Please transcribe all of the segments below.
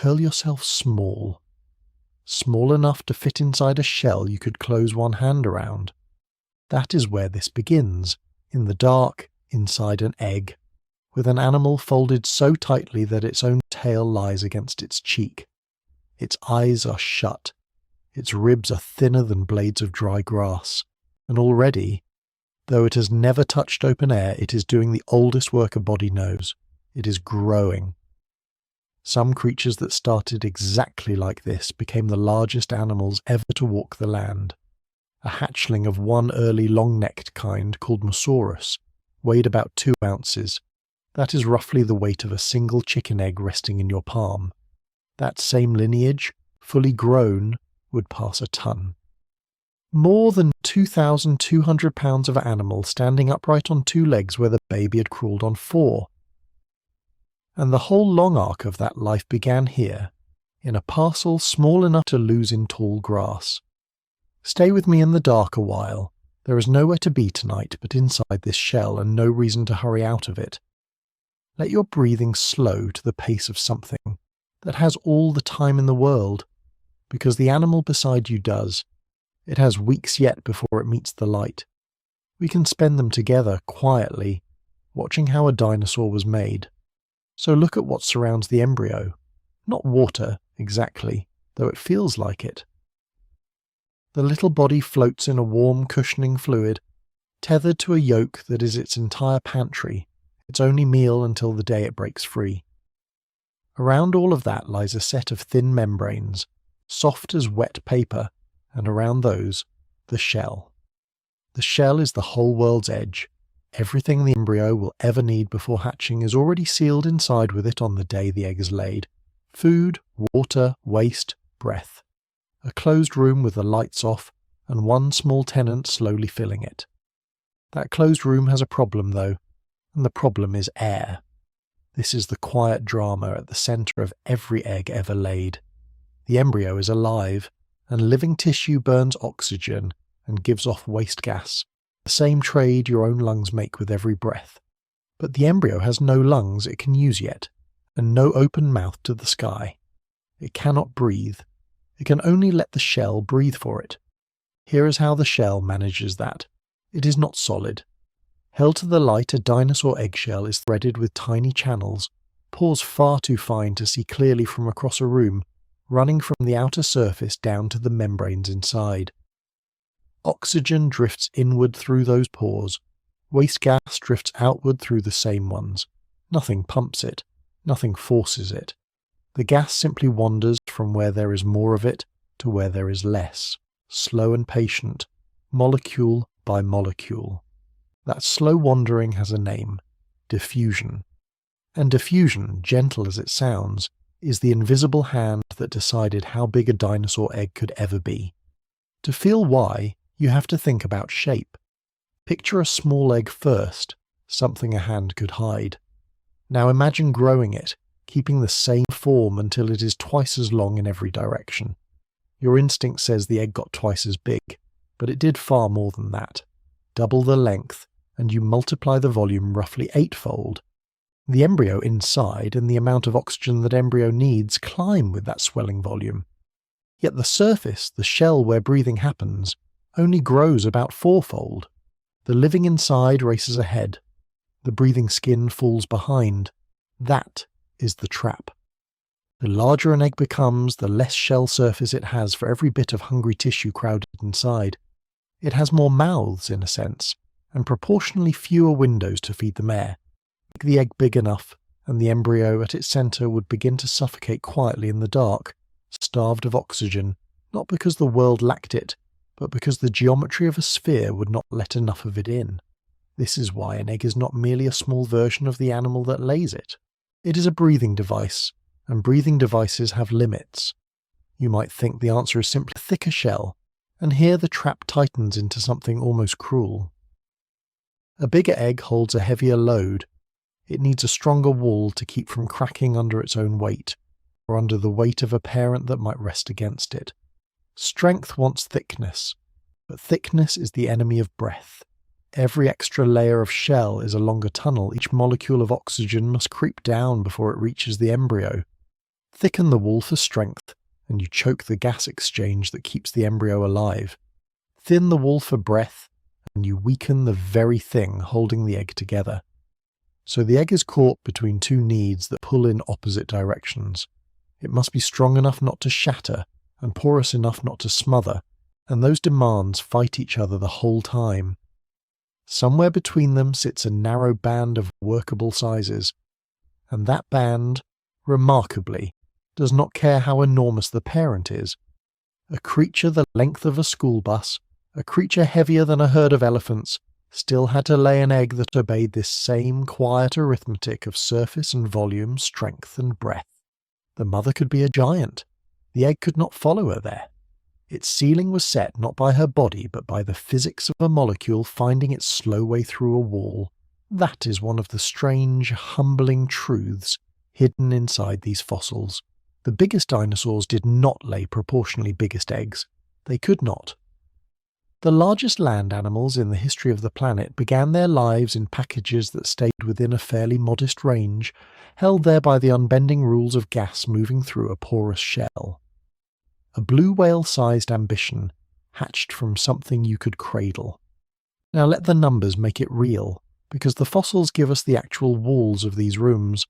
curl yourself small. Small enough to fit inside a shell you could close one hand around. That is where this begins, in the dark, inside an egg, with an animal folded so tightly that its own tail lies against its cheek. Its eyes are shut. Its ribs are thinner than blades of dry grass. And already, though it has never touched open air, it is doing the oldest work a body knows. It is growing. Some creatures that started exactly like this became the largest animals ever to walk the land. A hatchling of one early long-necked kind called Mussaurus weighed about 2 ounces. That is roughly the weight of a single chicken egg resting in your palm. That same lineage, fully grown, would pass a ton. More than 2,200 pounds of animal standing upright on 2 legs where the baby had crawled on 4. And the whole long arc of that life began here, in a parcel small enough to lose in tall grass. Stay with me in the dark a while. There is nowhere to be tonight but inside this shell, and no reason to hurry out of it. Let your breathing slow to the pace of something that has all the time in the world, because the animal beside you does. It has weeks yet before it meets the light. We can spend them together quietly, watching how a dinosaur was made. So look at what surrounds the embryo. Not water, exactly, though it feels like it. The little body floats in a warm, cushioning fluid, tethered to a yolk that is its entire pantry, its only meal until the day it breaks free. Around all of that lies a set of thin membranes, soft as wet paper, and around those, the shell. The shell is the whole world's edge. Everything the embryo will ever need before hatching is already sealed inside with it on the day the egg is laid. Food, water, waste, breath. A closed room with the lights off, and one small tenant slowly filling it. That closed room has a problem though, and the problem is air. This is the quiet drama at the centre of every egg ever laid. The embryo is alive, and living tissue burns oxygen and gives off waste gas, the same trade your own lungs make with every breath. But the embryo has no lungs it can use yet, and no open mouth to the sky. It cannot breathe. It can only let the shell breathe for it. Here is how the shell manages that. It is not solid. Held to the light, a dinosaur eggshell is threaded with tiny channels, pores far too fine to see clearly from across a room, running from the outer surface down to the membranes inside. Oxygen drifts inward through those pores. Waste gas drifts outward through the same ones. Nothing pumps it. Nothing forces it. The gas simply wanders from where there is more of it to where there is less, slow and patient, molecule by molecule. That slow wandering has a name, diffusion. And diffusion, gentle as it sounds, is the invisible hand that decided how big a dinosaur egg could ever be. To feel why, you have to think about shape. Picture a small egg first, something a hand could hide. Now imagine growing it, keeping the same form until it is twice as long in every direction. Your instinct says the egg got twice as big, but it did far more than that. Double the length, and you multiply the volume roughly 8-fold. The embryo inside and the amount of oxygen that embryo needs climb with that swelling volume. Yet the surface, the shell where breathing happens, only grows about 4-fold. The living inside races ahead. The breathing skin falls behind. That is the trap. The larger an egg becomes, the less shell surface it has for every bit of hungry tissue crowded inside. It has more mouths, in a sense, and proportionally fewer windows to feed them air. Make the egg big enough, and the embryo at its centre would begin to suffocate quietly in the dark, starved of oxygen, not because the world lacked it, but because the geometry of a sphere would not let enough of it in. This is why an egg is not merely a small version of the animal that lays it. It is a breathing device, and breathing devices have limits. You might think the answer is simply a thicker shell, and here the trap tightens into something almost cruel. A bigger egg holds a heavier load. It needs a stronger wall to keep from cracking under its own weight, or under the weight of a parent that might rest against it. Strength wants thickness, but thickness is the enemy of breath. Every extra layer of shell is a longer tunnel. Each molecule of oxygen must creep down before it reaches the embryo. Thicken the wool for strength, and you choke the gas exchange that keeps the embryo alive. Thin the wool for breath, and you weaken the very thing holding the egg together. So the egg is caught between two needs that pull in opposite directions. It must be strong enough not to shatter, and porous enough not to smother, and those demands fight each other the whole time. Somewhere between them sits a narrow band of workable sizes, and that band, remarkably, does not care how enormous the parent is. A creature the length of a school bus, a creature heavier than a herd of elephants, still had to lay an egg that obeyed this same quiet arithmetic of surface and volume, strength and breadth. The mother could be a giant. The egg could not follow her there. Its ceiling was set not by her body but by the physics of a molecule finding its slow way through a wall. That is one of the strange, humbling truths hidden inside these fossils. The biggest dinosaurs did not lay proportionally biggest eggs. They could not. The largest land animals in the history of the planet began their lives in packages that stayed within a fairly modest range, held there by the unbending rules of gas moving through a porous shell. A blue whale-sized ambition hatched from something you could cradle. Now let the numbers make it real, because the fossils give us the actual walls of these rooms.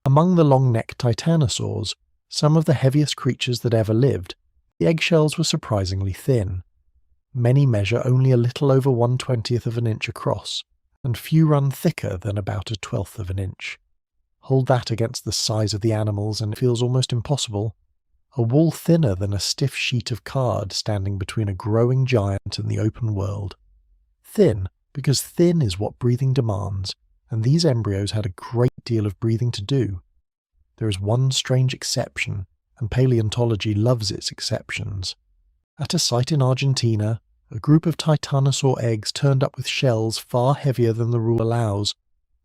Among the long-necked Tyrannosaurs, some of the heaviest creatures that ever lived, the eggshells were surprisingly thin. Many measure only a little over 1/20th of an inch across, and few run thicker than about 1/12th of an inch. Hold that against the size of the animals and it feels almost impossible. A wall thinner than a stiff sheet of card standing between a growing giant and the open world. Thin, because thin is what breathing demands, and these embryos had a great deal of breathing to do. There is one strange exception, and paleontology loves its exceptions. At a site in Argentina, a group of titanosaur eggs turned up with shells far heavier than the rule allows,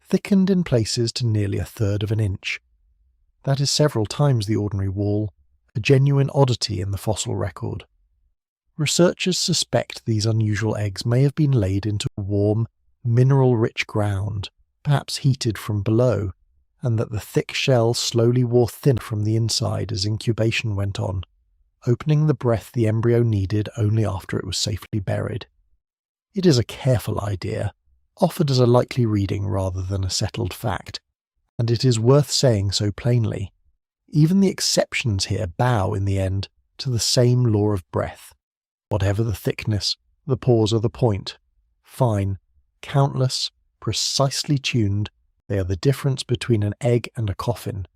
thickened in places to nearly 1/3 of an inch. That is several times the ordinary wall, a genuine oddity in the fossil record. Researchers suspect these unusual eggs may have been laid into warm, mineral-rich ground, perhaps heated from below, and that the thick shell slowly wore thin from the inside as incubation went on, opening the breath the embryo needed only after it was safely buried. It is a careful idea, offered as a likely reading rather than a settled fact, and it is worth saying so plainly. Even the exceptions here bow, in the end, to the same law of breath. Whatever the thickness, the pores are the point. Fine, countless, precisely tuned, they are the difference between an egg and a coffin.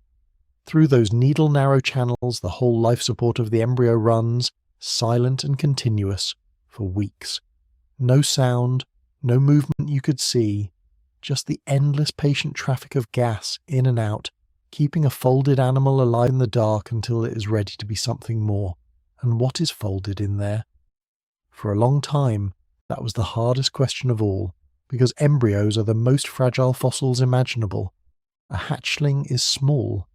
Through those needle-narrow channels the whole life support of the embryo runs, silent and continuous, for weeks. No sound, no movement you could see, just the endless patient traffic of gas in and out, keeping a folded animal alive in the dark until it is ready to be something more. And what is folded in there? For a long time, that was the hardest question of all, because embryos are the most fragile fossils imaginable. A hatchling is small.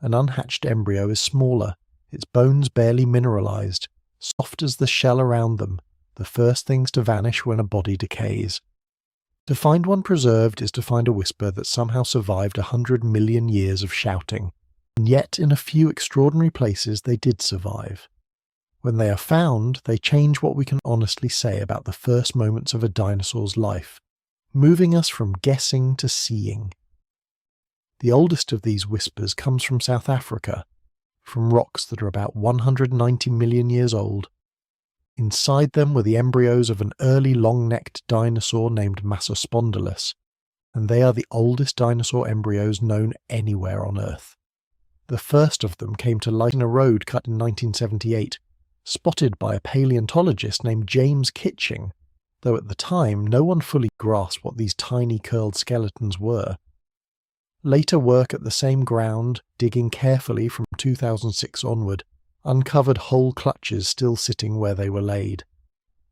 An unhatched embryo is smaller, its bones barely mineralized, soft as the shell around them, the first things to vanish when a body decays. To find one preserved is to find a whisper that somehow survived 100 million years of shouting, and yet in a few extraordinary places they did survive. When they are found, they change what we can honestly say about the first moments of a dinosaur's life, moving us from guessing to seeing. The oldest of these whispers comes from South Africa, from rocks that are about 190 million years old. Inside them were the embryos of an early long-necked dinosaur named Massospondylus, and they are the oldest dinosaur embryos known anywhere on Earth. The first of them came to light in a road cut in 1978, spotted by a paleontologist named James Kitching, though at the time no one fully grasped what these tiny curled skeletons were. Later work at the same ground, digging carefully from 2006 onward, uncovered whole clutches still sitting where they were laid.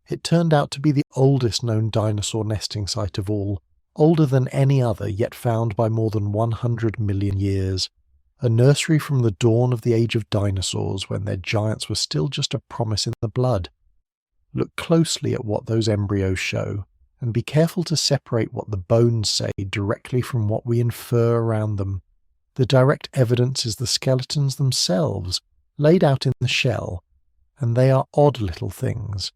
It turned out to be the oldest known dinosaur nesting site of all, older than any other yet found by more than 100 million years, a nursery from the dawn of the age of dinosaurs when their giants were still just a promise in the blood. Look closely at what those embryos show, and be careful to separate what the bones say directly from what we infer around them. The direct evidence is the skeletons themselves, laid out in the shell, and they are odd little things.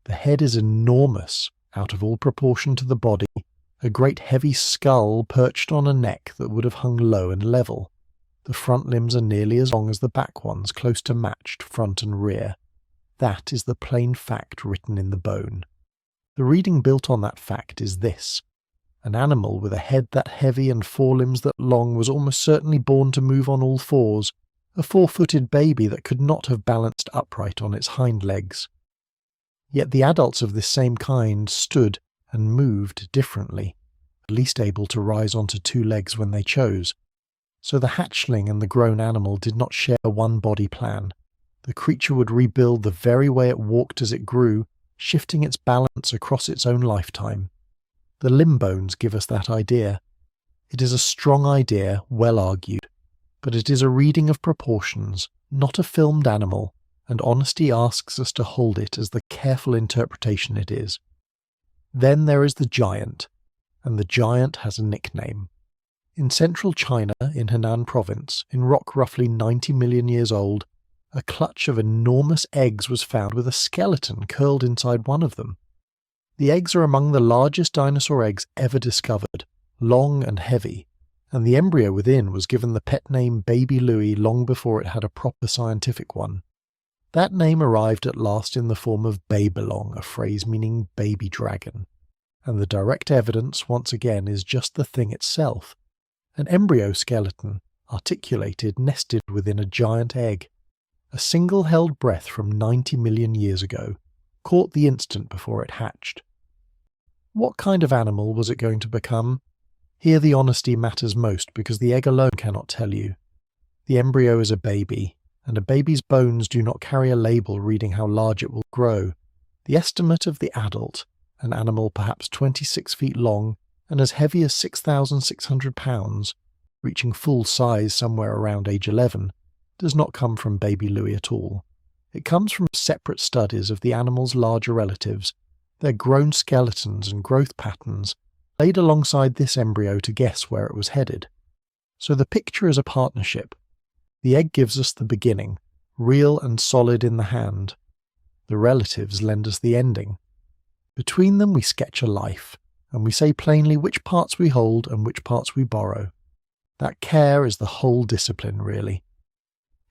The head is enormous, out of all proportion to the body, a great heavy skull perched on a neck that would have hung low and level. The front limbs are nearly as long as the back ones, close to matched front and rear. That is the plain fact written in the bone. The reading built on that fact is this. An animal with a head that heavy and forelimbs that long was almost certainly born to move on all fours, a 4-footed baby that could not have balanced upright on its hind legs. Yet the adults of this same kind stood and moved differently, at least able to rise onto 2 legs when they chose. So the hatchling and the grown animal did not share one body plan. The creature would rebuild the very way it walked as it grew, shifting its balance across its own lifetime. The limb bones give us that idea. It is a strong idea, well argued, but it is a reading of proportions, not a filmed animal, and honesty asks us to hold it as the careful interpretation it is. Then there is the giant, and the giant has a nickname. In central China, in Henan province, in rock roughly 90 million years old, a clutch of enormous eggs was found with a skeleton curled inside one of them. The eggs are among the largest dinosaur eggs ever discovered, long and heavy, and the embryo within was given the pet name Baby Louie long before it had a proper scientific one. That name arrived at last in the form of Babylong, a phrase meaning baby dragon, and the direct evidence once again is just the thing itself, an embryo skeleton, articulated, nested within a giant egg. A single held breath from 90 million years ago, caught the instant before it hatched. What kind of animal was it going to become? Here the honesty matters most because the egg alone cannot tell you. The embryo is a baby, and a baby's bones do not carry a label reading how large it will grow. The estimate of the adult, an animal perhaps 26 feet long and as heavy as 6,600 pounds, reaching full size somewhere around age 11, does not come from Baby Louie at all. It comes from separate studies of the animal's larger relatives, their grown skeletons and growth patterns, laid alongside this embryo to guess where it was headed. So the picture is a partnership. The egg gives us the beginning, real and solid in the hand. The relatives lend us the ending. Between them we sketch a life, and we say plainly which parts we hold and which parts we borrow. That care is the whole discipline, really.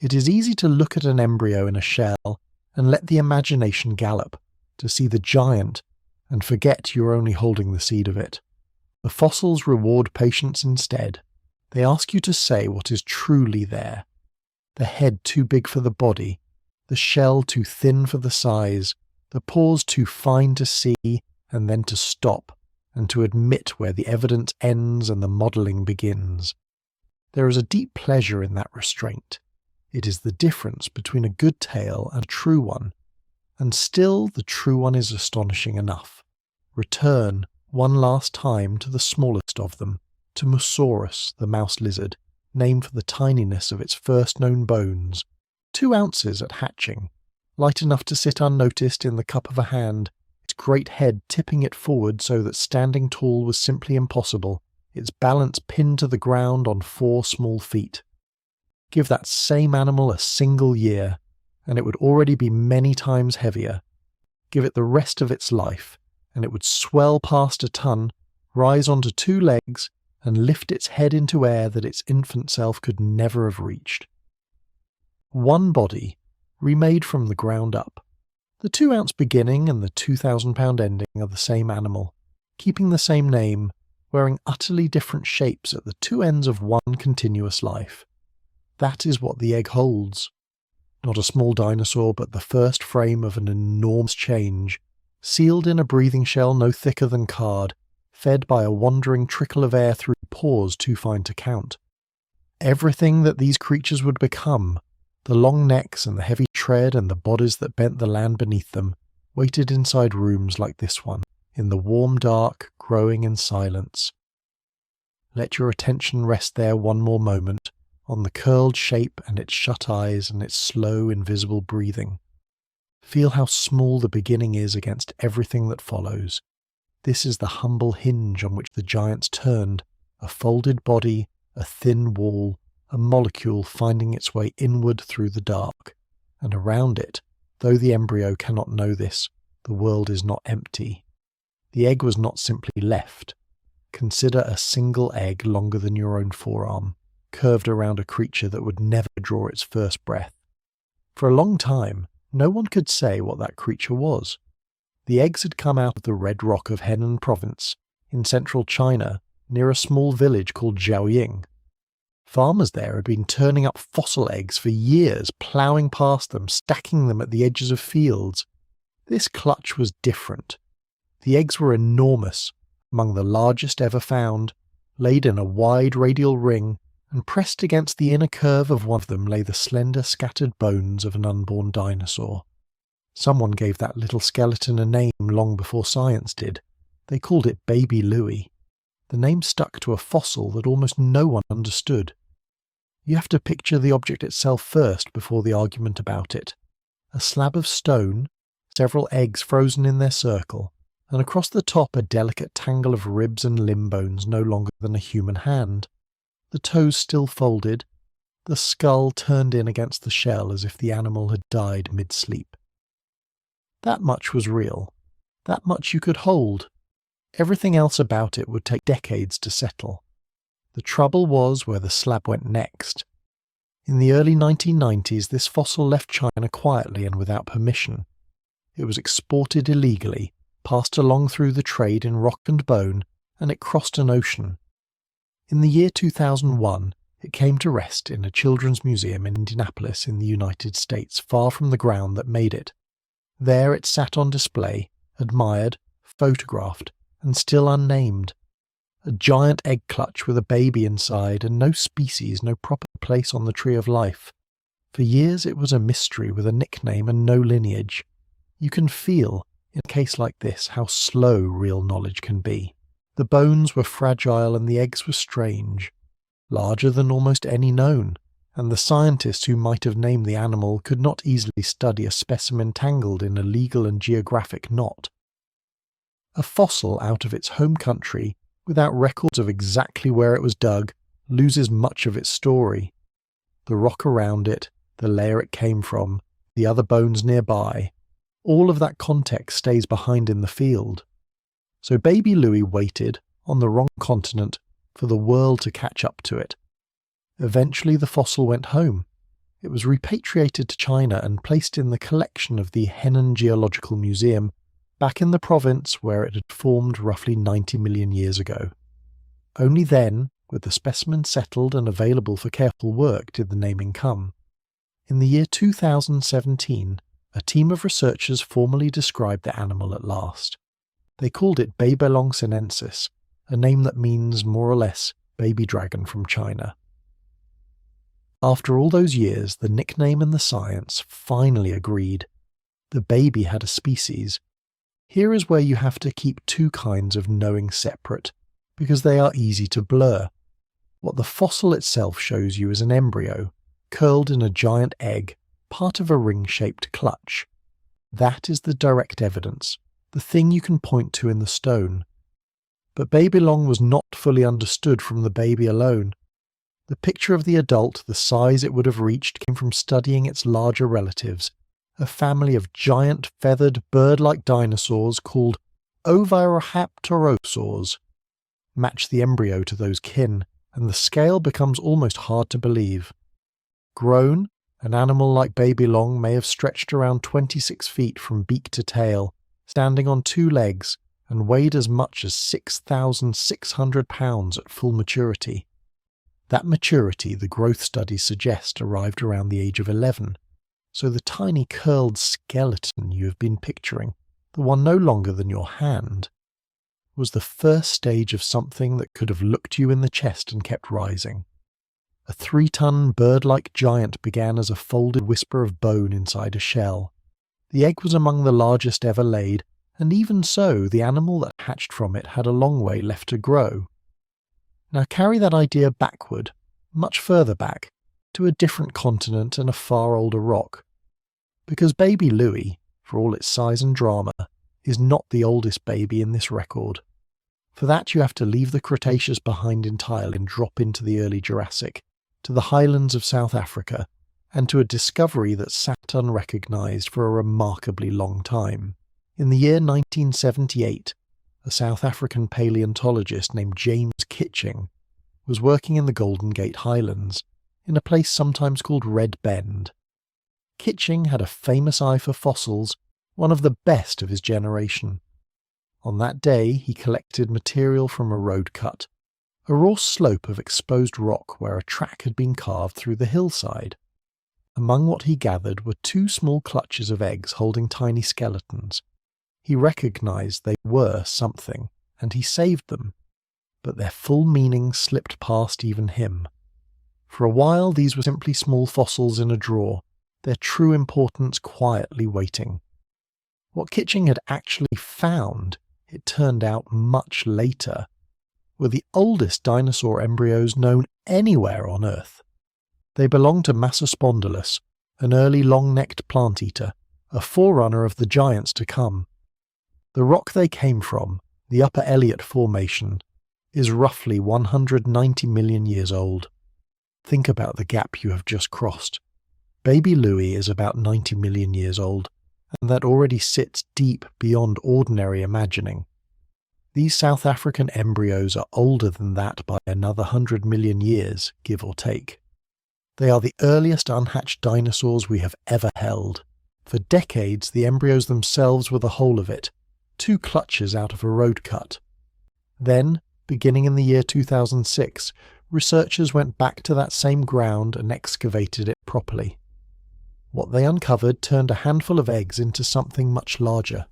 It is easy to look at an embryo in a shell and let the imagination gallop, to see the giant, and forget you are only holding the seed of it. The fossils reward patience instead. They ask you to say what is truly there. The head too big for the body, the shell too thin for the size, the paws too fine to see and then to stop, and to admit where the evidence ends and the modelling begins. There is a deep pleasure in that restraint. It is the difference between a good tale and a true one, and still the true one is astonishing enough. Return, one last time, to the smallest of them, to Mussaurus, the mouse lizard, named for the tininess of its first known bones, 2 ounces at hatching, light enough to sit unnoticed in the cup of a hand, its great head tipping it forward so that standing tall was simply impossible, its balance pinned to the ground on 4 small feet. Give that same animal a single year, and it would already be many times heavier. Give it the rest of its life, and it would swell past a ton, rise onto 2 legs, and lift its head into air that its infant self could never have reached. One body, remade from the ground up. The 2-ounce beginning and the 2,000-pound ending are the same animal, keeping the same name, wearing utterly different shapes at the 2 ends of one continuous life. That is what the egg holds. Not a small dinosaur, but the first frame of an enormous change, sealed in a breathing shell no thicker than card, fed by a wandering trickle of air through pores too fine to count. Everything that these creatures would become, the long necks and the heavy tread and the bodies that bent the land beneath them, waited inside rooms like this one, in the warm dark, growing in silence. Let your attention rest there one more moment, on the curled shape and its shut eyes and its slow, invisible breathing. Feel how small the beginning is against everything that follows. This is the humble hinge on which the giants turned, a folded body, a thin wall, a molecule finding its way inward through the dark, and around it, though the embryo cannot know this, the world is not empty. The egg was not simply left. Consider a single egg longer than your own forearm, curved around a creature that would never draw its first breath. For a long time, no one could say what that creature was. The eggs had come out of the red rock of Henan province, in central China, near a small village called Zhaoying. Farmers there had been turning up fossil eggs for years, ploughing past them, stacking them at the edges of fields. This clutch was different. The eggs were enormous, among the largest ever found, laid in a wide radial ring, and pressed against the inner curve of one of them lay the slender scattered bones of an unborn dinosaur. Someone gave that little skeleton a name long before science did. They called it Baby Louie. The name stuck to a fossil that almost no one understood. You have to picture the object itself first before the argument about it. A slab of stone, several eggs frozen in their circle, and across the top a delicate tangle of ribs and limb bones no longer than a human hand. The toes still folded, the skull turned in against the shell as if the animal had died mid-sleep. That much was real. That much you could hold. Everything else about it would take decades to settle. The trouble was where the slab went next. In the early 1990s, this fossil left China quietly and without permission. It was exported illegally, passed along through the trade in rock and bone, and it crossed an ocean. In the year 2001, it came to rest in a children's museum in Indianapolis in the United States, far from the ground that made it. There it sat on display, admired, photographed, and still unnamed. A giant egg clutch with a baby inside, and no species, no proper place on the tree of life. For years it was a mystery with a nickname and no lineage. You can feel, in a case like this, how slow real knowledge can be. The bones were fragile and the eggs were strange, larger than almost any known, and the scientists who might have named the animal could not easily study a specimen tangled in a legal and geographic knot. A fossil out of its home country, without records of exactly where it was dug, loses much of its story. The rock around it, the layer it came from, the other bones nearby, all of that context stays behind in the field. So Baby Louie waited, on the wrong continent, for the world to catch up to it. Eventually the fossil went home. It was repatriated to China and placed in the collection of the Henan Geological Museum, back in the province where it had formed roughly 90 million years ago. Only then, with the specimen settled and available for careful work, did the naming come. In the year 2017, a team of researchers formally described the animal at last. They called it Babylon sinensis, a name that means, more or less, baby dragon from China. After all those years, the nickname and the science finally agreed. The baby had a species. Here is where you have to keep two kinds of knowing separate, because they are easy to blur. What the fossil itself shows you is an embryo, curled in a giant egg, part of a ring-shaped clutch. That is the direct evidence, the thing you can point to in the stone. But Babylon was not fully understood from the baby alone. The picture of the adult, the size it would have reached, came from studying its larger relatives, a family of giant feathered bird-like dinosaurs called Oviraptorosaurs. Match the embryo to those kin, and the scale becomes almost hard to believe. Grown, an animal like Babylon may have stretched around 26 feet from beak to tail, standing on two legs, and weighed as much as 6,600 pounds at full maturity. That maturity, the growth studies suggest, arrived around the age of 11. So the tiny curled skeleton you have been picturing, the one no longer than your hand, was the first stage of something that could have looked you in the chest and kept rising. A 3-ton bird-like giant began as a folded whisper of bone inside a shell. The egg was among the largest ever laid, and even so, the animal that hatched from it had a long way left to grow. Now carry that idea backward, much further back, to a different continent and a far older rock. Because Baby Louie, for all its size and drama, is not the oldest baby in this record. For that you have to leave the Cretaceous behind entirely and drop into the early Jurassic, to the highlands of South Africa, and to a discovery that sat unrecognised for a remarkably long time. In the year 1978, a South African paleontologist named James Kitching was working in the Golden Gate Highlands, in a place sometimes called Red Bend. Kitching had a famous eye for fossils, one of the best of his generation. On that day, he collected material from a road cut, a raw slope of exposed rock where a track had been carved through the hillside. Among what he gathered were 2 small clutches of eggs holding tiny skeletons. He recognised they were something, and he saved them, but their full meaning slipped past even him. For a while these were simply small fossils in a drawer, their true importance quietly waiting. What Kitching had actually found, it turned out much later, were the oldest dinosaur embryos known anywhere on Earth. They belonged to Massospondylus, an early long-necked plant-eater, a forerunner of the giants to come. The rock they came from, the Upper Elliott Formation, is roughly 190 million years old. Think about the gap you have just crossed. Baby Louie is about 90 million years old, and that already sits deep beyond ordinary imagining. These South African embryos are older than that by another 100 million years, give or take. They are the earliest unhatched dinosaurs we have ever held. For decades, the embryos themselves were the whole of it, 2 clutches out of a road cut. Then, beginning in the year 2006, researchers went back to that same ground and excavated it properly. What they uncovered turned a handful of eggs into something much larger.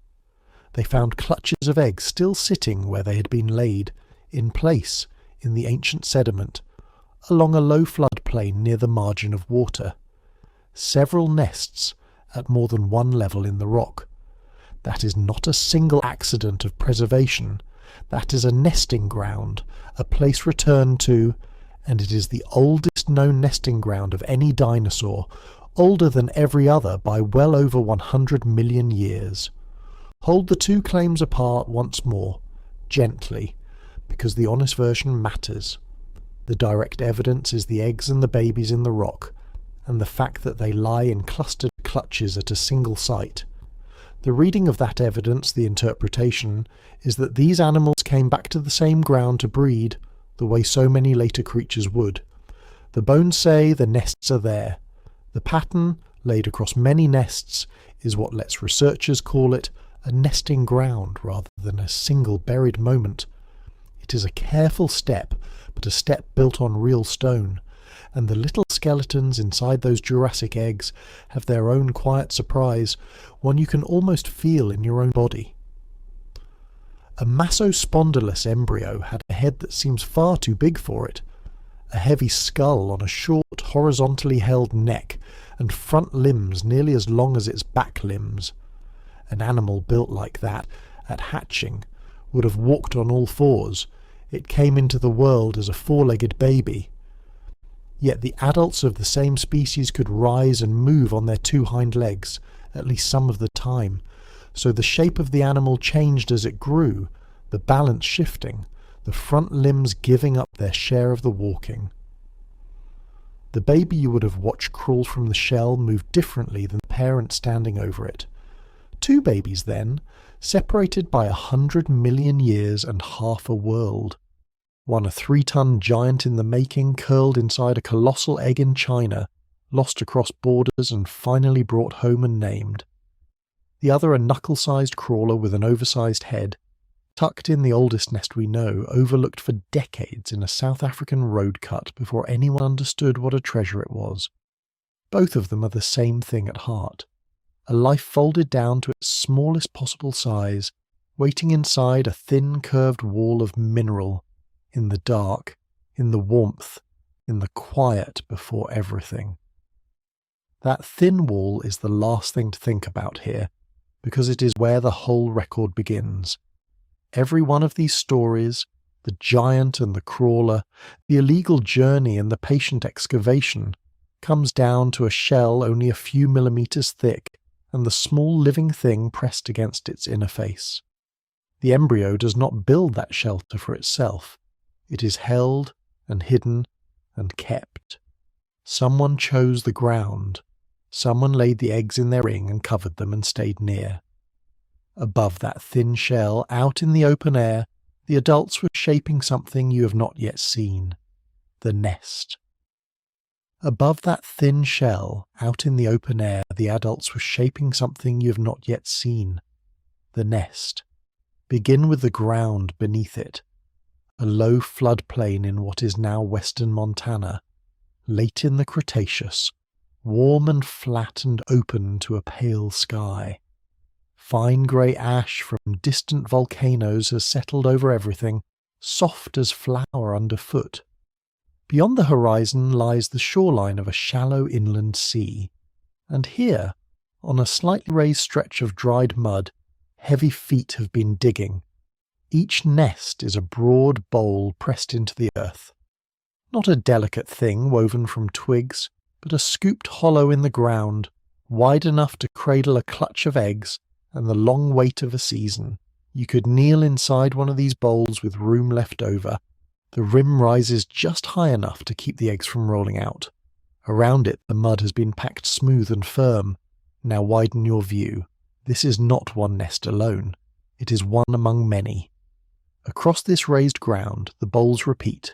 They found clutches of eggs still sitting where they had been laid, in place, in the ancient sediment, along a low floodplain near the margin of water. Several nests at more than one level in the rock. That is not a single accident of preservation. That is a nesting ground, a place returned to, and it is the oldest known nesting ground of any dinosaur, older than every other by well over 100 million years. Hold the 2 claims apart once more, gently, because the honest version matters. The direct evidence is the eggs and the babies in the rock, and the fact that they lie in clustered clutches at a single site. The reading of that evidence, the interpretation, is that these animals came back to the same ground to breed, the way so many later creatures would. The bones say the nests are there. The pattern, laid across many nests, is what lets researchers call it a nesting ground rather than a single buried moment. It is a careful step, but a step built on real stone, and the little skeletons inside those Jurassic eggs have their own quiet surprise, one you can almost feel in your own body. A Massospondylus embryo had a head that seems far too big for it, a heavy skull on a short, horizontally held neck, and front limbs nearly as long as its back limbs. An animal built like that, at hatching, would have walked on all fours. It came into the world as a 4-legged baby. Yet the adults of the same species could rise and move on their 2 hind legs, at least some of the time, so the shape of the animal changed as it grew, the balance shifting, the front limbs giving up their share of the walking. The baby you would have watched crawl from the shell moved differently than the parent standing over it. 2 babies then, separated by 100 million years and half a world. One a 3-ton giant in the making, curled inside a colossal egg in China, lost across borders and finally brought home and named. The other a knuckle-sized crawler with an oversized head, tucked in the oldest nest we know, overlooked for decades in a South African road cut before anyone understood what a treasure it was. Both of them are the same thing at heart. A life folded down to its smallest possible size, waiting inside a thin curved wall of mineral, in the dark, in the warmth, in the quiet before everything. That thin wall is the last thing to think about here, because it is where the whole record begins. Every one of these stories, the giant and the crawler, the illegal journey and the patient excavation, comes down to a shell only a few millimeters thick and the small living thing pressed against its inner face. The embryo does not build that shelter for itself. It is held and hidden and kept. Someone chose the ground. Someone laid the eggs in their ring and covered them and stayed near. Above that thin shell, out in the open air, the adults were shaping something you have not yet seen. The nest. Above that thin shell, out in the open air, the adults were shaping something you have not yet seen. The nest. Begin with the ground beneath it. A low floodplain in what is now western Montana. Late in the Cretaceous. Warm and flat and open to a pale sky. Fine grey ash from distant volcanoes has settled over everything, soft as flour underfoot. Beyond the horizon lies the shoreline of a shallow inland sea, and here, on a slightly raised stretch of dried mud, heavy feet have been digging. Each nest is a broad bowl pressed into the earth. Not a delicate thing woven from twigs, but a scooped hollow in the ground, wide enough to cradle a clutch of eggs and the long wait of a season. You could kneel inside one of these bowls with room left over. The rim rises just high enough to keep the eggs from rolling out. Around it the mud has been packed smooth and firm. Now widen your view. This is not one nest alone. It is one among many. Across this raised ground the bowls repeat.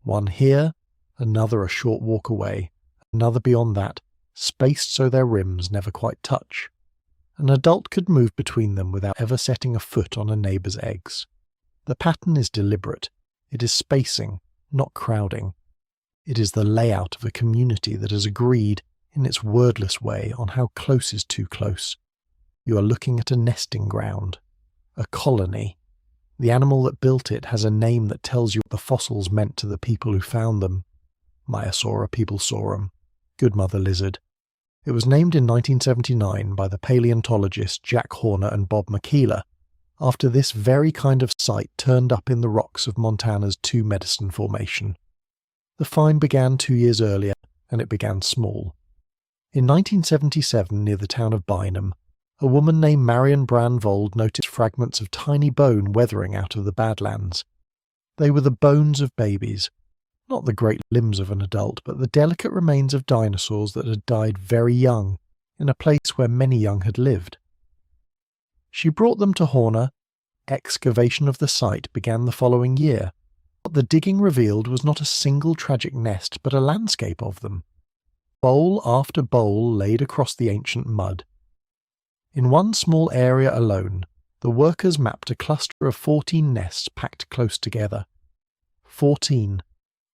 One here, another a short walk away, another beyond that, spaced so their rims never quite touch. An adult could move between them without ever setting a foot on a neighbour's eggs. The pattern is deliberate. It is spacing, not crowding. It is the layout of a community that has agreed, in its wordless way, on how close is too close. You are looking at a nesting ground, a colony. The animal that built it has a name that tells you what the fossils meant to the people who found them. Maiasaura peoplesaurum, good mother lizard. It was named in 1979 by the paleontologists Jack Horner and Bob McKeeler, after this very kind of site turned up in the rocks of Montana's Two Medicine Formation. The find began 2 years earlier, and it began small. In 1977, near the town of Bynum, a woman named Marion Brandvold noticed fragments of tiny bone weathering out of the Badlands. They were the bones of babies. Not the great limbs of an adult, but the delicate remains of dinosaurs that had died very young, in a place where many young had lived. She brought them to Horner. Excavation of the site began the following year. What the digging revealed was not a single tragic nest, but a landscape of them. Bowl after bowl laid across the ancient mud. In one small area alone, the workers mapped a cluster of 14 nests packed close together. 14.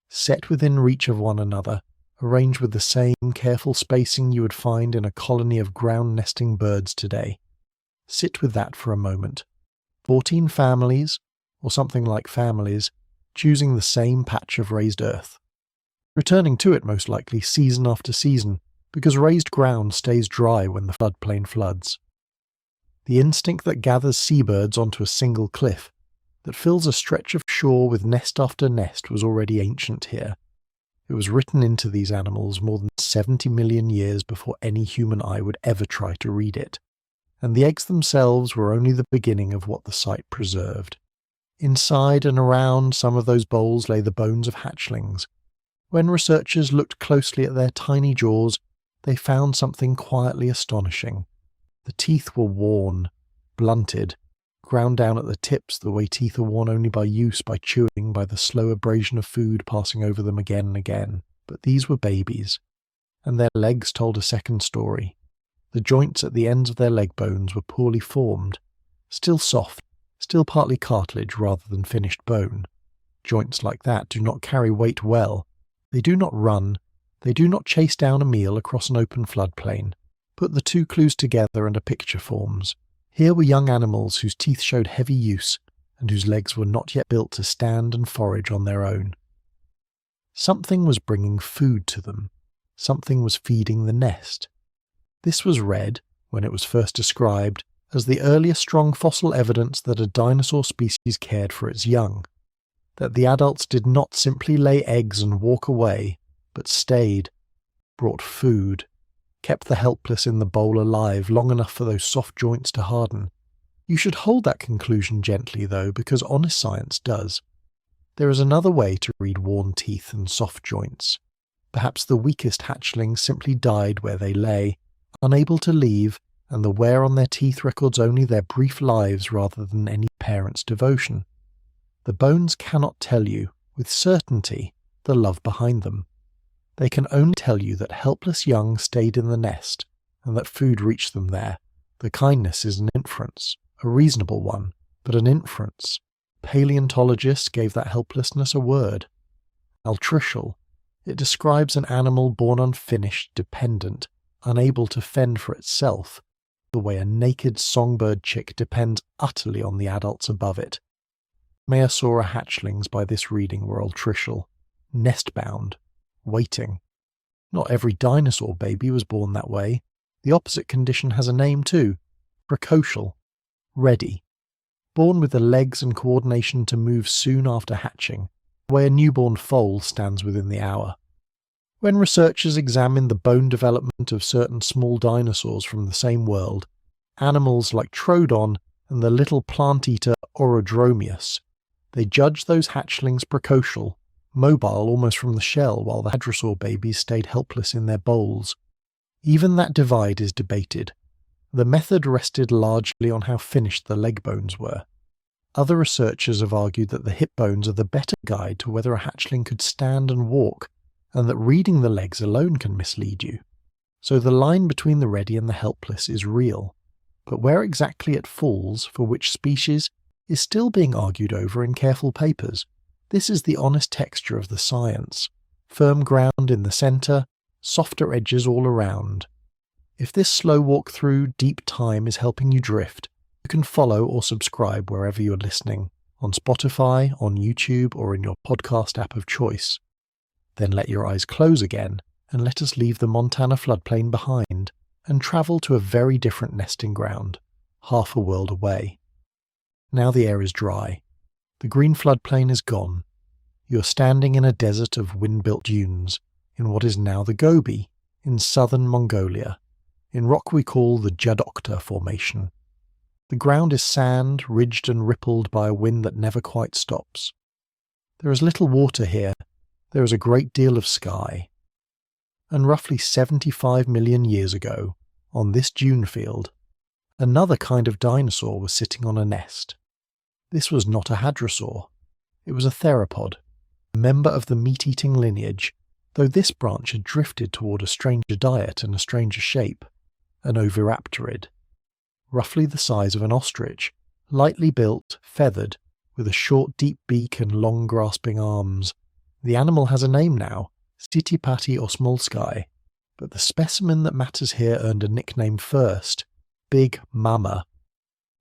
Set within reach of one another, arranged with the same careful spacing you would find in a colony of ground-nesting birds today. Sit with that for a moment. 14 families, or something like families, choosing the same patch of raised earth. Returning to it most likely season after season, because raised ground stays dry when the floodplain floods. The instinct that gathers seabirds onto a single cliff, that fills a stretch of shore with nest after nest, was already ancient here. It was written into these animals more than 70 million years before any human eye would ever try to read it, and the eggs themselves were only the beginning of what the site preserved. Inside and around some of those bowls lay the bones of hatchlings. When researchers looked closely at their tiny jaws, they found something quietly astonishing. The teeth were worn, blunted, ground down at the tips the way teeth are worn only by use, by chewing, by the slow abrasion of food passing over them again and again. But these were babies, and their legs told a second story. The joints at the ends of their leg bones were poorly formed, still soft, still partly cartilage rather than finished bone. Joints like that do not carry weight well. They do not run. They do not chase down a meal across an open floodplain. Put the two clues together and a picture forms. Here were young animals whose teeth showed heavy use, and whose legs were not yet built to stand and forage on their own. Something was bringing food to them. Something was feeding the nest. This was read, when it was first described, as the earliest strong fossil evidence that a dinosaur species cared for its young, that the adults did not simply lay eggs and walk away, but stayed, brought food, kept the helpless in the bowl alive long enough for those soft joints to harden. You should hold that conclusion gently, though, because honest science does. There is another way to read worn teeth and soft joints. Perhaps the weakest hatchlings simply died where they lay, unable to leave, and the wear on their teeth records only their brief lives rather than any parent's devotion. The bones cannot tell you, with certainty, the love behind them. They can only tell you that helpless young stayed in the nest, and that food reached them there. The kindness is an inference, a reasonable one, but an inference. Paleontologists gave that helplessness a word. Altricial. It describes an animal born unfinished, dependent, unable to fend for itself, the way a naked songbird chick depends utterly on the adults above it. Maiasaura hatchlings by this reading were altricial, nest-bound, waiting. Not every dinosaur baby was born that way. The opposite condition has a name too, precocial, ready. Born with the legs and coordination to move soon after hatching, the way a newborn foal stands within the hour. When researchers examine the bone development of certain small dinosaurs from the same world, animals like Troodon and the little plant-eater Orodromius, they judge those hatchlings precocial, mobile almost from the shell, while the hadrosaur babies stayed helpless in their bowls. Even that divide is debated. The method rested largely on how finished the leg bones were. Other researchers have argued that the hip bones are the better guide to whether a hatchling could stand and walk, and that reading the legs alone can mislead you. So the line between the ready and the helpless is real, but where exactly it falls, for which species, is still being argued over in careful papers. This is the honest texture of the science. Firm ground in the centre, softer edges all around. If this slow walk through deep time is helping you drift, you can follow or subscribe wherever you're listening, on Spotify, on YouTube, or in your podcast app of choice. Then let your eyes close again, and let us leave the Montana floodplain behind, and travel to a very different nesting ground, half a world away. Now the air is dry. The green floodplain is gone. You are standing in a desert of wind-built dunes, in what is now the Gobi, in southern Mongolia, in rock we call the Jadokta Formation. The ground is sand, ridged and rippled by a wind that never quite stops. There is little water here. There is a great deal of sky. And roughly 75 million years ago, on this dune field, another kind of dinosaur was sitting on a nest. This was not a hadrosaur. It was a theropod, a member of the meat-eating lineage, though this branch had drifted toward a stranger diet and a stranger shape, an oviraptorid. Roughly the size of an ostrich, lightly built, feathered, with a short deep beak and long grasping arms. The animal has a name now, Citipati or Smolsky, but the specimen that matters here earned a nickname first, Big Mama.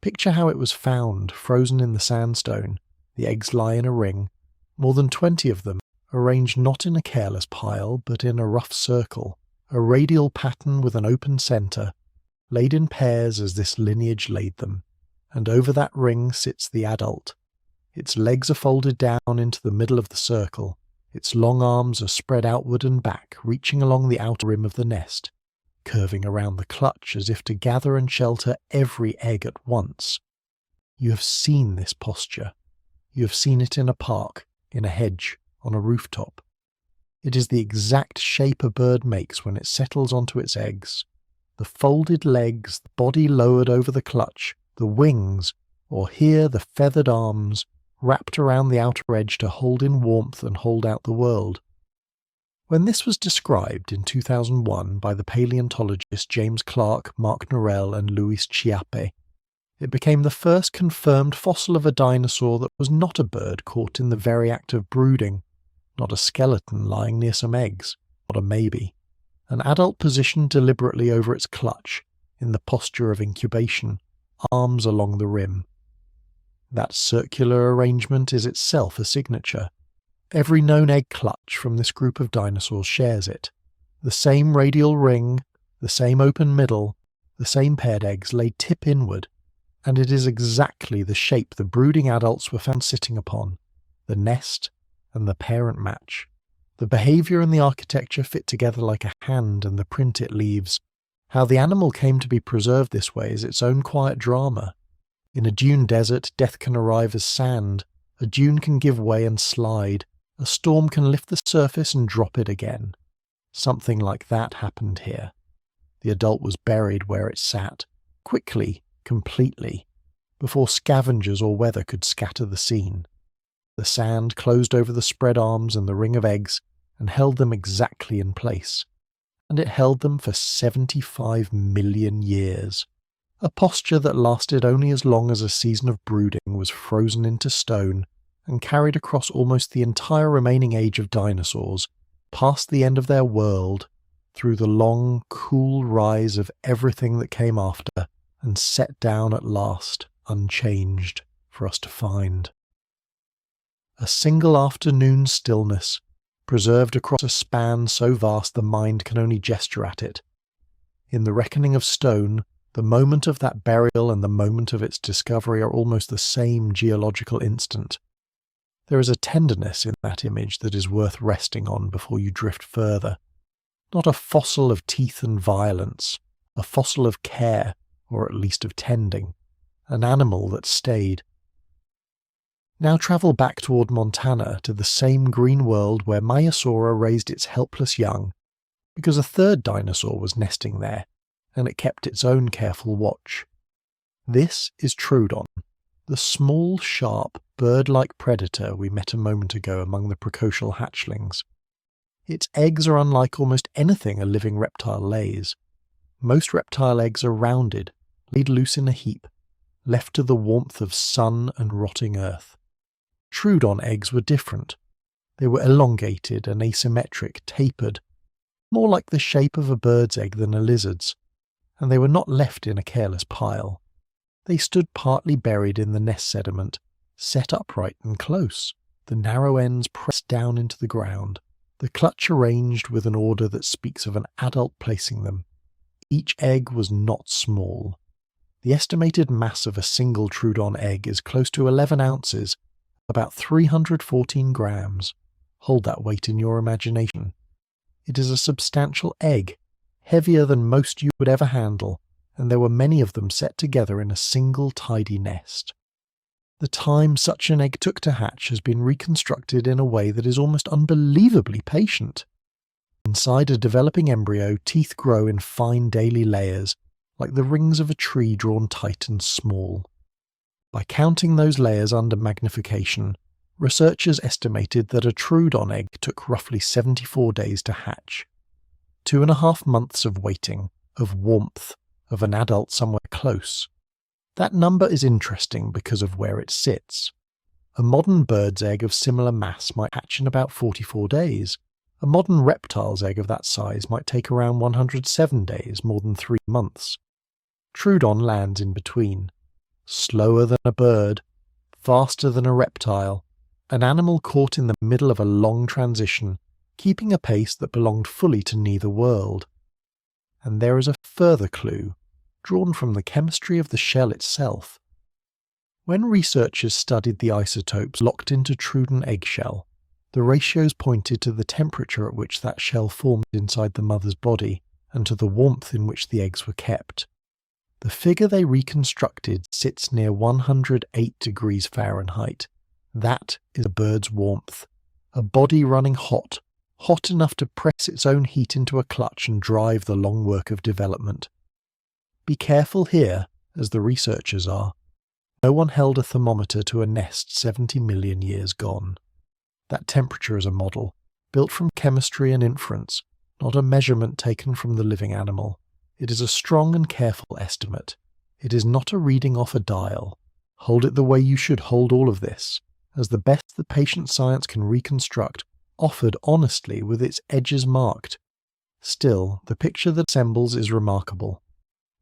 Picture how it was found, frozen in the sandstone. The eggs lie in a ring, more than 20 of them, arranged not in a careless pile, but in a rough circle, a radial pattern with an open centre, laid in pairs as this lineage laid them, and over that ring sits the adult. Its legs are folded down into the middle of the circle, its long arms are spread outward and back, reaching along the outer rim of the nest, curving around the clutch as if to gather and shelter every egg at once. You have seen this posture. You have seen it in a park, in a hedge, on a rooftop. It is the exact shape a bird makes when it settles onto its eggs. The folded legs, the body lowered over the clutch, the wings, or here the feathered arms, wrapped around the outer edge to hold in warmth and hold out the world. When this was described in 2001 by the paleontologists James Clark, Mark Norell and Luis Chiappe, it became the first confirmed fossil of a dinosaur that was not a bird caught in the very act of brooding, not a skeleton lying near some eggs, not a maybe. An adult positioned deliberately over its clutch, in the posture of incubation, arms along the rim. That circular arrangement is itself a signature. Every known egg clutch from this group of dinosaurs shares it. The same radial ring, the same open middle, the same paired eggs laid tip inward, and it is exactly the shape the brooding adults were found sitting upon, the nest and the parent match. The behaviour and the architecture fit together like a hand and the print it leaves. How the animal came to be preserved this way is its own quiet drama. In a dune desert, death can arrive as sand. A dune can give way and slide. A storm can lift the surface and drop it again. Something like that happened here. The adult was buried where it sat, quickly, completely, before scavengers or weather could scatter the scene. The sand closed over the spread arms and the ring of eggs and held them exactly in place. And it held them for 75 million years. A posture that lasted only as long as a season of brooding was frozen into stone and carried across almost the entire remaining age of dinosaurs, past the end of their world, through the long, cool rise of everything that came after, and set down at last, unchanged, for us to find. A single afternoon's stillness, preserved across a span so vast the mind can only gesture at it. In the reckoning of stone, the moment of that burial and the moment of its discovery are almost the same geological instant. There is a tenderness in that image that is worth resting on before you drift further. Not a fossil of teeth and violence, a fossil of care, or at least of tending, an animal that stayed. Now travel back toward Montana to the same green world where Maiasaura raised its helpless young, because a third dinosaur was nesting there, and it kept its own careful watch. This is Troodon, the small, sharp, bird-like predator we met a moment ago among the precocial hatchlings. Its eggs are unlike almost anything a living reptile lays. Most reptile eggs are rounded, laid loose in a heap, left to the warmth of sun and rotting earth. Troodon eggs were different. They were elongated and asymmetric, tapered, more like the shape of a bird's egg than a lizard's, and they were not left in a careless pile. They stood partly buried in the nest sediment, set upright and close, the narrow ends pressed down into the ground, the clutch arranged with an order that speaks of an adult placing them. Each egg was not small. The estimated mass of a single Troodon egg is close to 11 ounces, about 314 grams. Hold that weight in your imagination. It is a substantial egg, heavier than most you would ever handle, and there were many of them set together in a single tidy nest. The time such an egg took to hatch has been reconstructed in a way that is almost unbelievably patient. Inside a developing embryo, teeth grow in fine daily layers, like the rings of a tree drawn tight and small. By counting those layers under magnification, researchers estimated that a Troodon egg took roughly 74 days to hatch. 2.5 months of waiting, of warmth, of an adult somewhere close. That number is interesting because of where it sits. A modern bird's egg of similar mass might hatch in about 44 days. A modern reptile's egg of that size might take around 107 days, more than 3 months. Troodon lands in between. Slower than a bird, faster than a reptile, an animal caught in the middle of a long transition, keeping a pace that belonged fully to neither world. And there is a further clue, drawn from the chemistry of the shell itself. When researchers studied the isotopes locked into Troodon eggshell, the ratios pointed to the temperature at which that shell formed inside the mother's body and to the warmth in which the eggs were kept. The figure they reconstructed sits near 108 degrees Fahrenheit. That is a bird's warmth. A body running hot enough to press its own heat into a clutch and drive the long work of development. Be careful here, as the researchers are. No one held a thermometer to a nest 70 million years gone. That temperature is a model, built from chemistry and inference, not a measurement taken from the living animal. It is a strong and careful estimate. It is not a reading off a dial. Hold it the way you should hold all of this, as the best that patient science can reconstruct, offered honestly with its edges marked. Still, the picture that assembles is remarkable.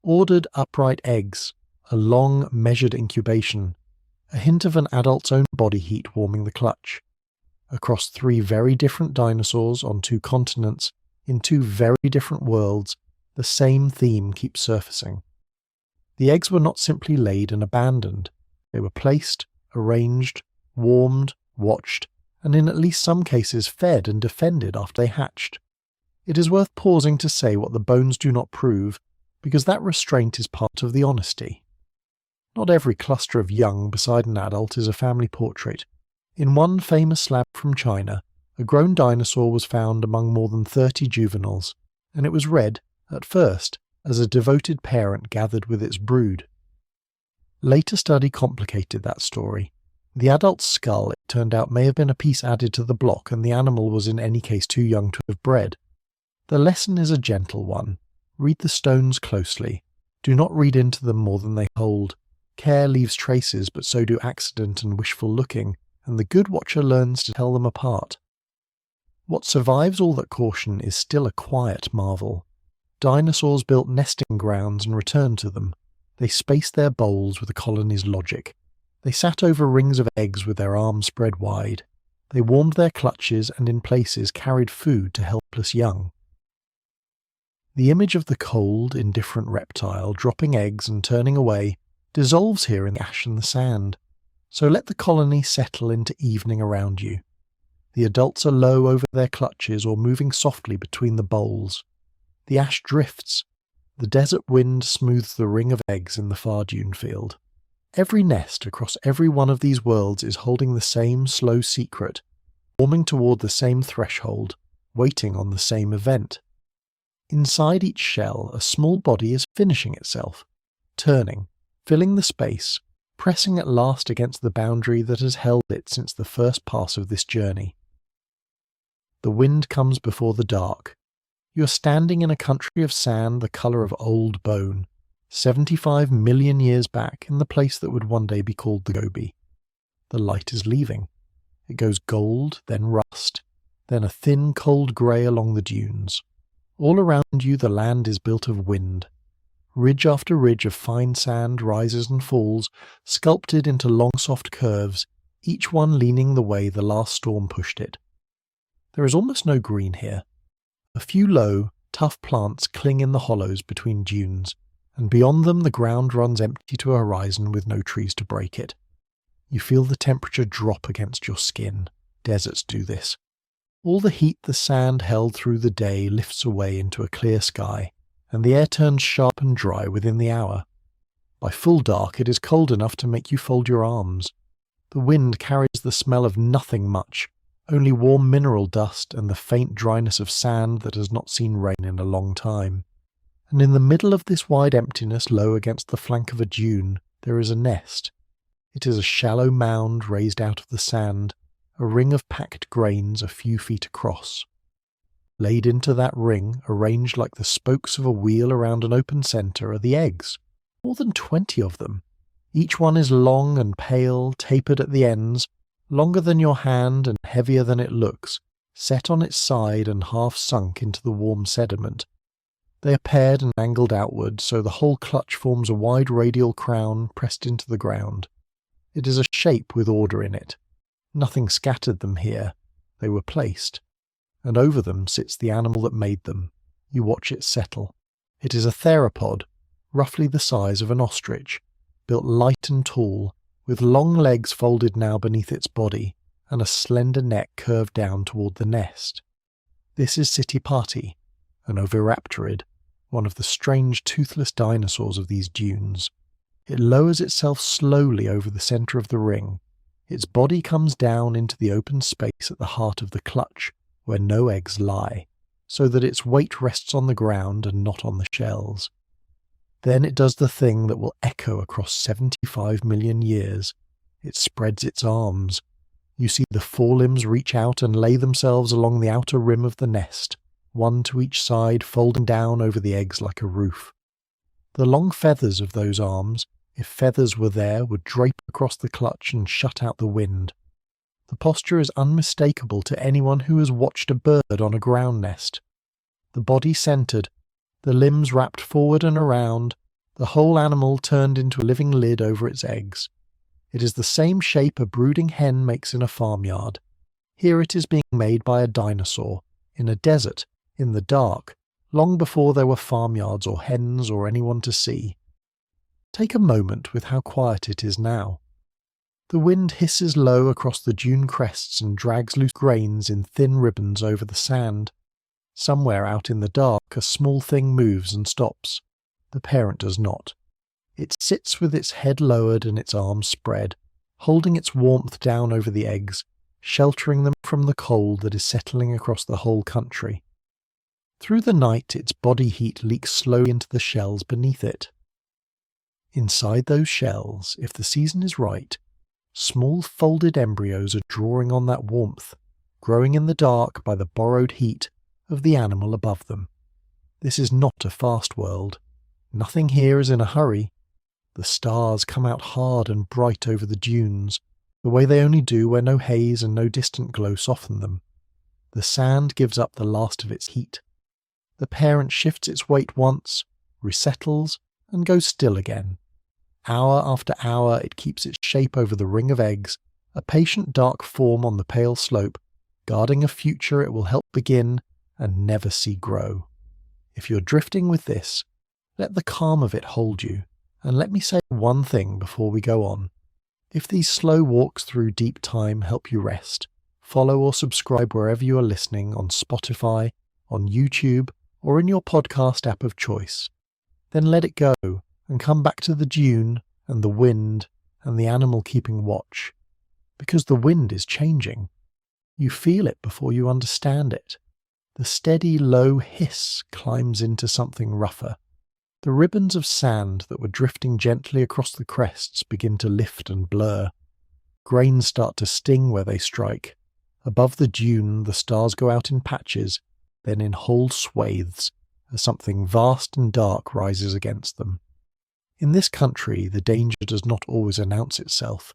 Ordered upright eggs, a long measured incubation, a hint of an adult's own body heat warming the clutch. Across 3 very different dinosaurs on 2 continents, in 2 very different worlds, the same theme keeps surfacing. The eggs were not simply laid and abandoned. They were placed, arranged, warmed, watched, and in at least some cases fed and defended after they hatched. It is worth pausing to say what the bones do not prove, because that restraint is part of the honesty. Not every cluster of young beside an adult is a family portrait. In one famous slab from China, A grown dinosaur was found among more than 30 juveniles, and it was read, at first, as a devoted parent gathered with its brood. Later study complicated that story. The adult's skull, it turned out, may have been a piece added to the block, and the animal was in any case too young to have bred. The lesson is a gentle one. Read the stones closely. Do not read into them more than they hold. Care leaves traces, but so do accident and wishful looking, and the good watcher learns to tell them apart. What survives all that caution is still a quiet marvel. Dinosaurs built nesting grounds and returned to them. They spaced their bowls with a colony's logic. They sat over rings of eggs with their arms spread wide. They warmed their clutches and in places carried food to helpless young. The image of the cold, indifferent reptile dropping eggs and turning away dissolves here in the ash and the sand. So let the colony settle into evening around you. The adults are low over their clutches or moving softly between the bowls. The ash drifts. The desert wind smooths the ring of eggs in the far dune field. Every nest across every one of these worlds is holding the same slow secret, warming toward the same threshold, waiting on the same event. Inside each shell, a small body is finishing itself, turning, filling the space, pressing at last against the boundary that has held it since the first pass of this journey. The wind comes before the dark. You are standing in a country of sand the colour of old bone, 75 million years back in the place that would one day be called the Gobi. The light is leaving. It goes gold, then rust, then a thin cold grey along the dunes. All around you the land is built of wind. Ridge after ridge of fine sand rises and falls, sculpted into long soft curves, each one leaning the way the last storm pushed it. There is almost no green here. A few low, tough plants cling in the hollows between dunes, and beyond them the ground runs empty to a horizon with no trees to break it. You feel the temperature drop against your skin. Deserts do this. All the heat the sand held through the day lifts away into a clear sky, and the air turns sharp and dry within the hour. By full dark it is cold enough to make you fold your arms. The wind carries the smell of nothing much, only warm mineral dust and the faint dryness of sand that has not seen rain in a long time. And in the middle of this wide emptiness low against the flank of a dune, there is a nest. It is a shallow mound raised out of the sand, a ring of packed grains a few feet across. Laid into that ring, arranged like the spokes of a wheel around an open centre, are the eggs. More than 20 of them. Each one is long and pale, tapered at the ends, longer than your hand and heavier than it looks, set on its side and half sunk into the warm sediment. They are paired and angled outward, so the whole clutch forms a wide radial crown pressed into the ground. It is a shape with order in it. Nothing scattered them here. They were placed. And over them sits the animal that made them. You watch it settle. It is a theropod, roughly the size of an ostrich, built light and tall, with long legs folded now beneath its body, and a slender neck curved down toward the nest. This is Citipati, an oviraptorid, one of the strange toothless dinosaurs of these dunes. It lowers itself slowly over the centre of the ring. Its body comes down into the open space at the heart of the clutch, where no eggs lie, so that its weight rests on the ground and not on the shells. Then it does the thing that will echo across 75 million years. It spreads its arms. You see the forelimbs reach out and lay themselves along the outer rim of the nest, one to each side, folding down over the eggs like a roof. The long feathers of those arms, if feathers were there, would drape across the clutch and shut out the wind. The posture is unmistakable to anyone who has watched a bird on a ground nest. The body centred, the limbs wrapped forward and around, the whole animal turned into a living lid over its eggs. It is the same shape a brooding hen makes in a farmyard. Here it is being made by a dinosaur, in a desert, in the dark, long before there were farmyards or hens or anyone to see. Take a moment with how quiet it is now. The wind hisses low across the dune crests and drags loose grains in thin ribbons over the sand. Somewhere out in the dark a small thing moves and stops. The parent does not. It sits with its head lowered and its arms spread, holding its warmth down over the eggs, sheltering them from the cold that is settling across the whole country. Through the night, its body heat leaks slowly into the shells beneath it. Inside those shells, if the season is right, small folded embryos are drawing on that warmth, growing in the dark by the borrowed heat of the animal above them. This is not a fast world. Nothing here is in a hurry. The stars come out hard and bright over the dunes, the way they only do where no haze and no distant glow soften them. The sand gives up the last of its heat. The parent shifts its weight once, resettles, and goes still again. Hour after hour it keeps its shape over the ring of eggs, a patient dark form on the pale slope, guarding a future it will help begin and never see grow. If you're drifting with this, let the calm of it hold you, and let me say one thing before we go on. If these slow walks through deep time help you rest, follow or subscribe wherever you are listening, on Spotify, on YouTube, or in your podcast app of choice. Then let it go and come back to the dune and the wind and the animal keeping watch. Because the wind is changing. You feel it before you understand it. The steady, low hiss climbs into something rougher. The ribbons of sand that were drifting gently across the crests begin to lift and blur. Grains start to sting where they strike. Above the dune, the stars go out in patches, then in whole swathes, as something vast and dark rises against them. In this country, the danger does not always announce itself.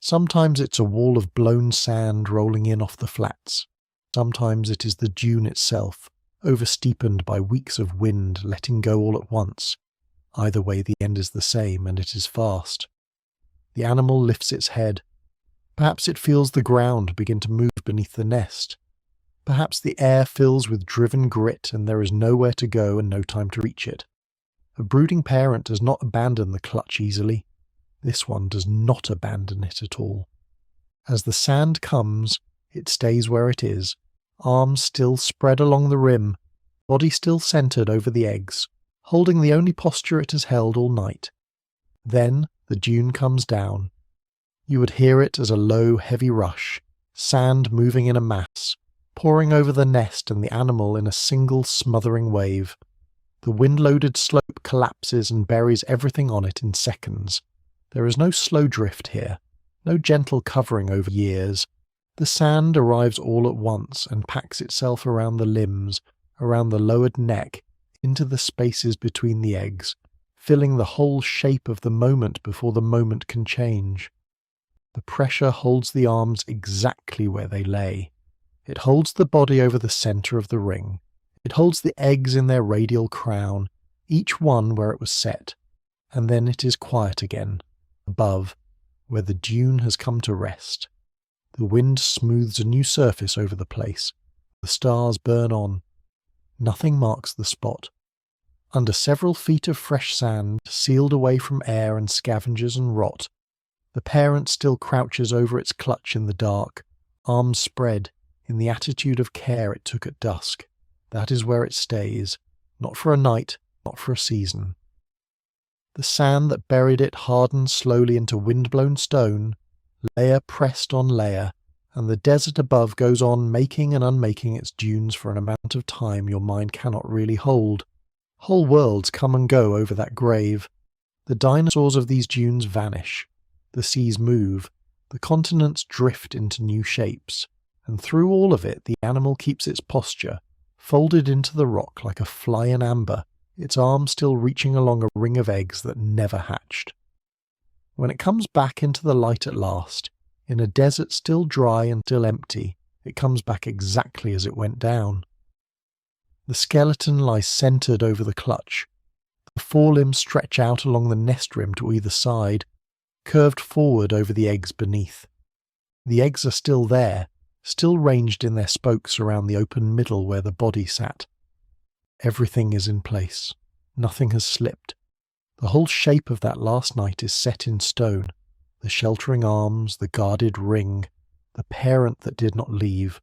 Sometimes it's a wall of blown sand rolling in off the flats. Sometimes it is the dune itself, oversteepened by weeks of wind letting go all at once. Either way, the end is the same, and it is fast. The animal lifts its head. Perhaps it feels the ground begin to move beneath the nest. Perhaps the air fills with driven grit and there is nowhere to go and no time to reach it. A brooding parent does not abandon the clutch easily. This one does not abandon it at all. As the sand comes, it stays where it is, arms still spread along the rim, body still centred over the eggs, holding the only posture it has held all night. Then the dune comes down. You would hear it as a low, heavy rush, sand moving in a mass, pouring over the nest and the animal in a single smothering wave. The wind-loaded slope collapses and buries everything on it in seconds. There is no slow drift here, no gentle covering over years. The sand arrives all at once and packs itself around the limbs, around the lowered neck, into the spaces between the eggs, filling the whole shape of the moment before the moment can change. The pressure holds the arms exactly where they lay. It holds the body over the centre of the ring. It holds the eggs in their radial crown, each one where it was set, and then it is quiet again, above, where the dune has come to rest. The wind smooths a new surface over the place. The stars burn on. Nothing marks the spot. Under several feet of fresh sand, sealed away from air and scavengers and rot, the parent still crouches over its clutch in the dark, arms spread, in the attitude of care it took at dusk. That is where it stays, not for a night, not for a season. The sand that buried it hardens slowly into wind-blown stone, layer pressed on layer, and the desert above goes on making and unmaking its dunes for an amount of time your mind cannot really hold. Whole worlds come and go over that grave. The dinosaurs of these dunes vanish. The seas move. The continents drift into new shapes. And through all of it, the animal keeps its posture, folded into the rock like a fly in amber, its arm still reaching along a ring of eggs that never hatched. When it comes back into the light at last, in a desert still dry and still empty, it comes back exactly as it went down. The skeleton lies centred over the clutch. The forelimbs stretch out along the nest rim to either side, curved forward over the eggs beneath. The eggs are still there, still ranged in their spokes around the open middle where the body sat. Everything is in place. Nothing has slipped. The whole shape of that last night is set in stone. The sheltering arms, the guarded ring, the parent that did not leave.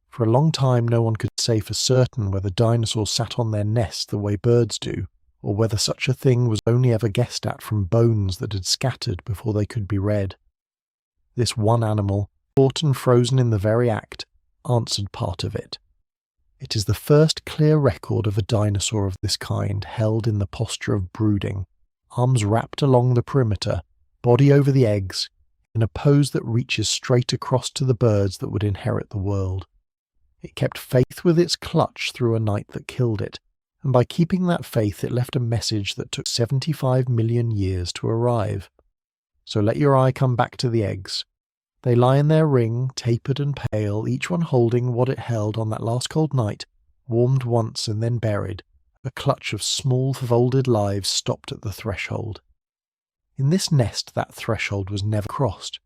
For a long time no one could say for certain whether dinosaurs sat on their nest the way birds do, or whether such a thing was only ever guessed at from bones that had scattered before they could be read. This one animal, caught and frozen in the very act, answered part of it. It is the first clear record of a dinosaur of this kind held in the posture of brooding, arms wrapped along the perimeter, body over the eggs, in a pose that reaches straight across to the birds that would inherit the world. It kept faith with its clutch through a night that killed it, and by keeping that faith it left a message that took 75 million years to arrive. So let your eye come back to the eggs. They lie in their ring, tapered and pale, each one holding what it held on that last cold night, warmed once and then buried, a clutch of small folded lives stopped at the threshold. In this nest that threshold was never crossed,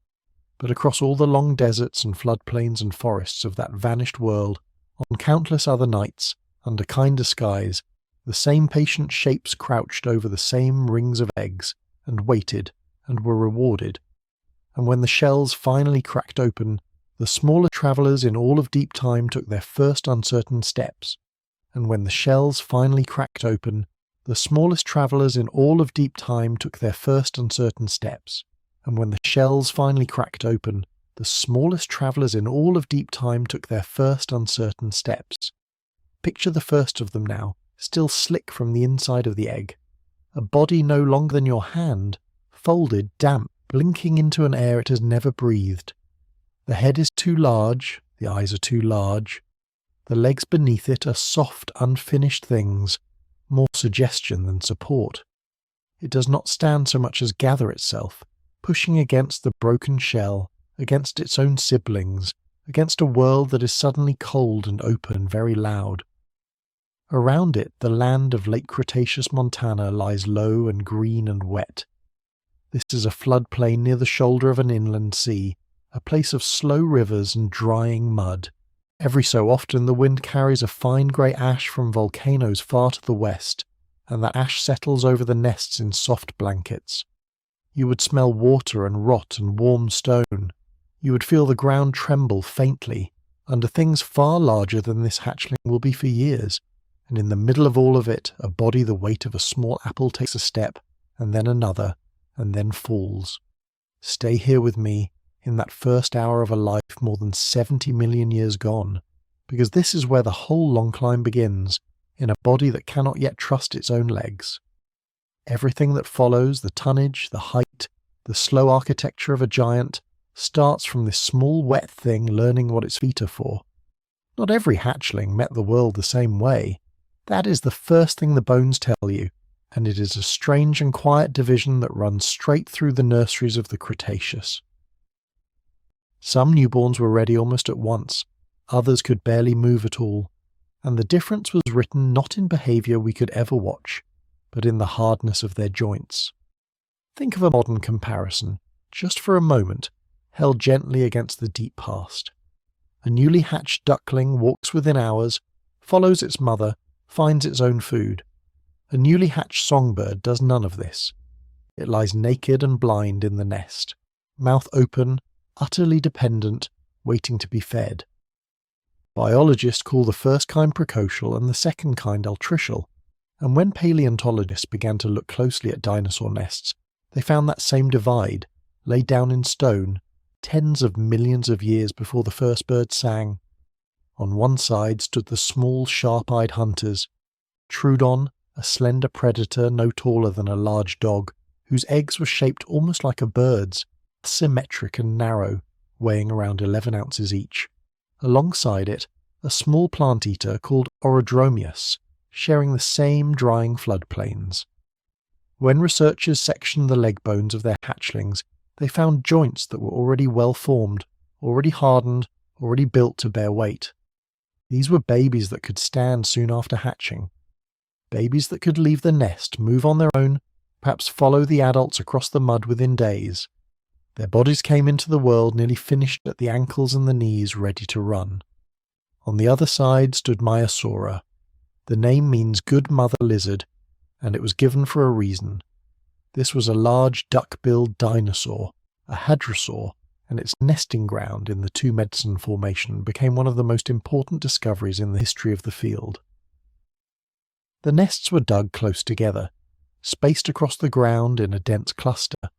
but across all the long deserts and floodplains and forests of that vanished world, on countless other nights, under kinder skies, the same patient shapes crouched over the same rings of eggs, and waited, and were rewarded. And when the shells finally cracked open, the smaller travellers in all of deep time took their first uncertain steps. And when the shells finally cracked open, the smallest travellers in all of deep time took their first uncertain steps. And when the shells finally cracked open, the smallest travellers in all of deep time took their first uncertain steps. Picture the first of them now, still slick from the inside of the egg. A body no longer than your hand, folded, damp, blinking into an air it has never breathed. The head is too large, the eyes are too large. The legs beneath it are soft, unfinished things, more suggestion than support. It does not stand so much as gather itself, pushing against the broken shell, against its own siblings, against a world that is suddenly cold and open and very loud. Around it, the land of late Cretaceous Montana lies low and green and wet. This is a floodplain near the shoulder of an inland sea, a place of slow rivers and drying mud. Every so often the wind carries a fine grey ash from volcanoes far to the west, and that ash settles over the nests in soft blankets. You would smell water and rot and warm stone. You would feel the ground tremble faintly, under things far larger than this hatchling will be for years, and in the middle of all of it, a body the weight of a small apple takes a step, and then another, and then falls. Stay here with me, in that first hour of a life more than 70 million years gone, because this is where the whole long climb begins, in a body that cannot yet trust its own legs. Everything that follows, the tonnage, the height, the slow architecture of a giant, starts from this small wet thing learning what its feet are for. Not every hatchling met the world the same way. That is the first thing the bones tell you, and it is a strange and quiet division that runs straight through the nurseries of the Cretaceous. Some newborns were ready almost at once, others could barely move at all, and the difference was written not in behaviour we could ever watch, but in the hardness of their joints. Think of a modern comparison, just for a moment, held gently against the deep past. A newly hatched duckling walks within hours, follows its mother, finds its own food. A newly hatched songbird does none of this. It lies naked and blind in the nest, mouth open, utterly dependent, waiting to be fed. Biologists call the first kind precocial and the second kind altricial, and when paleontologists began to look closely at dinosaur nests, they found that same divide, laid down in stone, tens of millions of years before the first bird sang. On one side stood the small, sharp-eyed hunters. Troodon, a slender predator no taller than a large dog, whose eggs were shaped almost like a bird's, symmetric and narrow, weighing around 11 ounces each. Alongside it, a small plant-eater called Orodromius, sharing the same drying floodplains. When researchers sectioned the leg bones of their hatchlings, they found joints that were already well formed, already hardened, already built to bear weight. These were babies that could stand soon after hatching. Babies that could leave the nest, move on their own, perhaps follow the adults across the mud within days. Their bodies came into the world nearly finished at the ankles and the knees, ready to run. On the other side stood Maiasaura. The name means good mother lizard, and it was given for a reason. This was a large duck-billed dinosaur, a hadrosaur, and its nesting ground in the Two Medicine Formation became one of the most important discoveries in the history of the field. The nests were dug close together, spaced across the ground in a dense cluster.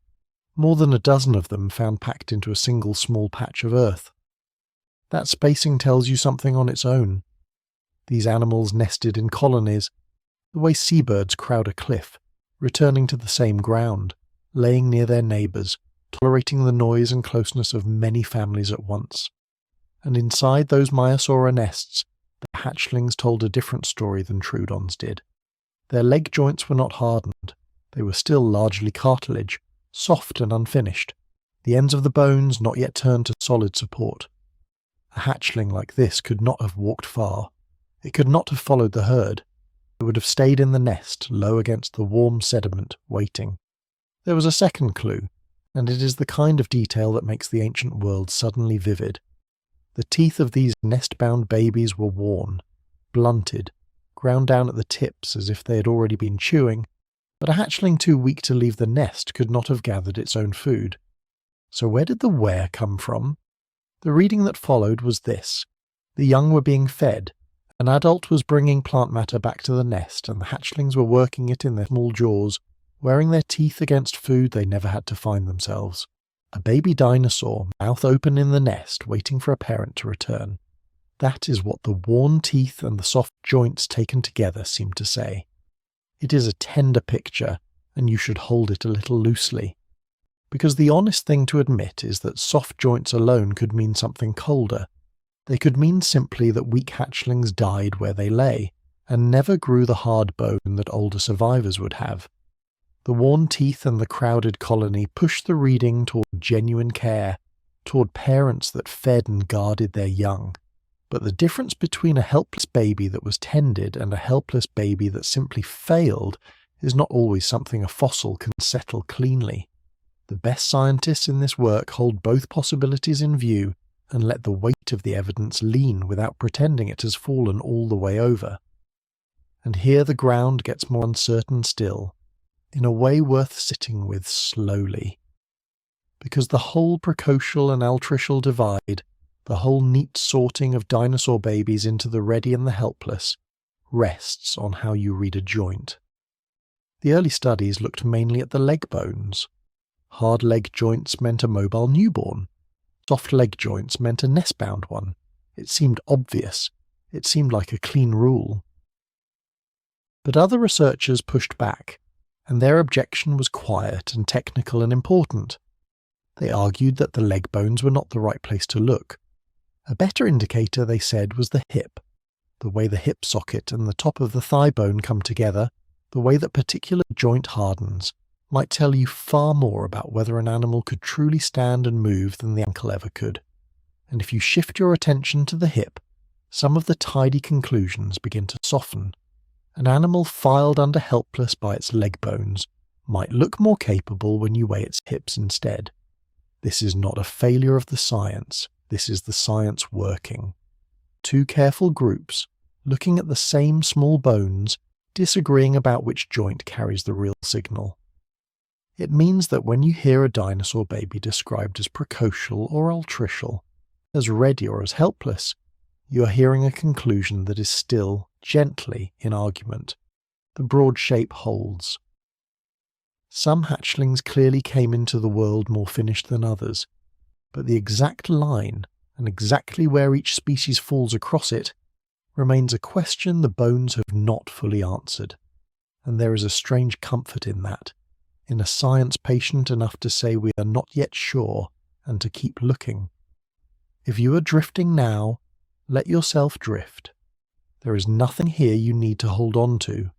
more than a dozen of them found packed into a single small patch of earth. That spacing tells you something on its own. These animals nested in colonies, the way seabirds crowd a cliff, returning to the same ground, laying near their neighbours, tolerating the noise and closeness of many families at once. And inside those Maiasaura nests, the hatchlings told a different story than Troodon's did. Their leg joints were not hardened, they were still largely cartilage, soft and unfinished, the ends of the bones not yet turned to solid support. A hatchling like this could not have walked far. It could not have followed the herd. It would have stayed in the nest, low against the warm sediment, waiting. There was a second clue, and it is the kind of detail that makes the ancient world suddenly vivid. The teeth of these nest-bound babies were worn, blunted, ground down at the tips as if they had already been chewing, but a hatchling too weak to leave the nest could not have gathered its own food. So where did the where come from? The reading that followed was this. The young were being fed. An adult was bringing plant matter back to the nest, and the hatchlings were working it in their small jaws, wearing their teeth against food they never had to find themselves. A baby dinosaur, mouth open in the nest, waiting for a parent to return. That is what the worn teeth and the soft joints taken together seem to say. It is a tender picture, and you should hold it a little loosely. Because the honest thing to admit is that soft joints alone could mean something colder. They could mean simply that weak hatchlings died where they lay, and never grew the hard bone that older survivors would have. The worn teeth and the crowded colony pushed the reading toward genuine care, toward parents that fed and guarded their young. But the difference between a helpless baby that was tended and a helpless baby that simply failed is not always something a fossil can settle cleanly. The best scientists in this work hold both possibilities in view and let the weight of the evidence lean without pretending it has fallen all the way over. And here the ground gets more uncertain still, in a way worth sitting with slowly. Because the whole precocial and altricial divide, the whole neat sorting of dinosaur babies into the ready and the helpless, rests on how you read a joint. The early studies looked mainly at the leg bones. Hard leg joints meant a mobile newborn. Soft leg joints meant a nest-bound one. It seemed obvious. It seemed like a clean rule. But other researchers pushed back, and their objection was quiet and technical and important. They argued that the leg bones were not the right place to look. A better indicator, they said, was the hip. The way the hip socket and the top of the thigh bone come together, the way that particular joint hardens, might tell you far more about whether an animal could truly stand and move than the ankle ever could. And if you shift your attention to the hip, some of the tidy conclusions begin to soften. An animal filed under helpless by its leg bones might look more capable when you weigh its hips instead. This is not a failure of the science, this is the science working. Two careful groups, looking at the same small bones, disagreeing about which joint carries the real signal. It means that when you hear a dinosaur baby described as precocial or altricial, as ready or as helpless, you are hearing a conclusion that is still, gently, in argument. The broad shape holds. Some hatchlings clearly came into the world more finished than others, but the exact line, and exactly where each species falls across it, remains a question the bones have not fully answered. And there is a strange comfort in that, in a science patient enough to say we are not yet sure, and to keep looking. If you are drifting now, let yourself drift. There is nothing here you need to hold on to.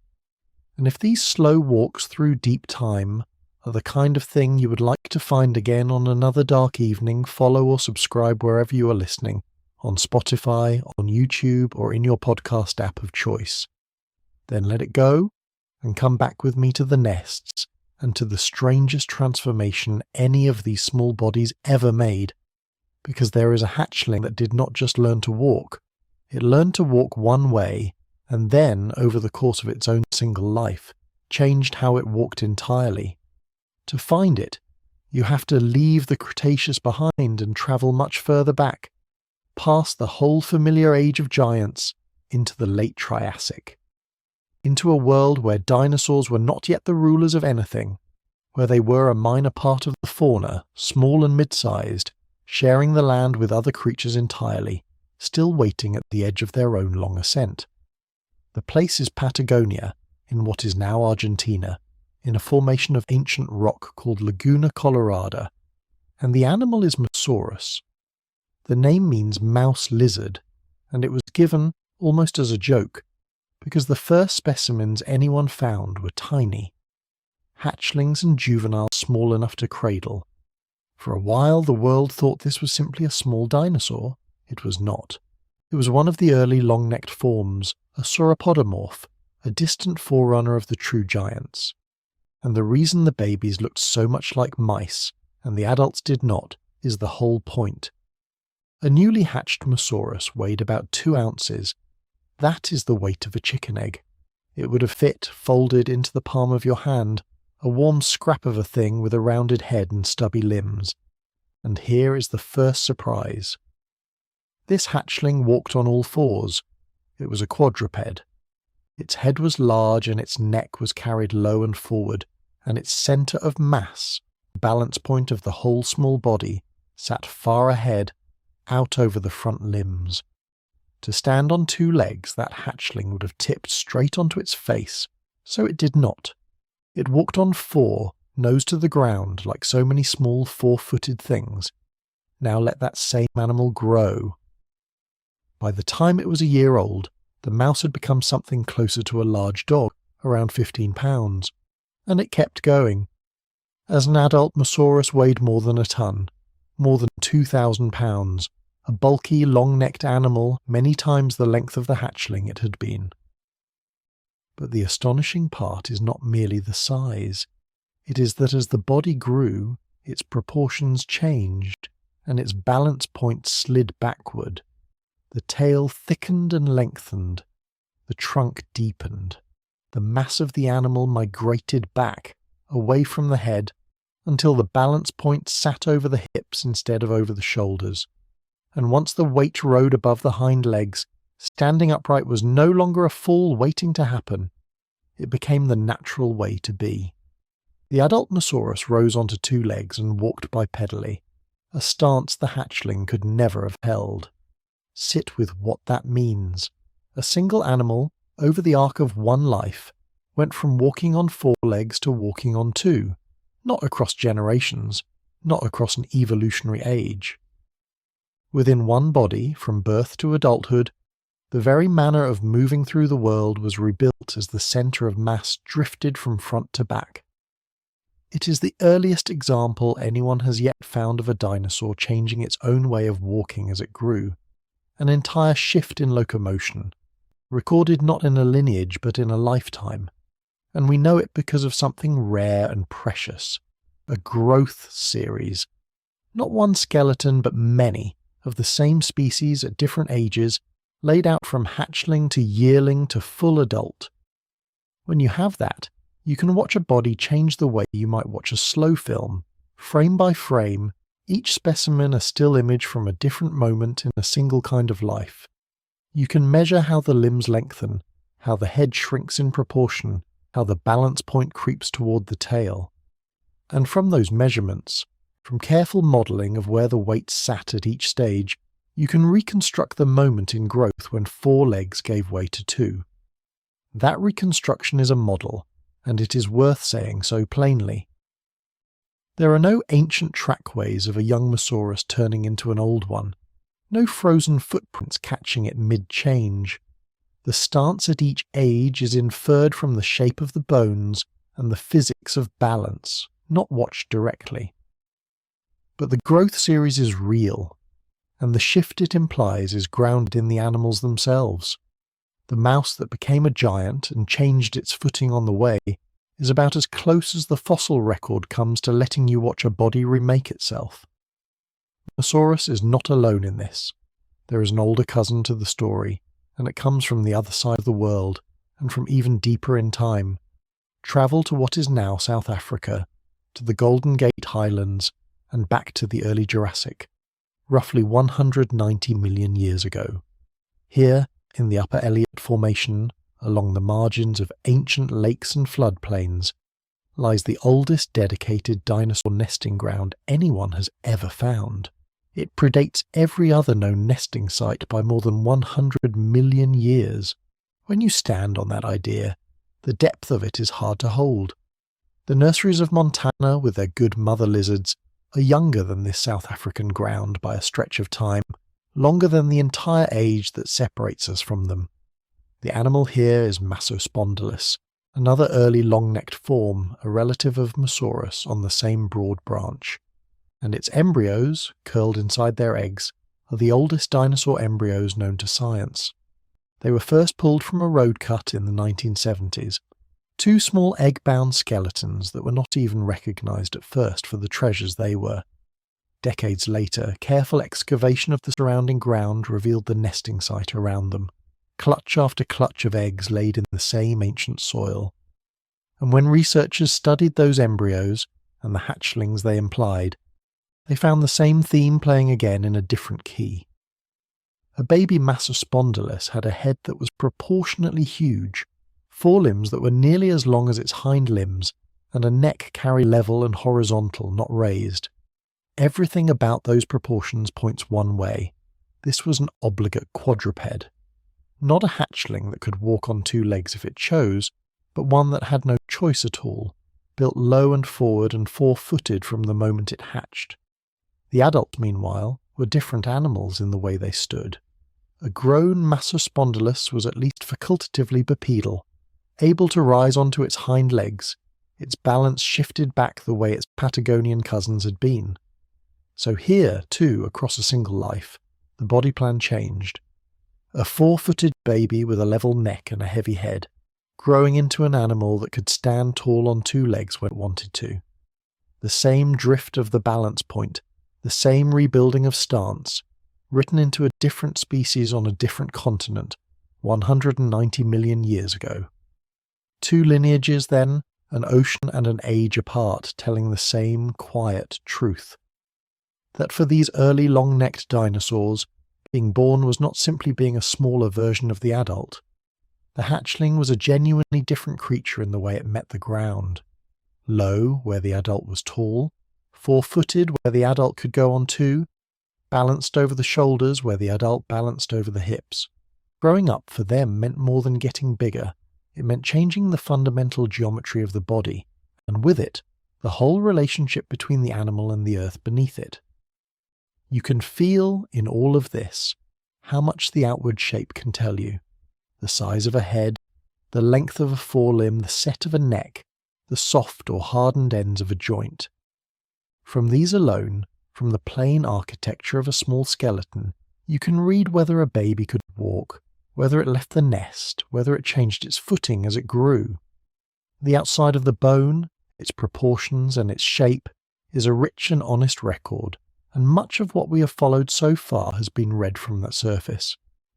And if these slow walks through deep time are the kind of thing you would like to find again on another dark evening, follow or subscribe wherever you are listening, on Spotify, on YouTube, or in your podcast app of choice. Then let it go, and come back with me to the nests, and to the strangest transformation any of these small bodies ever made. Because there is a hatchling that did not just learn to walk, it learned to walk one way, and then, over the course of its own single life, changed how it walked entirely. To find it, you have to leave the Cretaceous behind and travel much further back, past the whole familiar age of giants, into the late Triassic. Into a world where dinosaurs were not yet the rulers of anything, where they were a minor part of the fauna, small and mid-sized, sharing the land with other creatures entirely, still waiting at the edge of their own long ascent. The place is Patagonia, in what is now Argentina, in a formation of ancient rock called Laguna Colorada, and the animal is Mussaurus. The name means mouse lizard, and it was given, almost as a joke, because the first specimens anyone found were tiny, hatchlings and juveniles small enough to cradle. For a while the world thought this was simply a small dinosaur. It was not. It was one of the early long-necked forms, a sauropodomorph, a distant forerunner of the true giants. And the reason the babies looked so much like mice, and the adults did not, is the whole point. A newly hatched Mussaurus weighed about 2 ounces. That is the weight of a chicken egg. It would have fit, folded into the palm of your hand, a warm scrap of a thing with a rounded head and stubby limbs. And here is the first surprise. This hatchling walked on all fours. It was a quadruped. Its head was large and its neck was carried low and forward, and its centre of mass, balance point of the whole small body, sat far ahead, out over the front limbs. To stand on 2 legs, that hatchling would have tipped straight onto its face, so it did not. It walked on 4, nose to the ground, like so many small 4-footed things. Now let that same animal grow. By the time it was a year old, the mouse had become something closer to a large dog, around 15 pounds, and it kept going. As an adult, Mussaurus weighed more than a ton, more than 2,000 pounds, a bulky, long-necked animal many times the length of the hatchling it had been. But the astonishing part is not merely the size. It is that as the body grew, its proportions changed, and its balance point slid backward. The tail thickened and lengthened. The trunk deepened. The mass of the animal migrated back, away from the head, until the balance point sat over the hips instead of over the shoulders. And once the weight rode above the hind legs, standing upright was no longer a fall waiting to happen. It became the natural way to be. The adult Mussaurus rose onto 2 legs and walked bipedally, a stance the hatchling could never have held. Sit with what that means. A single animal, over the arc of one life, went from walking on 4 legs to walking on 2, not across generations, not across an evolutionary age. Within one body, from birth to adulthood, the very manner of moving through the world was rebuilt as the centre of mass drifted from front to back. It is the earliest example anyone has yet found of a dinosaur changing its own way of walking as it grew, an entire shift in locomotion, recorded not in a lineage but in a lifetime, and we know it because of something rare and precious, a growth series, not one skeleton but many, of the same species at different ages, laid out from hatchling to yearling to full adult. When you have that, you can watch a body change the way you might watch a slow film, frame by frame, each specimen a still image from a different moment in a single kind of life. You can measure how the limbs lengthen, how the head shrinks in proportion, how the balance point creeps toward the tail. And from those measurements, from careful modelling of where the weight sat at each stage, you can reconstruct the moment in growth when 4 legs gave way to 2. That reconstruction is a model, and it is worth saying so plainly. There are no ancient trackways of a young Mussaurus turning into an old one, no frozen footprints catching it mid-change. The stance at each age is inferred from the shape of the bones and the physics of balance, not watched directly. But the growth series is real, and the shift it implies is grounded in the animals themselves. The mouse that became a giant and changed its footing on the way is about as close as the fossil record comes to letting you watch a body remake itself. Mussaurus is not alone in this. There is an older cousin to the story, and it comes from the other side of the world, and from even deeper in time. Travel to what is now South Africa, to the Golden Gate Highlands, and back to the early Jurassic, roughly 190 million years ago. Here, in the Upper Elliott Formation, along the margins of ancient lakes and floodplains, lies the oldest dedicated dinosaur nesting ground anyone has ever found. It predates every other known nesting site by more than 100 million years. When you stand on that idea, the depth of it is hard to hold. The nurseries of Montana, with their good mother lizards, are younger than this South African ground by a stretch of time, longer than the entire age that separates us from them. The animal here is Massospondylus, another early long-necked form, a relative of Mussaurus on the same broad branch. And its embryos, curled inside their eggs, are the oldest dinosaur embryos known to science. They were first pulled from a road cut in the 1970s, two small egg-bound skeletons that were not even recognised at first for the treasures they were. Decades later, careful excavation of the surrounding ground revealed the nesting site around them, clutch after clutch of eggs laid in the same ancient soil. And when researchers studied those embryos, and the hatchlings they implied, they found the same theme playing again in a different key. A baby Massospondylus had a head that was proportionately huge, forelimbs that were nearly as long as its hind limbs, and a neck carried level and horizontal, not raised. Everything about those proportions points one way. This was an obligate quadruped. Not a hatchling that could walk on two legs if it chose, but one that had no choice at all, built low and forward and four-footed from the moment it hatched. The adults, meanwhile, were different animals in the way they stood. A grown Massospondylus was at least facultatively bipedal, able to rise onto its hind legs, its balance shifted back the way its Patagonian cousins had been. So here, too, across a single life, the body plan changed. A four-footed baby with a level neck and a heavy head, growing into an animal that could stand tall on two legs when it wanted to. The same drift of the balance point, the same rebuilding of stance, written into a different species on a different continent, 190 million years ago. Two lineages, then, an ocean and an age apart, telling the same quiet truth. That for these early long-necked dinosaurs, being born was not simply being a smaller version of the adult. The hatchling was a genuinely different creature in the way it met the ground. Low, where the adult was tall, four-footed where the adult could go on two, balanced over the shoulders where the adult balanced over the hips. Growing up for them meant more than getting bigger. It meant changing the fundamental geometry of the body, and with it, the whole relationship between the animal and the earth beneath it. You can feel, in all of this, how much the outward shape can tell you. The size of a head, the length of a forelimb, the set of a neck, the soft or hardened ends of a joint. From these alone, from the plain architecture of a small skeleton, you can read whether a baby could walk, whether it left the nest, whether it changed its footing as it grew. The outside of the bone, its proportions and its shape, is a rich and honest record, and much of what we have followed so far has been read from that surface.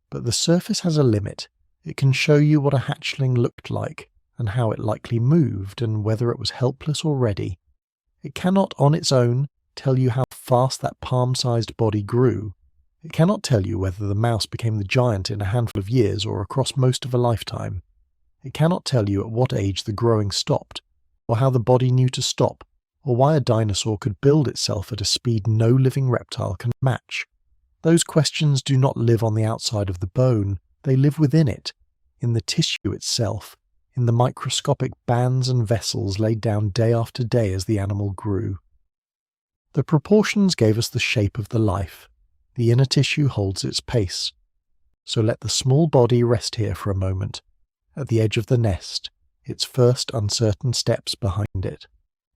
But the surface has a limit. It can show you what a hatchling looked like, and how it likely moved, and whether it was helpless or ready. It cannot on its own tell you how fast that palm-sized body grew. It cannot tell you whether the mouse became the giant in a handful of years or across most of a lifetime. It cannot tell you at what age the growing stopped, or how the body knew to stop, or why a dinosaur could build itself at a speed no living reptile can match. Those questions do not live on the outside of the bone, they live within it, in the tissue itself, in the microscopic bands and vessels laid down day after day as the animal grew. The proportions gave us the shape of the life. The inner tissue holds its pace. So let the small body rest here for a moment, at the edge of the nest, its first uncertain steps behind it.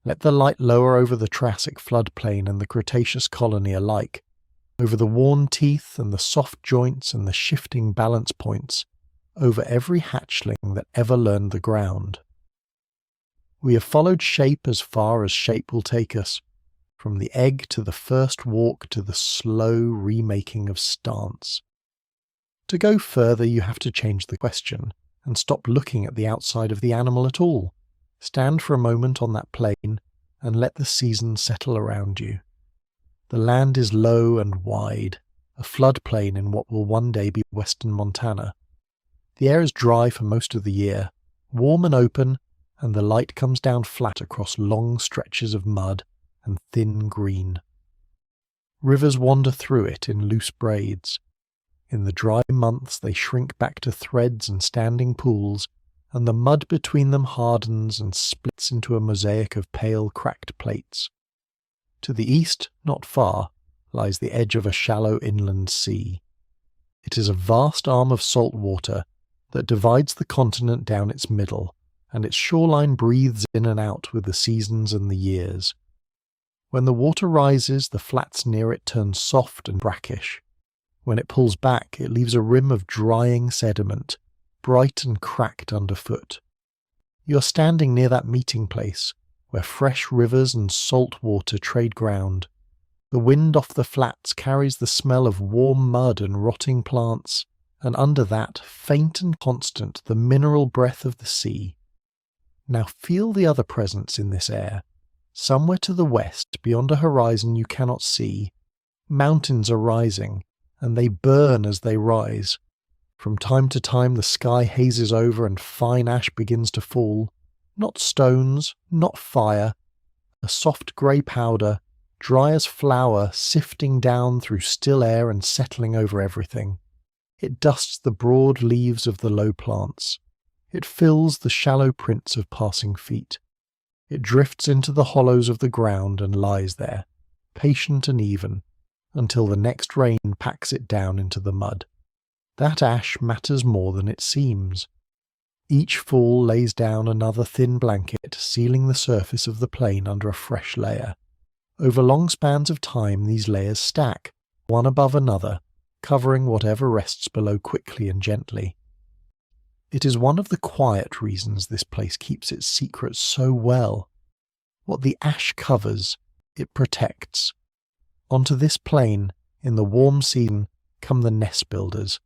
Let the light lower over the Triassic floodplain and the Cretaceous colony alike, over the worn teeth and the soft joints and the shifting balance points, over every hatchling that ever learned the ground. We have followed shape as far as shape will take us, from the egg to the first walk to the slow remaking of stance. To go further, you have to change the question and stop looking at the outside of the animal at all. Stand for a moment on that plain and let the season settle around you. The land is low and wide, a floodplain in what will one day be western Montana. The air is dry for most of the year, warm and open, and the light comes down flat across long stretches of mud and thin green. Rivers wander through it in loose braids. In the dry months they shrink back to threads and standing pools, and the mud between them hardens and splits into a mosaic of pale cracked plates. To the east, not far, lies the edge of a shallow inland sea. It is a vast arm of salt water that divides the continent down its middle, and its shoreline breathes in and out with the seasons and the years. When the water rises, the flats near it turn soft and brackish. When it pulls back, it leaves a rim of drying sediment, bright and cracked underfoot. You are standing near that meeting place, where fresh rivers and salt water trade ground. The wind off the flats carries the smell of warm mud and rotting plants, and under that, faint and constant, the mineral breath of the sea. Now feel the other presence in this air. Somewhere to the west, beyond a horizon you cannot see, mountains are rising, and they burn as they rise. From time to time the sky hazes over and fine ash begins to fall. Not stones, not fire, a soft grey powder, dry as flour, sifting down through still air and settling over everything. It dusts the broad leaves of the low plants. It fills the shallow prints of passing feet. It drifts into the hollows of the ground and lies there, patient and even, until the next rain packs it down into the mud. That ash matters more than it seems. Each fall lays down another thin blanket, sealing the surface of the plain under a fresh layer. Over long spans of time these layers stack, one above another, covering whatever rests below quickly and gently. It is one of the quiet reasons this place keeps its secrets so well. What the ash covers, it protects. Onto this plain, in the warm season, come the nest builders.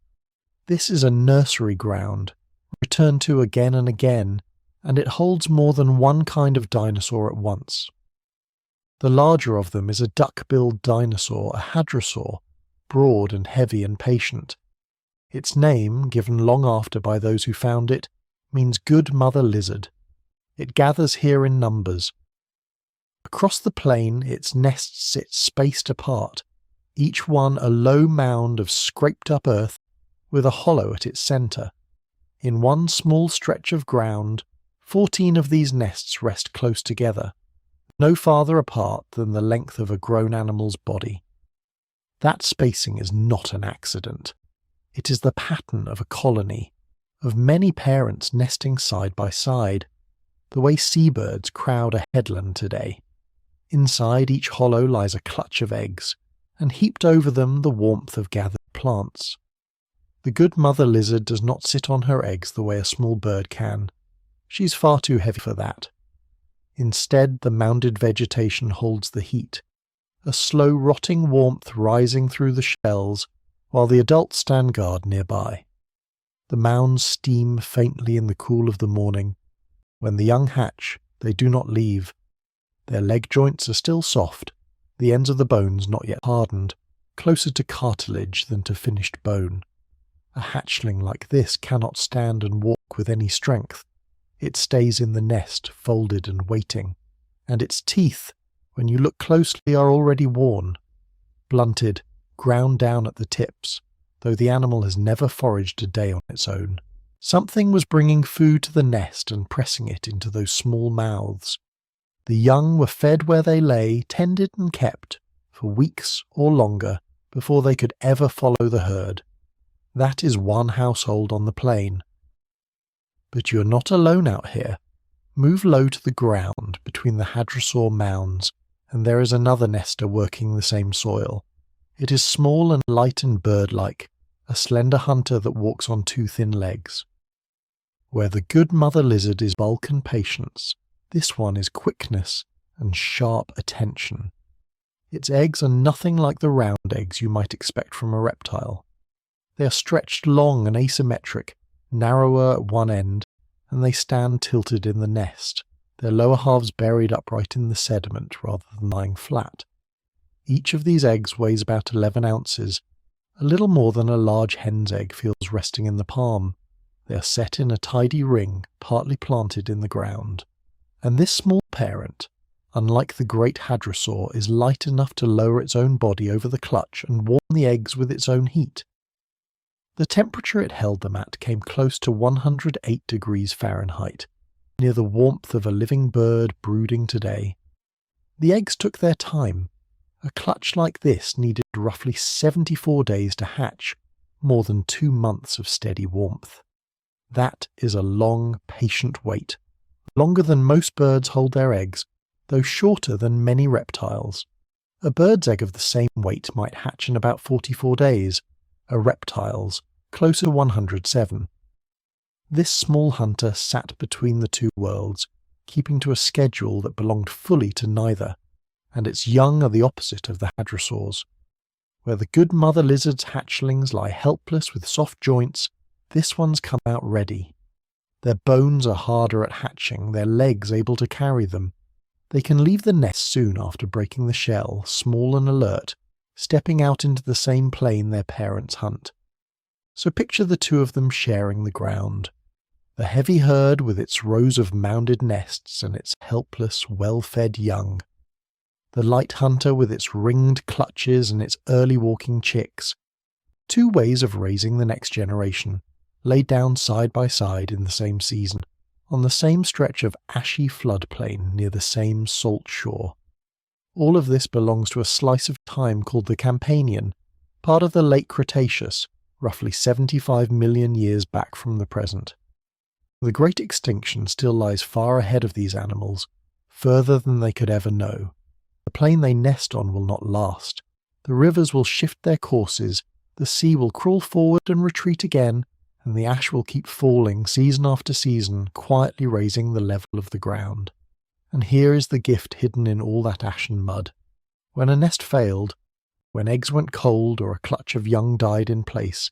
This is a nursery ground, returned to again and again, and it holds more than one kind of dinosaur at once. The larger of them is a duck-billed dinosaur, a hadrosaur, broad and heavy and patient. Its name, given long after by those who found it, means good mother lizard. It gathers here in numbers. Across the plain its nests sit spaced apart, each one a low mound of scraped-up earth with a hollow at its centre. In one small stretch of ground, 14 of these nests rest close together, no farther apart than the length of a grown animal's body. That spacing is not an accident. It is the pattern of a colony, of many parents nesting side by side, the way seabirds crowd a headland today. Inside each hollow lies a clutch of eggs, and heaped over them the warmth of gathered plants. The good mother lizard does not sit on her eggs the way a small bird can. She's far too heavy for that. Instead, the mounded vegetation holds the heat, a slow rotting warmth rising through the shells, while the adults stand guard nearby. The mounds steam faintly in the cool of the morning. When the young hatch, they do not leave. Their leg joints are still soft, the ends of the bones not yet hardened, closer to cartilage than to finished bone. A hatchling like this cannot stand and walk with any strength. It stays in the nest, folded and waiting, and its teeth, when you look closely, are already worn, blunted, ground down at the tips, though the animal has never foraged a day on its own. Something was bringing food to the nest and pressing it into those small mouths. The young were fed where they lay, tended and kept, for weeks or longer, before they could ever follow the herd. That is one household on the plain. But you are not alone out here. Move low to the ground between the hadrosaur mounds, and there is another nester working the same soil. It is small and light and bird-like, a slender hunter that walks on 2 thin legs. Where the good mother lizard is bulk and patience, this one is quickness and sharp attention. Its eggs are nothing like the round eggs you might expect from a reptile. They are stretched long and asymmetric, narrower at one end, and they stand tilted in the nest, their lower halves buried upright in the sediment rather than lying flat. Each of these eggs weighs about 11 ounces, a little more than a large hen's egg feels resting in the palm. They are set in a tidy ring partly planted in the ground. And this small parent, unlike the great hadrosaur, is light enough to lower its own body over the clutch and warm the eggs with its own heat. The temperature it held them at came close to 108 degrees Fahrenheit, near the warmth of a living bird brooding today. The eggs took their time. A clutch like this needed roughly 74 days to hatch, more than 2 months of steady warmth. That is a long, patient wait, longer than most birds hold their eggs, though shorter than many reptiles. A bird's egg of the same weight might hatch in about 44 days, a reptile's closer to 107. This small hunter sat between the two worlds, keeping to a schedule that belonged fully to neither, and its young are the opposite of the hadrosaurs. Where the good mother lizard's hatchlings lie helpless with soft joints, this one's come out ready. Their bones are harder at hatching, their legs able to carry them. They can leave the nest soon after breaking the shell, small and alert, stepping out into the same plane their parents hunt. So picture the two of them sharing the ground. The heavy herd with its rows of mounded nests and its helpless, well-fed young. The light hunter with its ringed clutches and its early walking chicks. Two ways of raising the next generation, laid down side by side in the same season, on the same stretch of ashy floodplain near the same salt shore. All of this belongs to a slice of time called the Campanian, part of the late Cretaceous, roughly 75 million years back from the present. The great extinction still lies far ahead of these animals, further than they could ever know. The plain they nest on will not last. The rivers will shift their courses, the sea will crawl forward and retreat again, and the ash will keep falling season after season, quietly raising the level of the ground. And here is the gift hidden in all that ash and mud. When a nest failed, when eggs went cold or a clutch of young died in place,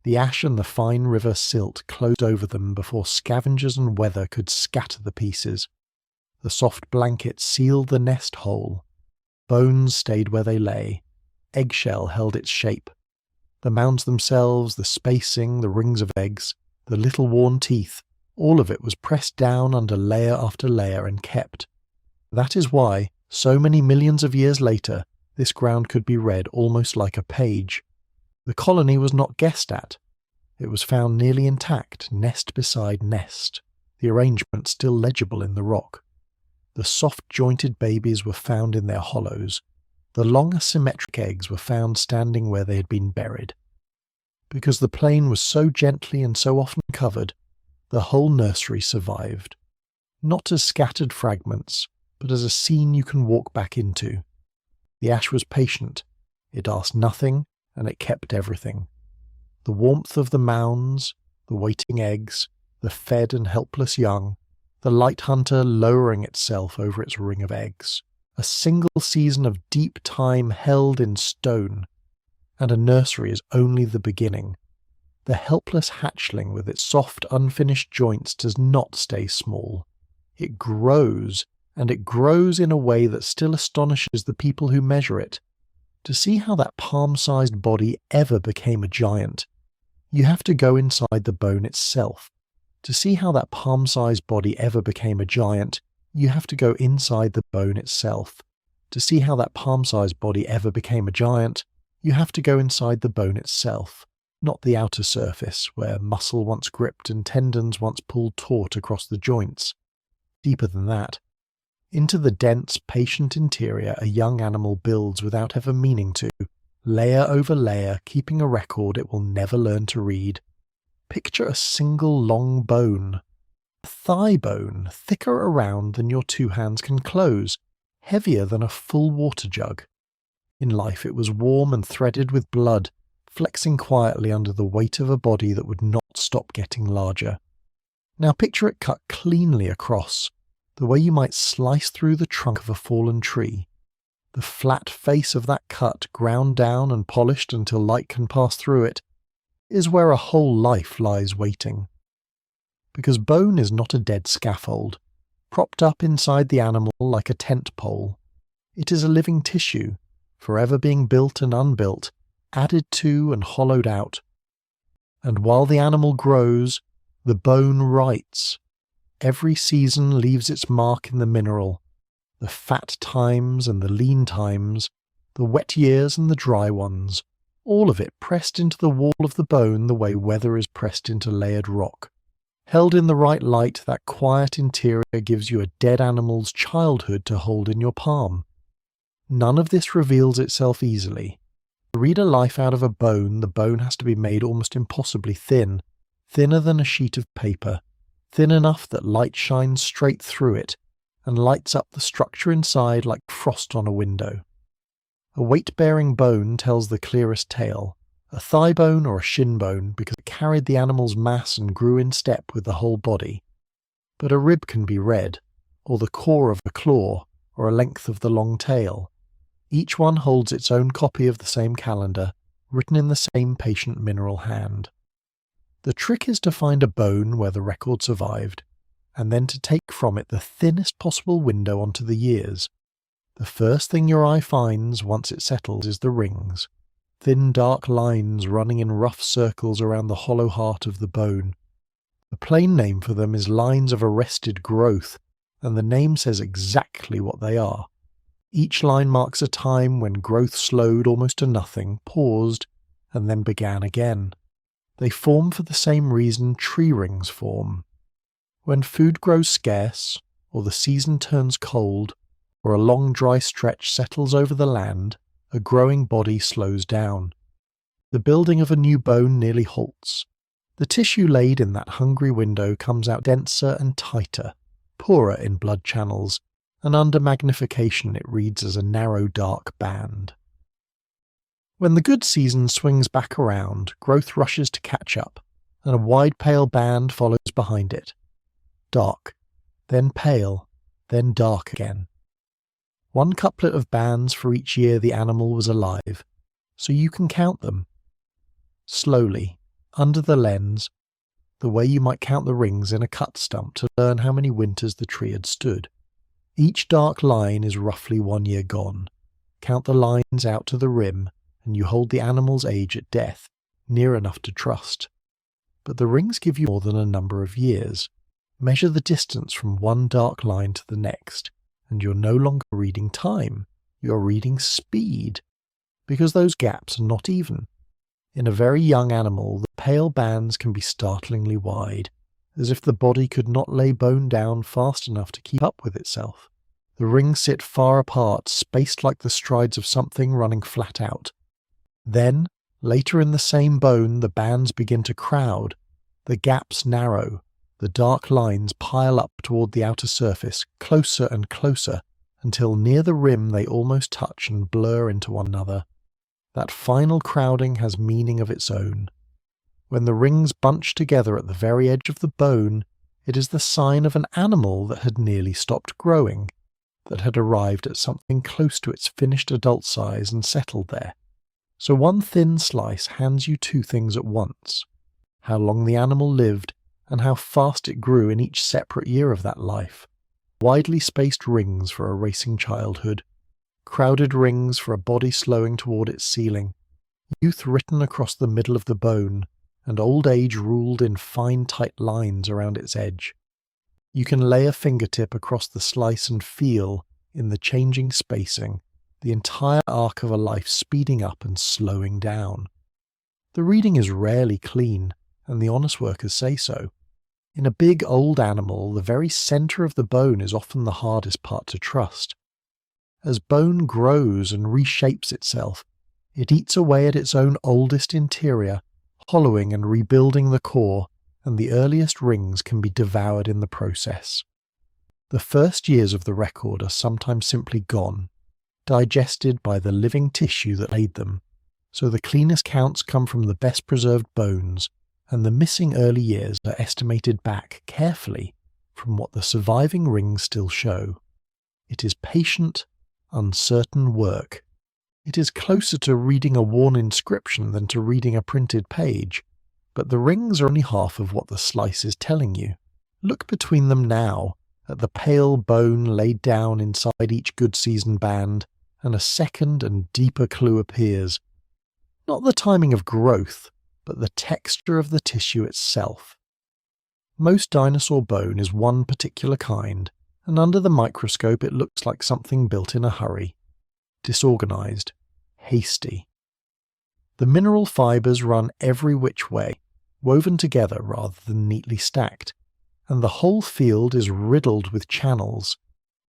the ash and the fine river silt closed over them before scavengers and weather could scatter the pieces. The soft blanket sealed the nest whole. Bones stayed where they lay. Eggshell held its shape. The mounds themselves, the spacing, the rings of eggs, the little worn teeth, all of it was pressed down under layer after layer and kept. That is why, so many millions of years later, this ground could be read almost like a page. The colony was not guessed at. It was found nearly intact, nest beside nest, the arrangement still legible in the rock. The soft-jointed babies were found in their hollows. The long asymmetric eggs were found standing where they had been buried. Because the plain was so gently and so often covered, the whole nursery survived. Not as scattered fragments, but as a scene you can walk back into. The ash was patient. It asked nothing, and it kept everything. The warmth of the mounds, the waiting eggs, the fed and helpless young, the light hunter lowering itself over its ring of eggs. A single season of deep time held in stone, and a nursery is only the beginning. The helpless hatchling with its soft, unfinished joints does not stay small. It grows, and it grows in a way that still astonishes the people who measure it. To see how that palm-sized body ever became a giant, you have to go inside the bone itself. To see how that palm-sized body ever became a giant, you have to go inside the bone itself. To see how that palm-sized body ever became a giant, you have to go inside the bone itself, not the outer surface, where muscle once gripped and tendons once pulled taut across the joints. Deeper than that. Into the dense, patient interior a young animal builds without ever meaning to, layer over layer, keeping a record it will never learn to read. Picture a single long bone. A thigh bone, thicker around than your two hands can close, heavier than a full water jug. In life it was warm and threaded with blood, flexing quietly under the weight of a body that would not stop getting larger. Now picture it cut cleanly across, the way you might slice through the trunk of a fallen tree. The flat face of that cut, ground down and polished until light can pass through it, is where a whole life lies waiting. Because bone is not a dead scaffold, propped up inside the animal like a tent pole. It is a living tissue, forever being built and unbuilt, added to and hollowed out. And while the animal grows, The bone writes. Every season leaves its mark in the mineral. The fat times and the lean times, the wet years and the dry ones, all of it pressed into the wall of the bone the way weather is pressed into layered rock. Held in the right light, that quiet interior gives you a dead animal's childhood to hold in your palm. None of this reveals itself easily. To read a life out of a bone, the bone has to be made almost impossibly thin, thinner than a sheet of paper, thin enough that light shines straight through it and lights up the structure inside like frost on a window. A weight-bearing bone tells the clearest tale, a thigh bone or a shin bone because it carried the animal's mass and grew in step with the whole body. But a rib can be red, or the core of a claw, or a length of the long tail. Each one holds its own copy of the same calendar, written in the same patient mineral hand. The trick is to find a bone where the record survived, and then to take from it the thinnest possible window onto the years. The first thing your eye finds once it settles is the rings, thin dark lines running in rough circles around the hollow heart of the bone. The plain name for them is lines of arrested growth, and the name says exactly what they are. Each line marks a time when growth slowed almost to nothing, paused, and then began again. They form for the same reason tree rings form. When food grows scarce, or the season turns cold, or a long dry stretch settles over the land, a growing body slows down. The building of a new bone nearly halts. The tissue laid in that hungry window comes out denser and tighter, poorer in blood channels, and under magnification it reads as a narrow dark band. When the good season swings back around, growth rushes to catch up, and a wide pale band follows behind it. Dark, then pale, then dark again. One couplet of bands for each year the animal was alive, so you can count them. Slowly, under the lens, the way you might count the rings in a cut stump to learn how many winters the tree had stood. Each dark line is roughly 1 year gone. Count the lines out to the rim, and you hold the animal's age at death, near enough to trust. But the rings give you more than a number of years. Measure the distance from one dark line to the next, and you're no longer reading time, you're reading speed, because those gaps are not even. In a very young animal, the pale bands can be startlingly wide, as if the body could not lay bone down fast enough to keep up with itself. The rings sit far apart, spaced like the strides of something running flat out. Then, later in the same bone, the bands begin to crowd, the gaps narrow, the dark lines pile up toward the outer surface, closer and closer, until near the rim they almost touch and blur into one another. That final crowding has meaning of its own. When the rings bunch together at the very edge of the bone, it is the sign of an animal that had nearly stopped growing, that had arrived at something close to its finished adult size and settled there. So one thin slice hands you two things at once: how long the animal lived, and how fast it grew in each separate year of that life. Widely spaced rings for a racing childhood, crowded rings for a body slowing toward its ceiling, youth written across the middle of the bone, and old age ruled in fine tight lines around its edge. You can lay a fingertip across the slice and feel, in the changing spacing, the entire arc of a life speeding up and slowing down. The reading is rarely clean, and the honest workers say so. In a big old animal, the very centre of the bone is often the hardest part to trust. As bone grows and reshapes itself, it eats away at its own oldest interior, hollowing and rebuilding the core, and the earliest rings can be devoured in the process. The first years of the record are sometimes simply gone, digested by the living tissue that laid them, so the cleanest counts come from the best preserved bones, and the missing early years are estimated back carefully from what the surviving rings still show. It is patient, uncertain work. It is closer to reading a worn inscription than to reading a printed page, but the rings are only half of what the slice is telling you. Look between them now, at the pale bone laid down inside each good season band, and a second and deeper clue appears. Not the timing of growth, but the texture of the tissue itself. Most dinosaur bone is one particular kind, and under the microscope it looks like something built in a hurry. Disorganized. Hasty. The mineral fibers run every which way, woven together rather than neatly stacked, and the whole field is riddled with channels,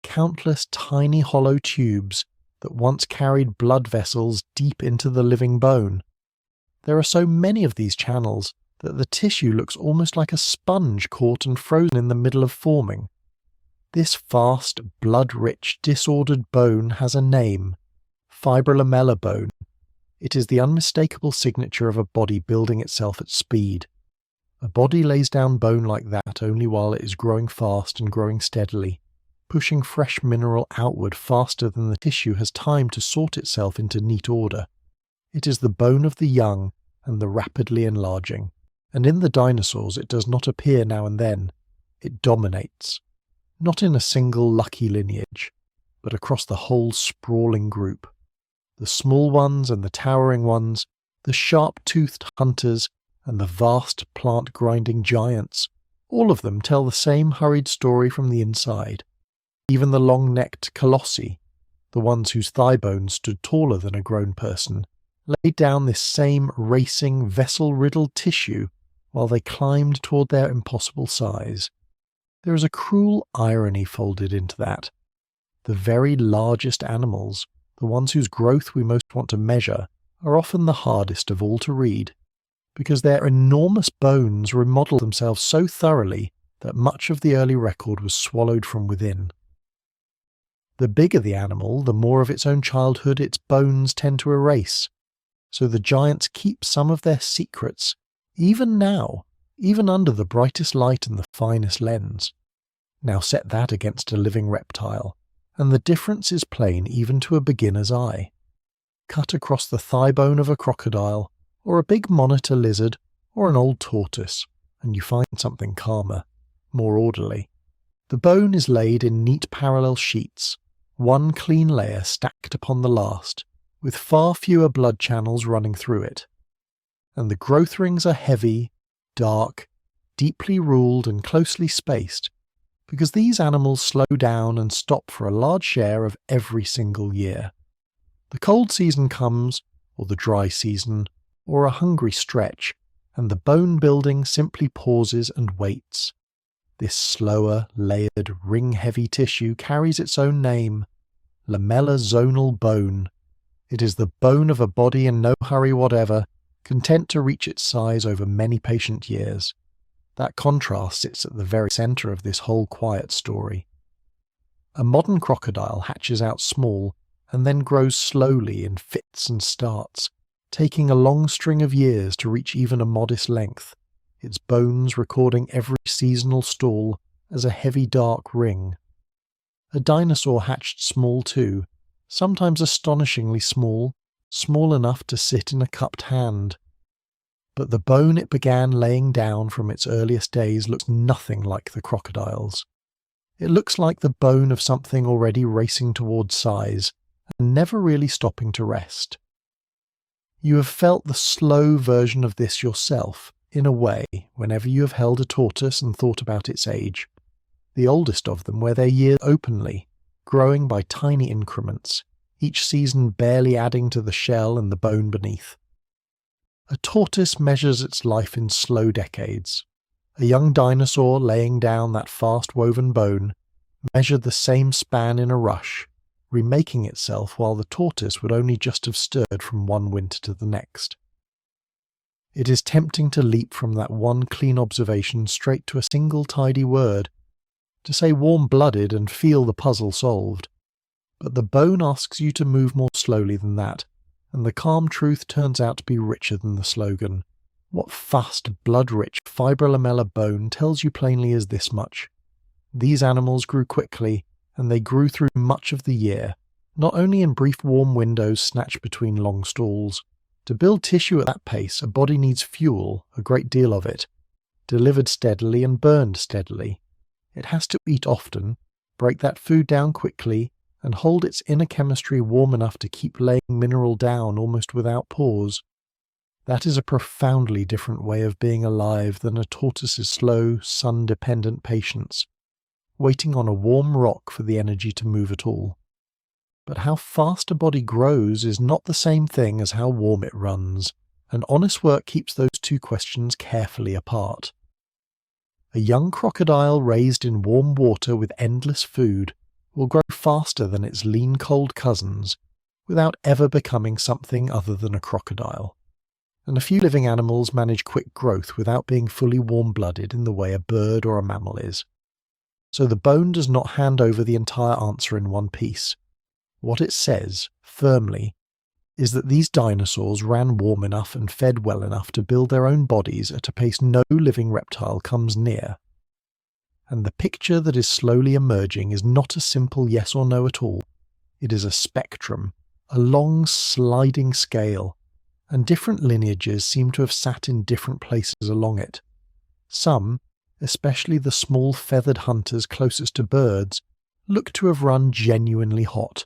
countless tiny hollow tubes that once carried blood vessels deep into the living bone. There are so many of these channels that the tissue looks almost like a sponge caught and frozen in the middle of forming. This fast, blood-rich, disordered bone has a name: fibrolamellar bone. It is the unmistakable signature of a body building itself at speed. A body lays down bone like that only while it is growing fast and growing steadily, pushing fresh mineral outward faster than the tissue has time to sort itself into neat order. It is the bone of the young and the rapidly enlarging, and in the dinosaurs it does not appear now and then. It dominates, not in a single lucky lineage, but across the whole sprawling group. The small ones and the towering ones, the sharp-toothed hunters and the vast plant-grinding giants, all of them tell the same hurried story from the inside. Even the long-necked colossi, the ones whose thigh bones stood taller than a grown person, laid down this same racing, vessel-riddled tissue while they climbed toward their impossible size. There is a cruel irony folded into that. The very largest animals, the ones whose growth we most want to measure, are often the hardest of all to read, because their enormous bones remodel themselves so thoroughly that much of the early record was swallowed from within. The bigger the animal, the more of its own childhood its bones tend to erase, so the giants keep some of their secrets, even now, even under the brightest light and the finest lens. Now set that against a living reptile, and the difference is plain even to a beginner's eye. Cut across the thigh bone of a crocodile, or a big monitor lizard, or an old tortoise, and you find something calmer, more orderly. The bone is laid in neat parallel sheets, one clean layer stacked upon the last, with far fewer blood channels running through it. And the growth rings are heavy, dark, deeply ruled and closely spaced, because these animals slow down and stop for a large share of every single year. The cold season comes, or the dry season, or a hungry stretch, and the bone building simply pauses and waits. This slower, layered, ring-heavy tissue carries its own name: lamellar zonal bone. It is the bone of a body in no hurry whatever, content to reach its size over many patient years. That contrast sits at the very centre of this whole quiet story. A modern crocodile hatches out small and then grows slowly in fits and starts, taking a long string of years to reach even a modest length, its bones recording every seasonal stall as a heavy dark ring. A dinosaur hatched small too, sometimes astonishingly small, small enough to sit in a cupped hand. But the bone it began laying down from its earliest days looks nothing like the crocodile's. It looks like the bone of something already racing towards size, and never really stopping to rest. You have felt the slow version of this yourself, in a way, whenever you have held a tortoise and thought about its age. The oldest of them wear their years openly, growing by tiny increments, each season barely adding to the shell and the bone beneath. A tortoise measures its life in slow decades. A young dinosaur laying down that fast-woven bone measured the same span in a rush, remaking itself while the tortoise would only just have stirred from one winter to the next. It is tempting to leap from that one clean observation straight to a single tidy word, to say warm-blooded and feel the puzzle solved. But the bone asks you to move more slowly than that, and the calm truth turns out to be richer than the slogan. What fast, blood-rich, fibrolamellar bone tells you plainly is this much. These animals grew quickly, and they grew through much of the year, not only in brief warm windows snatched between long stalls. To build tissue at that pace, a body needs fuel, a great deal of it, delivered steadily and burned steadily. It has to eat often, break that food down quickly, and hold its inner chemistry warm enough to keep laying mineral down almost without pause. That is a profoundly different way of being alive than a tortoise's slow, sun-dependent patience, waiting on a warm rock for the energy to move at all. But how fast a body grows is not the same thing as how warm it runs, and honest work keeps those two questions carefully apart. A young crocodile raised in warm water with endless food will grow faster than its lean cold cousins without ever becoming something other than a crocodile. And a few living animals manage quick growth without being fully warm-blooded in the way a bird or a mammal is. So the bone does not hand over the entire answer in one piece. What it says, firmly, is that these dinosaurs ran warm enough and fed well enough to build their own bodies at a pace no living reptile comes near. And the picture that is slowly emerging is not a simple yes or no at all. It is a spectrum, a long sliding scale, and different lineages seem to have sat in different places along it. Some, especially the small feathered hunters closest to birds, look to have run genuinely hot,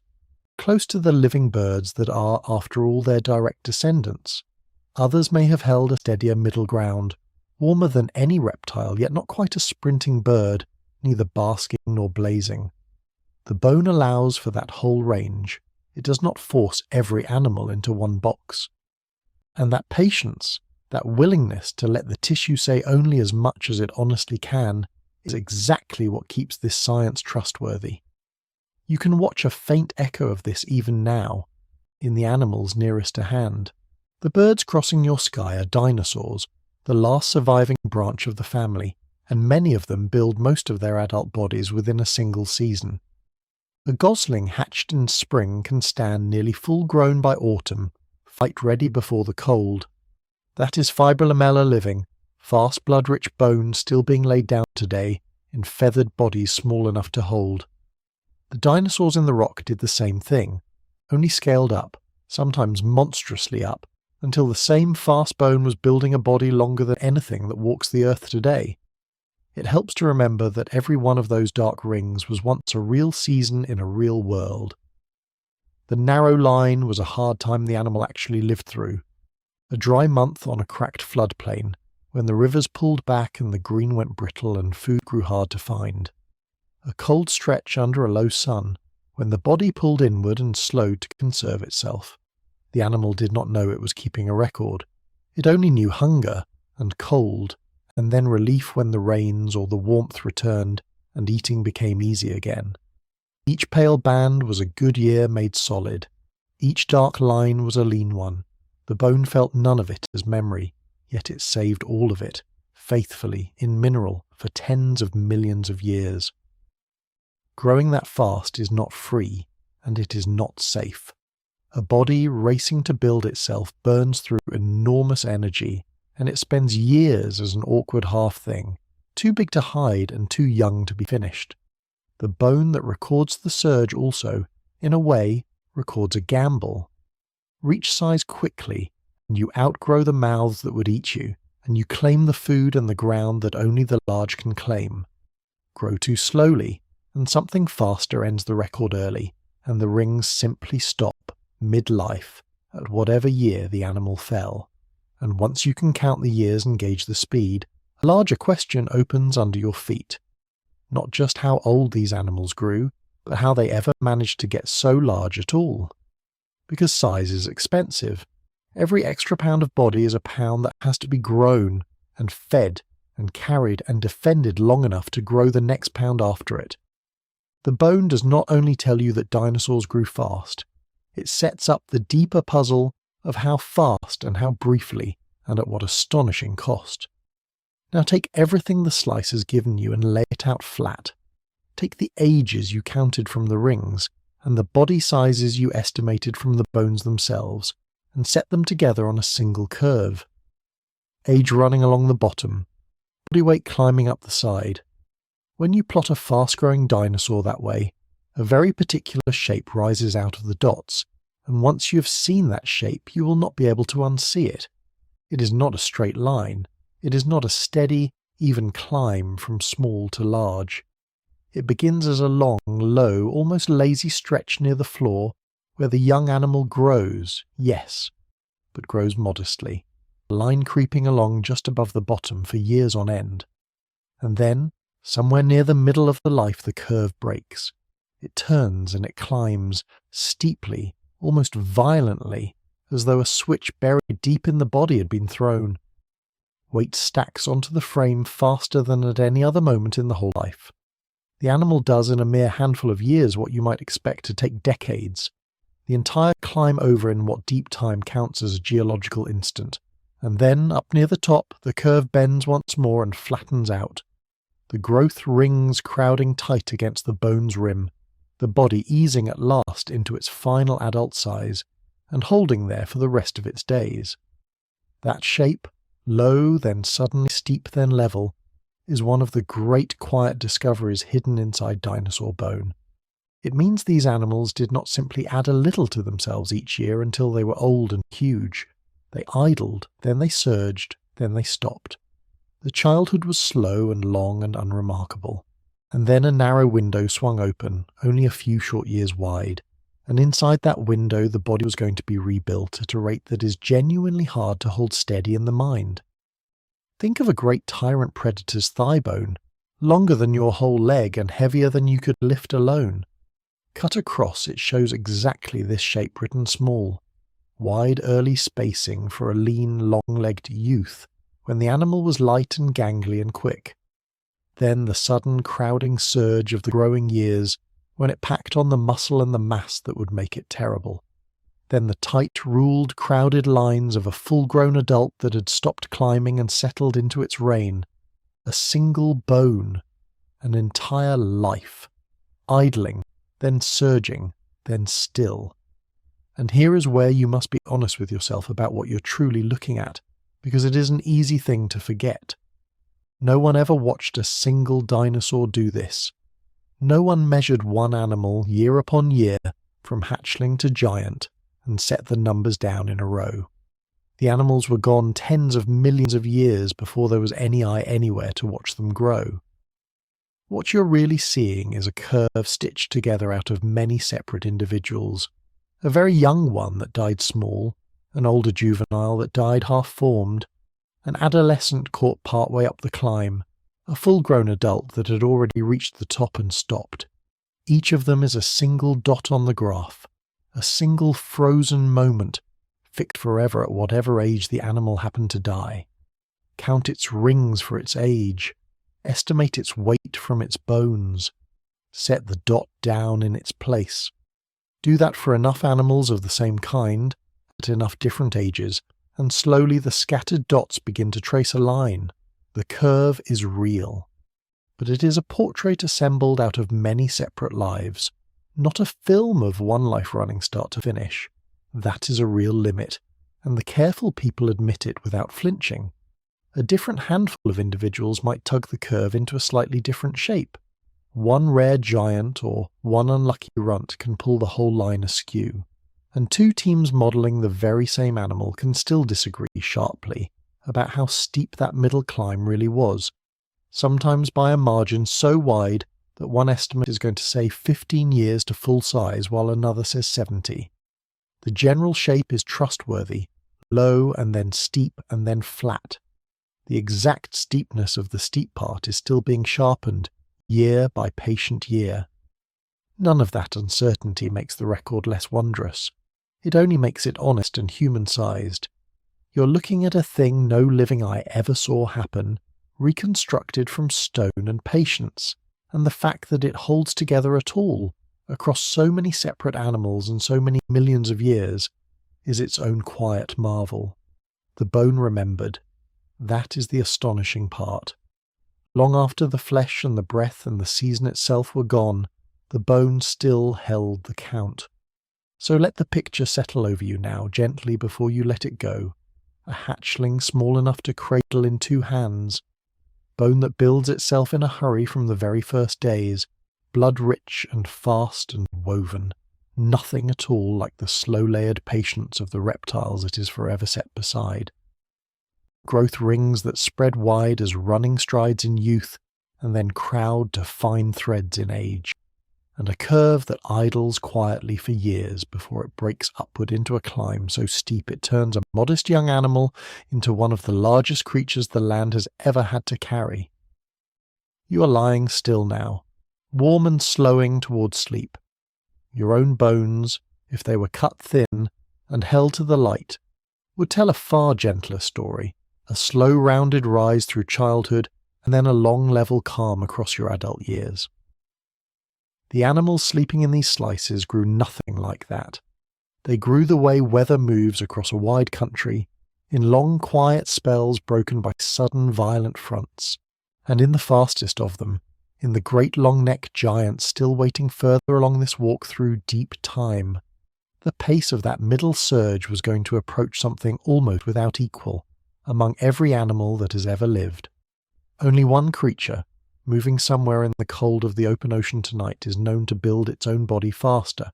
close to the living birds that are, after all, their direct descendants. Others may have held a steadier middle ground, warmer than any reptile, yet not quite a sprinting bird, neither basking nor blazing. The bone allows for that whole range. It does not force every animal into one box. And that patience, that willingness to let the tissue say only as much as it honestly can, is exactly what keeps this science trustworthy. You can watch a faint echo of this even now, in the animals nearest to hand. The birds crossing your sky are dinosaurs, the last surviving branch of the family, and many of them build most of their adult bodies within a single season. A gosling hatched in spring can stand nearly full-grown by autumn, fight-ready before the cold. That is fibrolamellar living, fast blood-rich bone still being laid down today in feathered bodies small enough to hold. The dinosaurs in the rock did the same thing, only scaled up, sometimes monstrously up, until the same fast bone was building a body longer than anything that walks the earth today. It helps to remember that every one of those dark rings was once a real season in a real world. The narrow line was a hard time the animal actually lived through, a dry month on a cracked floodplain, when the rivers pulled back and the green went brittle and food grew hard to find. A cold stretch under a low sun, when the body pulled inward and slowed to conserve itself. The animal did not know it was keeping a record. It only knew hunger and cold, and then relief when the rains or the warmth returned and eating became easy again. Each pale band was a good year made solid. Each dark line was a lean one. The bone felt none of it as memory, yet it saved all of it, faithfully, in mineral, for tens of millions of years. Growing that fast is not free, and it is not safe. A body racing to build itself burns through enormous energy, and it spends years as an awkward half thing, too big to hide and too young to be finished. The bone that records the surge also, in a way, records a gamble. Reach size quickly, and you outgrow the mouths that would eat you, and you claim the food and the ground that only the large can claim. Grow too slowly, and something faster ends the record early, and the rings simply stop, mid-life, at whatever year the animal fell. And once you can count the years and gauge the speed, a larger question opens under your feet. Not just how old these animals grew, but how they ever managed to get so large at all. Because size is expensive. Every extra pound of body is a pound that has to be grown, and fed, and carried and defended long enough to grow the next pound after it. The bone does not only tell you that dinosaurs grew fast, it sets up the deeper puzzle of how fast and how briefly, and at what astonishing cost. Now take everything the slice has given you and lay it out flat. Take the ages you counted from the rings, and the body sizes you estimated from the bones themselves, and set them together on a single curve. Age running along the bottom, body weight climbing up the side. When you plot a fast-growing dinosaur that way, a very particular shape rises out of the dots, and once you have seen that shape, you will not be able to unsee it. It is not a straight line. It is not a steady, even climb from small to large. It begins as a long, low, almost lazy stretch near the floor, where the young animal grows, yes, but grows modestly, a line creeping along just above the bottom for years on end. And then, somewhere near the middle of the life, the curve breaks. It turns and it climbs, steeply, almost violently, as though a switch buried deep in the body had been thrown. Weight stacks onto the frame faster than at any other moment in the whole life. The animal does in a mere handful of years what you might expect to take decades. The entire climb over in what deep time counts as a geological instant. And then, up near the top, the curve bends once more and flattens out. The growth rings crowding tight against the bone's rim, the body easing at last into its final adult size, and holding there for the rest of its days. That shape, low, then suddenly steep, then level, is one of the great quiet discoveries hidden inside dinosaur bone. It means these animals did not simply add a little to themselves each year until they were old and huge. They idled, then they surged, then they stopped. The childhood was slow and long and unremarkable, and then a narrow window swung open, only a few short years wide, and inside that window the body was going to be rebuilt at a rate that is genuinely hard to hold steady in the mind. Think of a great tyrant predator's thigh bone, longer than your whole leg and heavier than you could lift alone. Cut across, it shows exactly this shape written small. Wide early spacing for a lean, long-legged youth, when the animal was light and gangly and quick. Then the sudden crowding surge of the growing years, when it packed on the muscle and the mass that would make it terrible. Then the tight, ruled, crowded lines of a full-grown adult that had stopped climbing and settled into its reign. A single bone, an entire life, idling, then surging, then still. And here is where you must be honest with yourself about what you're truly looking at, because it is an easy thing to forget. No one ever watched a single dinosaur do this. No one measured one animal year upon year, from hatchling to giant, and set the numbers down in a row. The animals were gone tens of millions of years before there was any eye anywhere to watch them grow. What you're really seeing is a curve stitched together out of many separate individuals. A very young one that died small, an older juvenile that died half-formed, an adolescent caught partway up the climb, a full-grown adult that had already reached the top and stopped. Each of them is a single dot on the graph, a single frozen moment, fixed forever at whatever age the animal happened to die. Count its rings for its age, estimate its weight from its bones, set the dot down in its place. Do that for enough animals of the same kind, at enough different ages, and slowly the scattered dots begin to trace a line. The curve is real. But it is a portrait assembled out of many separate lives, not a film of one life running start to finish. That is a real limit, and the careful people admit it without flinching. A different handful of individuals might tug the curve into a slightly different shape. One rare giant or one unlucky runt can pull the whole line askew, and two teams modelling the very same animal can still disagree sharply about how steep that middle climb really was, sometimes by a margin so wide that one estimate is going to say 15 years to full size while another says 70. The general shape is trustworthy, low and then steep and then flat. The exact steepness of the steep part is still being sharpened, year by patient year. None of that uncertainty makes the record less wondrous. It only makes it honest and human-sized. You're looking at a thing no living eye ever saw happen, reconstructed from stone and patience, and the fact that it holds together at all, across so many separate animals and so many millions of years, is its own quiet marvel. The bone remembered. That is the astonishing part. Long after the flesh and the breath and the season itself were gone, the bone still held the count. So let the picture settle over you now, gently before you let it go. A hatchling small enough to cradle in two hands. Bone that builds itself in a hurry from the very first days, blood-rich and fast and woven. Nothing at all like the slow-layered patience of the reptiles it is forever set beside. Growth rings that spread wide as running strides in youth, and then crowd to fine threads in age. and a curve that idles quietly for years before it breaks upward into a climb so steep it turns a modest young animal into one of the largest creatures the land has ever had to carry. You are lying still now, warm and slowing towards sleep. Your own bones, if they were cut thin and held to the light, would tell a far gentler story, a slow rounded rise through childhood and then a long level calm across your adult years. The animals sleeping in these slices grew nothing like that. They grew the way weather moves across a wide country, in long quiet spells broken by sudden violent fronts, and in the fastest of them, in the great long-necked giants still waiting further along this walk through deep time. The pace of that middle surge was going to approach something almost without equal among every animal that has ever lived. Only one creature, moving somewhere in the cold of the open ocean tonight, is known to build its own body faster.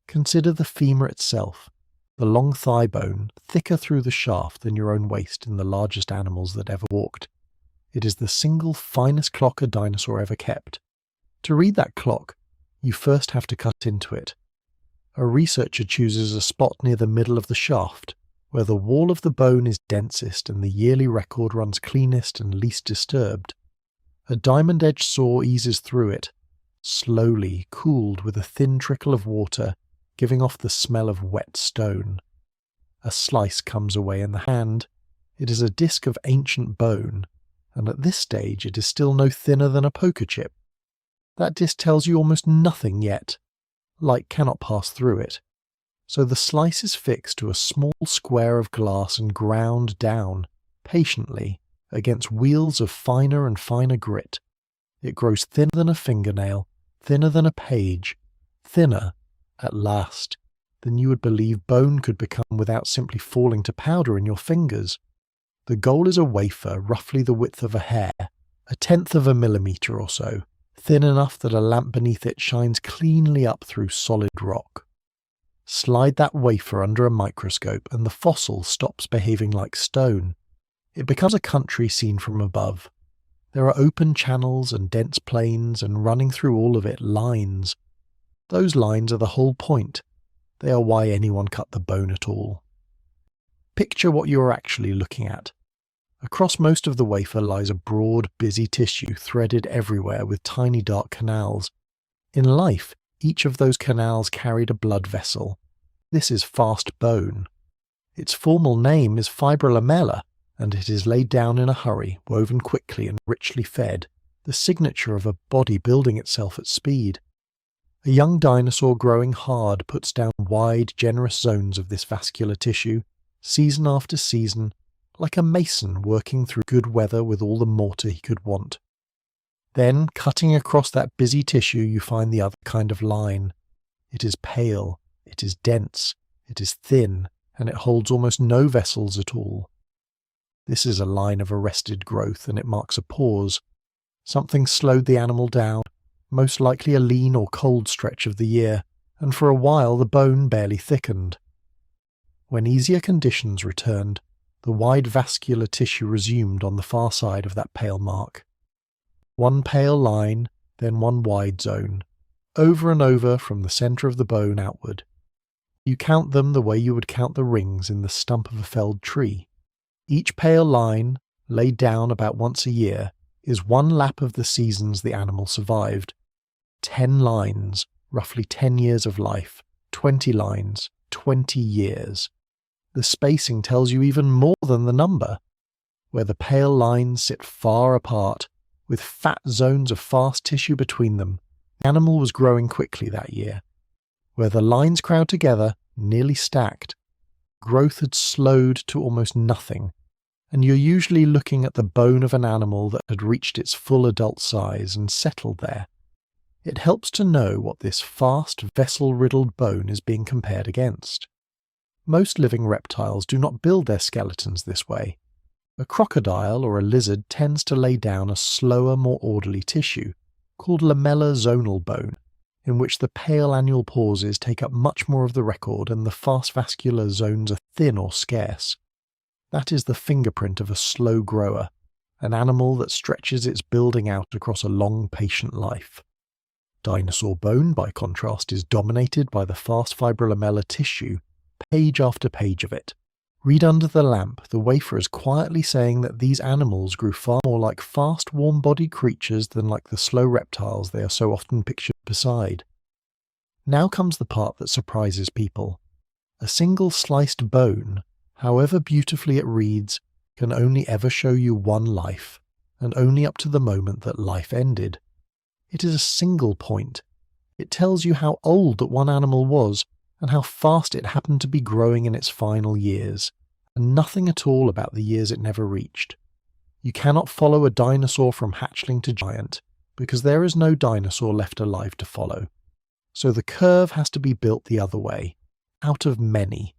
Consider the femur itself, the long thigh bone, thicker through the shaft than your own waist in the largest animals that ever walked. It is the single finest clock a dinosaur ever kept. To read that clock, you first have to cut into it. A researcher chooses a spot near the middle of the shaft, where the wall of the bone is densest and the yearly record runs cleanest and least disturbed. A diamond-edged saw eases through it, slowly, cooled with a thin trickle of water, giving off the smell of wet stone. A slice comes away in the hand. It is a disc of ancient bone, and at this stage it is still no thinner than a poker chip. That disc tells you almost nothing yet. Light cannot pass through it. So the slice is fixed to a small square of glass and ground down, patiently, against wheels of finer and finer grit. It grows thinner than a fingernail, thinner than a page, thinner, at last, than you would believe bone could become without simply falling to powder in your fingers. The goal is a wafer roughly the width of a hair, 1/10 of a millimetre or so, thin enough that a lamp beneath it shines cleanly up through solid rock. Slide that wafer under a microscope and the fossil stops behaving like stone. It becomes a country seen from above. There are open channels and dense plains, and running through all of it lines. Those lines are the whole point. They are why anyone cut the bone at all. Picture what you are actually looking at. Across most of the wafer lies a broad, busy tissue threaded everywhere with tiny dark canals. In life, each of those canals carried a blood vessel. This is fast bone. Its formal name is fibrilamella, and it is laid down in a hurry, woven quickly and richly fed, the signature of a body building itself at speed. A young dinosaur growing hard puts down wide, generous zones of this vascular tissue, season after season, like a mason working through good weather with all the mortar he could want. Then, cutting across that busy tissue, you find the other kind of line. It is pale, it is dense, it is thin, and it holds almost no vessels at all. This is a line of arrested growth, and it marks a pause. Something slowed the animal down, most likely a lean or cold stretch of the year, and for a while the bone barely thickened. When easier conditions returned, the wide vascular tissue resumed on the far side of that pale mark. One pale line, then one wide zone, over and over from the centre of the bone outward. You count them the way you would count the rings in the stump of a felled tree. Each pale line, laid down about once a year, is one lap of the seasons the animal survived. 10 lines, roughly 10 years of life. 20 lines, 20 years. The spacing tells you even more than the number. Where the pale lines sit far apart, with fat zones of fast tissue between them, the animal was growing quickly that year. Where the lines crowd together, nearly stacked, growth had slowed to almost nothing, and you're usually looking at the bone of an animal that had reached its full adult size and settled there. It helps to know what this fast, vessel-riddled bone is being compared against. Most living reptiles do not build their skeletons this way. A crocodile or a lizard tends to lay down a slower, more orderly tissue, called lamellar zonal bone, in which the pale annual pauses take up much more of the record and the fast vascular zones are thin or scarce. That is the fingerprint of a slow grower, an animal that stretches its building out across a long, patient life. Dinosaur bone, by contrast, is dominated by the fast fibrolamellar tissue, page after page of it. Read under the lamp, the wafer is quietly saying that these animals grew far more like fast, warm-bodied creatures than like the slow reptiles they are so often pictured beside. Now comes the part that surprises people. A single sliced bone, however beautifully it reads, can only ever show you one life, and only up to the moment that life ended. It is a single point. It tells you how old that one animal was, and how fast it happened to be growing in its final years, and nothing at all about the years it never reached. You cannot follow a dinosaur from hatchling to giant, because there is no dinosaur left alive to follow. So the curve has to be built the other way, out of many.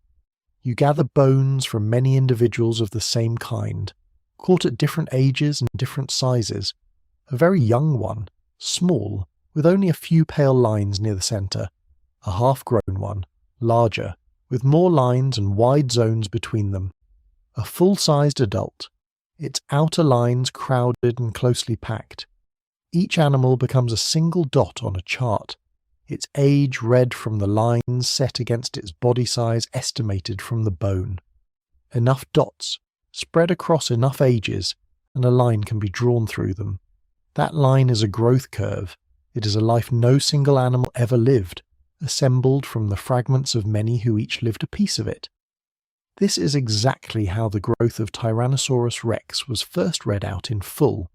You gather bones from many individuals of the same kind, caught at different ages and different sizes. A very young one, small, with only a few pale lines near the centre. A half-grown one, larger, with more lines and wide zones between them. A full-sized adult, its outer lines crowded and closely packed. Each animal becomes a single dot on a chart, its age read from the lines set against its body size estimated from the bone. Enough dots, spread across enough ages, and a line can be drawn through them. That line is a growth curve. It is a life no single animal ever lived, assembled from the fragments of many who each lived a piece of it. This is exactly how the growth of Tyrannosaurus rex was first read out in full.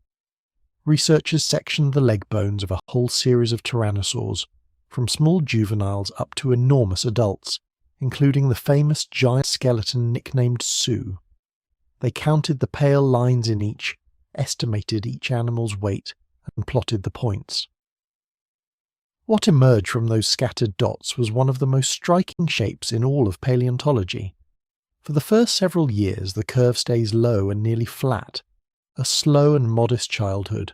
Researchers sectioned the leg bones of a whole series of tyrannosaurs, from small juveniles up to enormous adults, including the famous giant skeleton nicknamed Sue. They counted the pale lines in each, estimated each animal's weight, and plotted the points. What emerged from those scattered dots was one of the most striking shapes in all of paleontology. For the first several years the curve stays low and nearly flat, a slow and modest childhood.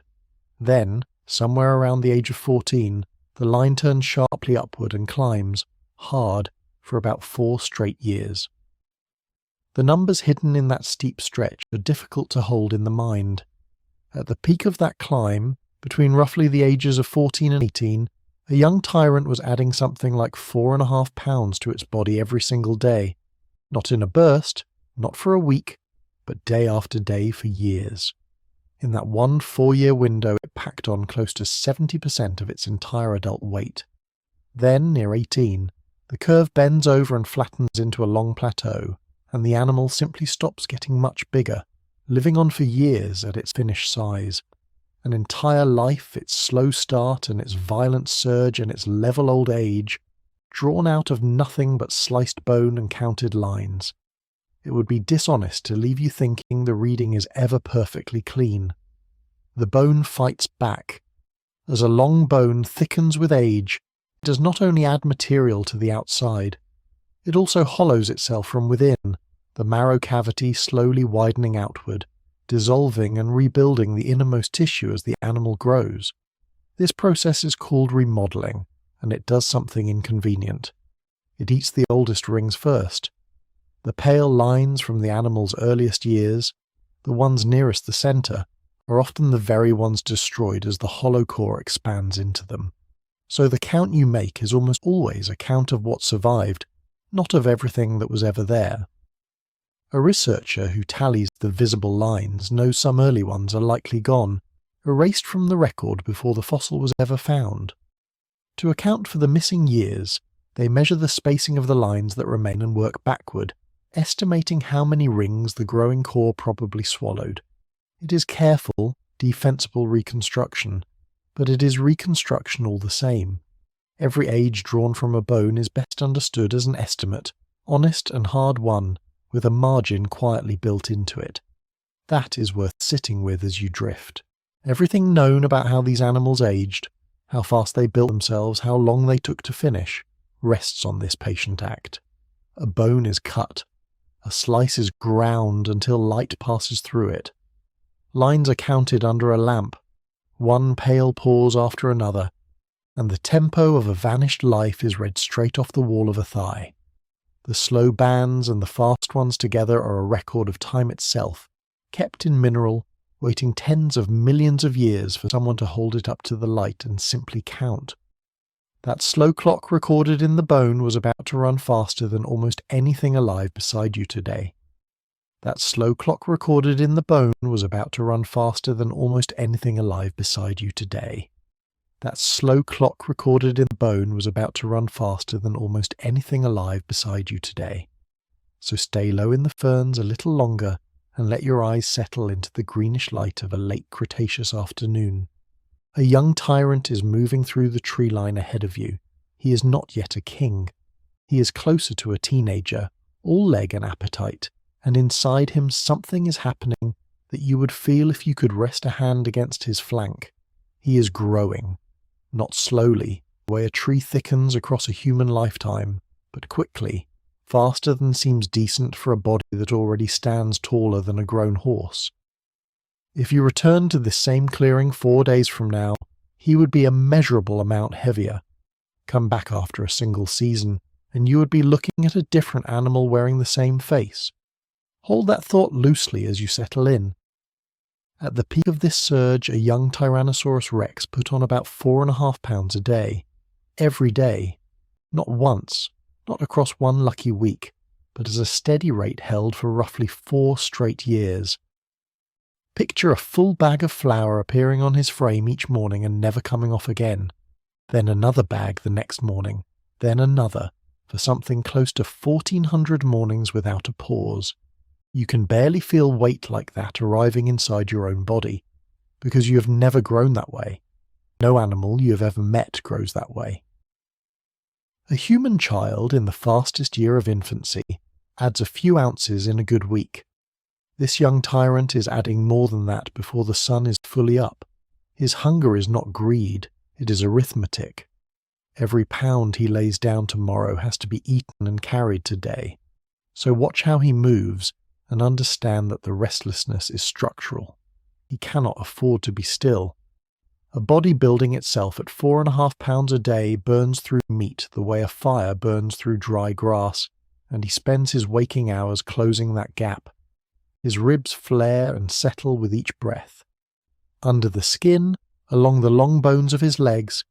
Then, somewhere around the age of 14, the line turns sharply upward and climbs, hard, for about 4 straight years. The numbers hidden in that steep stretch are difficult to hold in the mind. At the peak of that climb, between roughly the ages of 14 and 18, a young tyrant was adding something like 4.5 pounds to its body every single day. Not in a burst, not for a week, but day after day for years. In that one 4-year window it packed on close to 70% of its entire adult weight. Then, near 18, the curve bends over and flattens into a long plateau, and the animal simply stops getting much bigger, living on for years at its finished size. An entire life, its slow start and its violent surge and its level old age, drawn out of nothing but sliced bone and counted lines. It would be dishonest to leave you thinking the reading is ever perfectly clean. The bone fights back. As a long bone thickens with age, it does not only add material to the outside, it also hollows itself from within, the marrow cavity slowly widening outward, dissolving and rebuilding the innermost tissue as the animal grows. This process is called remodeling, and it does something inconvenient. It eats the oldest rings first. The pale lines from the animal's earliest years, the ones nearest the centre, are often the very ones destroyed as the hollow core expands into them. So the count you make is almost always a count of what survived, not of everything that was ever there. A researcher who tallies the visible lines knows some early ones are likely gone, erased from the record before the fossil was ever found. To account for the missing years, they measure the spacing of the lines that remain and work backward, estimating how many rings the growing core probably swallowed. It is careful, defensible reconstruction, but it is reconstruction all the same. Every age drawn from a bone is best understood as an estimate, honest and hard-won, with a margin quietly built into it. That is worth sitting with as you drift. Everything known about how these animals aged, how fast they built themselves, how long they took to finish, rests on this patient act. A bone is cut. A slice is ground until light passes through it. Lines are counted under a lamp, one pale pause after another, and the tempo of a vanished life is read straight off the wall of a thigh. The slow bands and the fast ones together are a record of time itself, kept in mineral, waiting tens of millions of years for someone to hold it up to the light and simply count That slow clock recorded in the bone was about to run faster than almost anything alive beside you today. That slow clock recorded in the bone was about to run faster than almost anything alive beside you today. That slow clock recorded in the bone was about to run faster than almost anything alive beside you today. So stay low in the ferns a little longer and let your eyes settle into the greenish light of a late Cretaceous afternoon. A young tyrant is moving through the tree line ahead of you. He is not yet a king. He is closer to a teenager, all leg and appetite, and inside him something is happening that you would feel if you could rest a hand against his flank. He is growing. Not slowly, the way a tree thickens across a human lifetime, but quickly, faster than seems decent for a body that already stands taller than a grown horse. If you return to this same clearing 4 days from now, he would be a measurable amount heavier. Come back after a single season, and you would be looking at a different animal wearing the same face. Hold that thought loosely as you settle in. At the peak of this surge, a young Tyrannosaurus rex put on about 4.5 pounds a day. Every day. Not once, not across one lucky week, but as a steady rate held for roughly 4 straight years. Picture a full bag of flour appearing on his frame each morning and never coming off again. Then another bag the next morning, then another, for something close to 1,400 mornings without a pause. You can barely feel weight like that arriving inside your own body, because you have never grown that way. No animal you have ever met grows that way. A human child in the fastest year of infancy adds a few ounces in a good week. This young tyrant is adding more than that before the sun is fully up. His hunger is not greed, it is arithmetic. Every pound he lays down tomorrow has to be eaten and carried today. So watch how he moves and understand that the restlessness is structural. He cannot afford to be still. A body building itself at 4.5 pounds a day burns through meat the way a fire burns through dry grass, and he spends his waking hours closing that gap. His ribs flare and settle with each breath. Under the skin, along the long bones of his legs,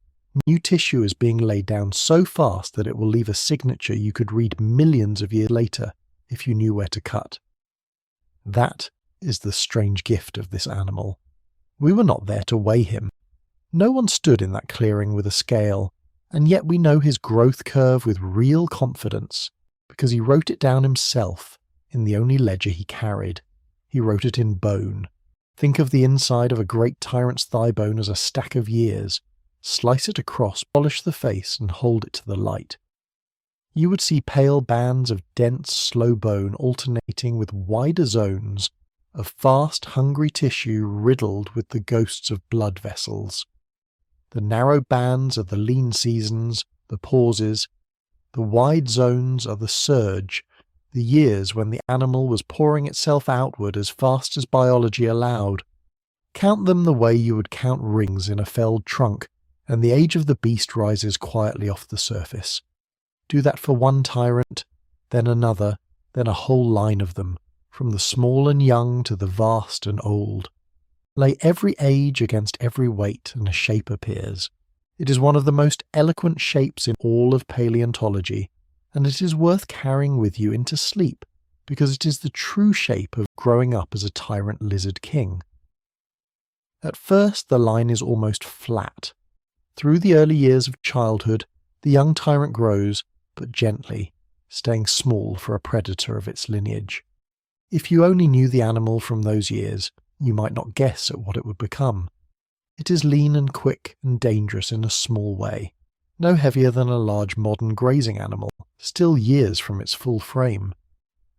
new tissue is being laid down so fast that it will leave a signature you could read millions of years later if you knew where to cut. That is the strange gift of this animal. We were not there to weigh him. No one stood in that clearing with a scale, and yet we know his growth curve with real confidence, because he wrote it down himself in the only ledger he carried. He wrote it in bone. Think of the inside of a great tyrant's thigh bone as a stack of years. Slice it across, polish the face, and hold it to the light. You would see pale bands of dense, slow bone alternating with wider zones of fast, hungry tissue riddled with the ghosts of blood vessels. The narrow bands are the lean seasons, the pauses. The wide zones are the surge, the years when the animal was pouring itself outward as fast as biology allowed. Count them the way you would count rings in a felled trunk, and the age of the beast rises quietly off the surface. Do that for one tyrant, then another, then a whole line of them, from the small and young to the vast and old. Lay every age against every weight, and a shape appears. It is one of the most eloquent shapes in all of paleontology, and it is worth carrying with you into sleep, because it is the true shape of growing up as a tyrant lizard king. At first the line is almost flat. Through the early years of childhood, the young tyrant grows, but gently, staying small for a predator of its lineage. If you only knew the animal from those years, you might not guess at what it would become. It is lean and quick and dangerous in a small way, no heavier than a large modern grazing animal, still years from its full frame.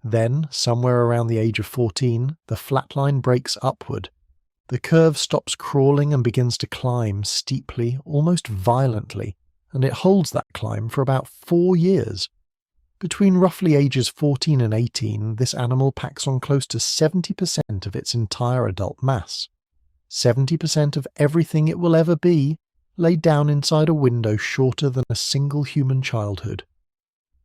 Then, somewhere around the age of 14, the flat line breaks upward. The curve stops crawling and begins to climb steeply, almost violently, and it holds that climb for about 4 years. Between roughly ages 14 and 18, this animal packs on close to 70% of its entire adult mass. 70% of everything it will ever be, laid down inside a window shorter than a single human childhood.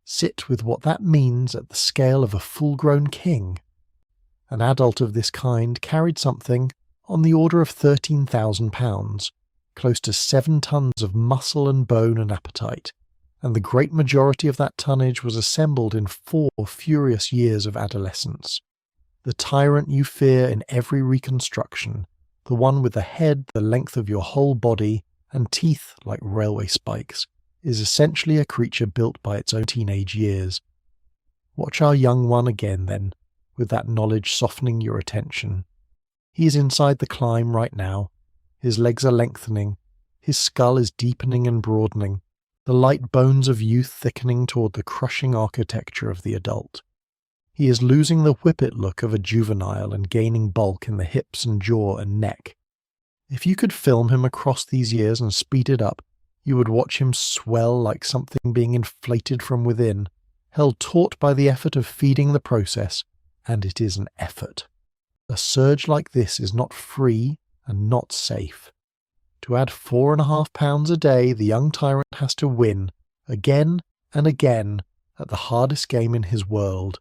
Sit with what that means at the scale of a full-grown king. An adult of this kind carried something on the order of 13,000 pounds, close to 7 tons of muscle and bone and appetite, and the great majority of that tonnage was assembled in 4 furious years of adolescence. The tyrant you fear in every reconstruction, the one with a head the length of your whole body and teeth like railway spikes, is essentially a creature built by its own teenage years. Watch our young one again then, with that knowledge softening your attention. He is inside the climb right now. His legs are lengthening. His skull is deepening and broadening, the light bones of youth thickening toward the crushing architecture of the adult. He is losing the whippet look of a juvenile and gaining bulk in the hips and jaw and neck. If you could film him across these years and speed it up, you would watch him swell like something being inflated from within, held taut by the effort of feeding the process, and it is an effort. A surge like this is not free and not safe. To add 4.5 pounds a day, the young tyrant has to win, again and again, at the hardest game in his world.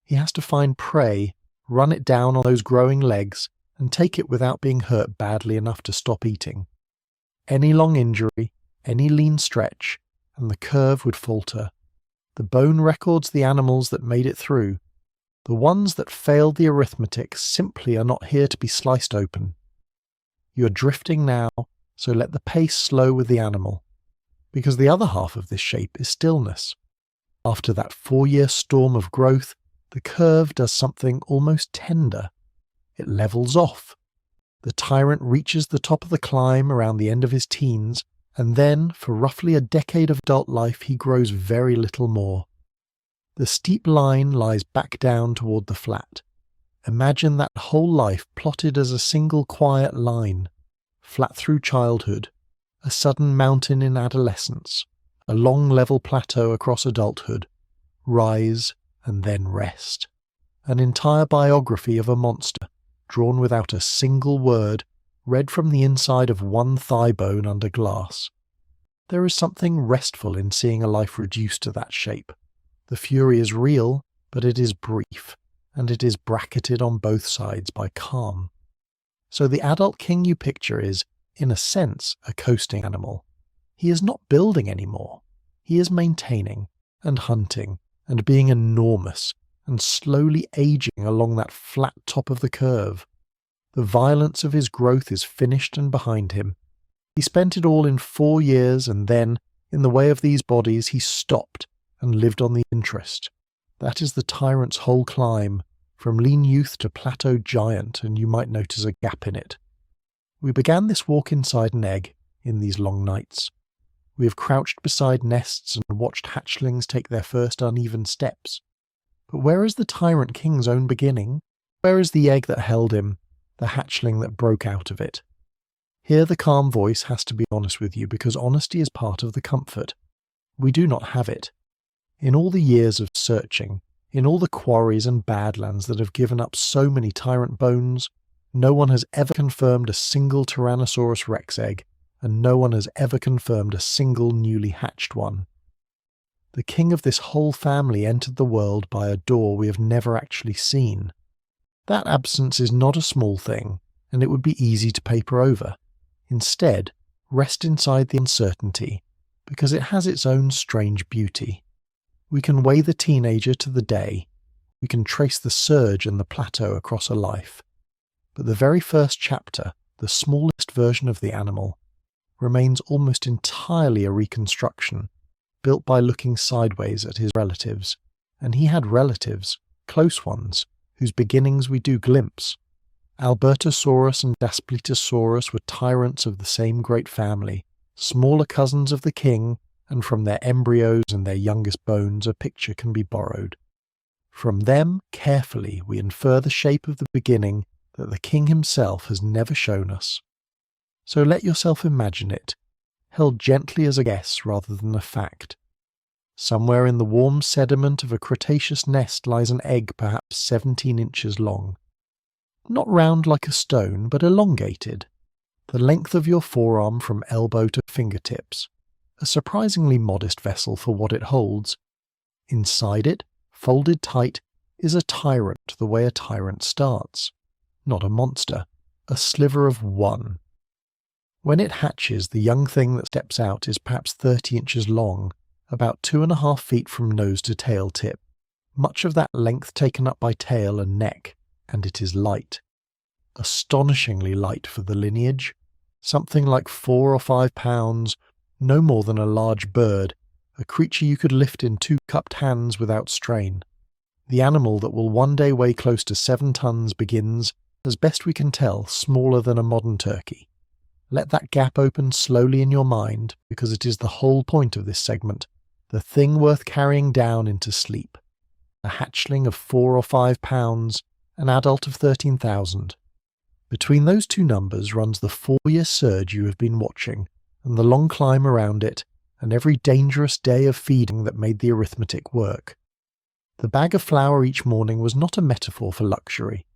He has to find prey, run it down on those growing legs, and take it without being hurt badly enough to stop eating. Any long injury, any lean stretch, and the curve would falter. The bone records the animals that made it through. The ones that failed the arithmetic simply are not here to be sliced open. You are drifting now, so let the pace slow with the animal, because the other half of this shape is stillness. After that 4-year storm of growth, the curve does something almost tender. It levels off. The tyrant reaches the top of the climb around the end of his teens, and then, for roughly a decade of adult life, he grows very little more. The steep line lies back down toward the flat. Imagine that whole life plotted as a single quiet line, flat through childhood, a sudden mountain in adolescence, a long level plateau across adulthood, rise and then rest. An entire biography of a monster, drawn without a single word, read from the inside of one thigh bone under glass. There is something restful in seeing a life reduced to that shape. The fury is real, but it is brief, and it is bracketed on both sides by calm. So the adult king you picture is, in a sense, a coasting animal. He is not building anymore. He is maintaining, and hunting, and being enormous, and slowly aging along that flat top of the curve. The violence of his growth is finished and behind him. He spent it all in 4 years, and then, in the way of these bodies, he stopped and lived on the interest. That is the tyrant's whole climb, from lean youth to plateau giant, and you might notice a gap in it. We began this walk inside an egg, in these long nights. We have crouched beside nests and watched hatchlings take their first uneven steps. But where is the tyrant king's own beginning? Where is the egg that held him, the hatchling that broke out of it? Here the calm voice has to be honest with you, because honesty is part of the comfort. We do not have it. In all the years of searching, in all the quarries and badlands that have given up so many tyrant bones, no one has ever confirmed a single Tyrannosaurus rex egg, and no one has ever confirmed a single newly hatched one. The king of this whole family entered the world by a door we have never actually seen. That absence is not a small thing, and it would be easy to paper over. Instead, rest inside the uncertainty, because it has its own strange beauty. We can weigh the teenager to the day. We can trace the surge and the plateau across a life. But the very first chapter, the smallest version of the animal, remains almost entirely a reconstruction, built by looking sideways at his relatives. And he had relatives, close ones, whose beginnings we do glimpse. Albertosaurus and Daspletosaurus were tyrants of the same great family, smaller cousins of the king, and from their embryos and their youngest bones a picture can be borrowed. From them, carefully, we infer the shape of the beginning that the king himself has never shown us. So let yourself imagine it, held gently as a guess rather than a fact. Somewhere in the warm sediment of a Cretaceous nest lies an egg perhaps 17 inches long. Not round like a stone, but elongated, the length of your forearm from elbow to fingertips. A surprisingly modest vessel for what it holds. Inside it, folded tight, is a tyrant the way a tyrant starts. Not a monster, a sliver of one. When it hatches, the young thing that steps out is perhaps 30 inches long, about 2.5 feet from nose to tail tip, much of that length taken up by tail and neck, and it is light. Astonishingly light for the lineage, something like 4 or 5 pounds, no more than a large bird, a creature you could lift in 2 cupped hands without strain. The animal that will one day weigh close to 7 tons begins, as best we can tell, smaller than a modern turkey. Let that gap open slowly in your mind, because it is the whole point of this segment, the thing worth carrying down into sleep. A hatchling of 4 or 5 pounds, an adult of 13,000. Between those two numbers runs the 4-year surge you have been watching, and the long climb around it, and every dangerous day of feeding that made the arithmetic work. The bag of flour each morning was not a metaphor for luxury.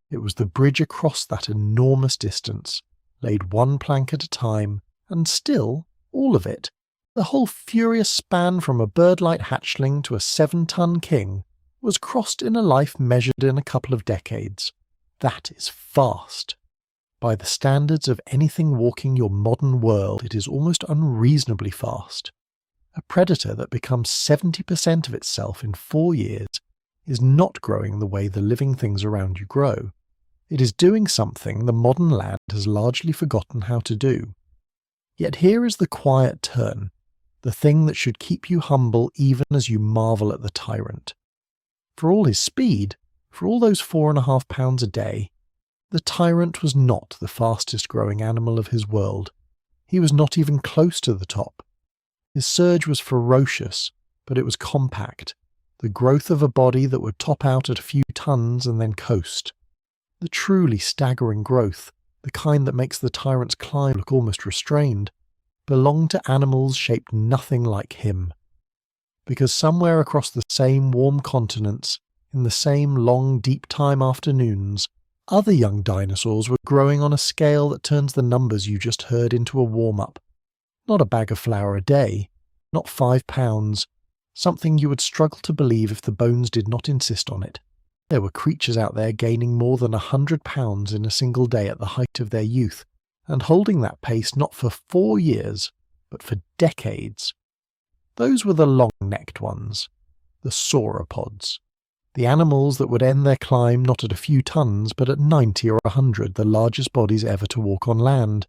It was the bridge across that enormous distance, laid one plank at a time, and still, all of it, the whole furious span from a bird-light hatchling to a 7-ton king, was crossed in a life measured in a couple of decades. That is fast. By the standards of anything walking your modern world, it is almost unreasonably fast. A predator that becomes 70% of itself in 4 years is not growing the way the living things around you grow. It is doing something the modern land has largely forgotten how to do. Yet here is the quiet turn, the thing that should keep you humble even as you marvel at the tyrant. For all his speed, for all those 4.5 pounds a day, the tyrant was not the fastest growing animal of his world. He was not even close to the top. His surge was ferocious, but it was compact, the growth of a body that would top out at a few tons and then coast. The truly staggering growth, the kind that makes the tyrant's climb look almost restrained, belonged to animals shaped nothing like him. Because somewhere across the same warm continents, in the same long deep time afternoons, other young dinosaurs were growing on a scale that turns the numbers you just heard into a warm-up. Not a bag of flour a day, not 5 pounds, something you would struggle to believe if the bones did not insist on it. There were creatures out there gaining more than 100 pounds in a single day at the height of their youth, and holding that pace not for 4 years, but for decades. Those were the long-necked ones, the sauropods, the animals that would end their climb not at a few tons, but at 90 or 100, the largest bodies ever to walk on land.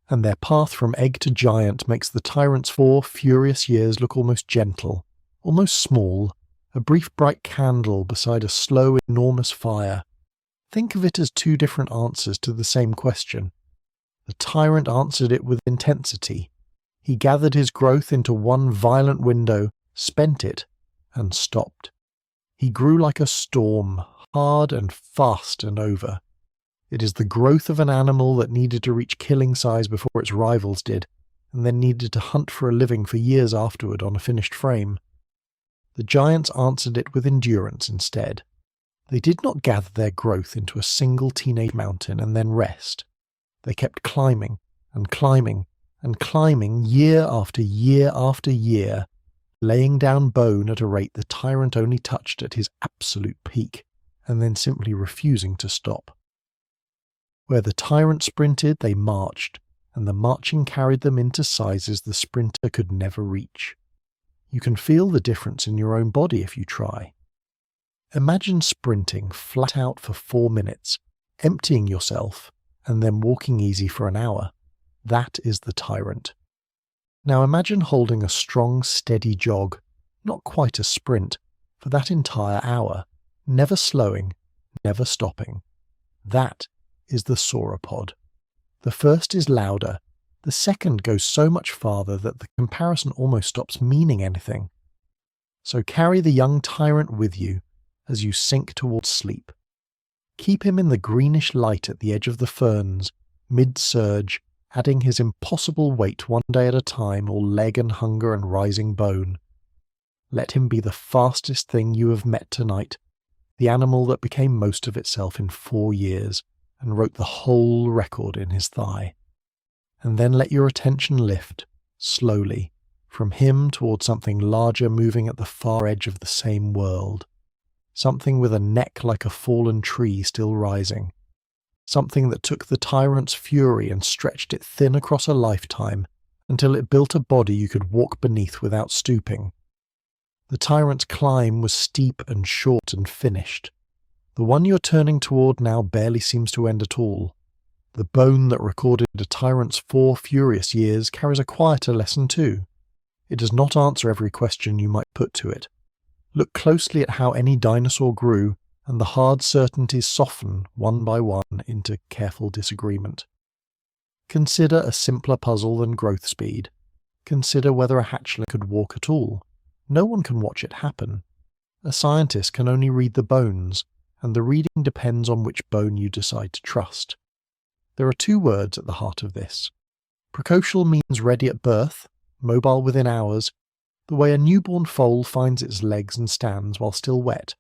And their path from egg to giant makes the tyrant's 4 furious years look almost gentle, almost small, a brief bright candle beside a slow, enormous fire. Think of it as 2 different answers to the same question. The tyrant answered it with intensity. He gathered his growth into one violent window, spent it, and stopped. He grew like a storm, hard and fast and over. It is the growth of an animal that needed to reach killing size before its rivals did, and then needed to hunt for a living for years afterward on a finished frame. The giants answered it with endurance instead. They did not gather their growth into a single teenage mountain and then rest. They kept climbing and climbing and climbing year after year after year, laying down bone at a rate the tyrant only touched at his absolute peak, and then simply refusing to stop. Where the tyrant sprinted, they marched, and the marching carried them into sizes the sprinter could never reach. You can feel the difference in your own body if you try. Imagine sprinting flat out for 4 minutes, emptying yourself, and then walking easy for an hour. That is the tyrant. Now imagine holding a strong, steady jog, not quite a sprint, for that entire hour, never slowing, never stopping. That is the sauropod. The first is louder. The second goes so much farther that the comparison almost stops meaning anything. So carry the young tyrant with you as you sink towards sleep. Keep him in the greenish light at the edge of the ferns, mid-surge, adding his impossible weight one day at a time, all leg and hunger and rising bone. Let him be the fastest thing you have met tonight, the animal that became most of itself in 4 years and wrote the whole record in his thigh. And then let your attention lift, slowly, from him toward something larger moving at the far edge of the same world. Something with a neck like a fallen tree still rising. something that took the tyrant's fury and stretched it thin across a lifetime until it built a body you could walk beneath without stooping. The tyrant's climb was steep and short and finished. The one you're turning toward now barely seems to end at all. The bone that recorded a tyrant's 4 furious years carries a quieter lesson too. It does not answer every question you might put to it. Look closely at how any dinosaur grew, and the hard certainties soften one by one into careful disagreement. Consider a simpler puzzle than growth speed. Consider whether a hatchling could walk at all. No one can watch it happen. A scientist can only read the bones, and the reading depends on which bone you decide to trust. There are 2 words at the heart of this. Precocial means ready at birth, mobile within hours, the way a newborn foal finds its legs and stands while still wet.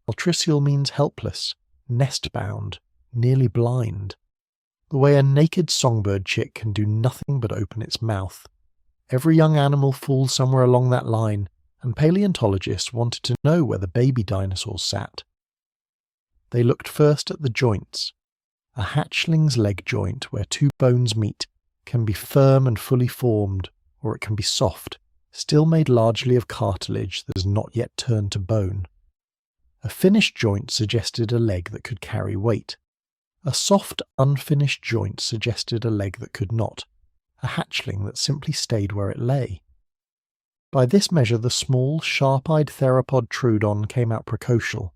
Altricial means helpless, nest-bound, nearly blind. The way a naked songbird chick can do nothing but open its mouth. Every young animal falls somewhere along that line, and paleontologists wanted to know where the baby dinosaurs sat. They looked first at the joints. A hatchling's leg joint, where 2 bones meet, can be firm and fully formed, or it can be soft, still made largely of cartilage that has not yet turned to bone. A finished joint suggested a leg that could carry weight. A soft, unfinished joint suggested a leg that could not, a hatchling that simply stayed where it lay. By this measure, the small, sharp-eyed theropod Troodon came out precocial.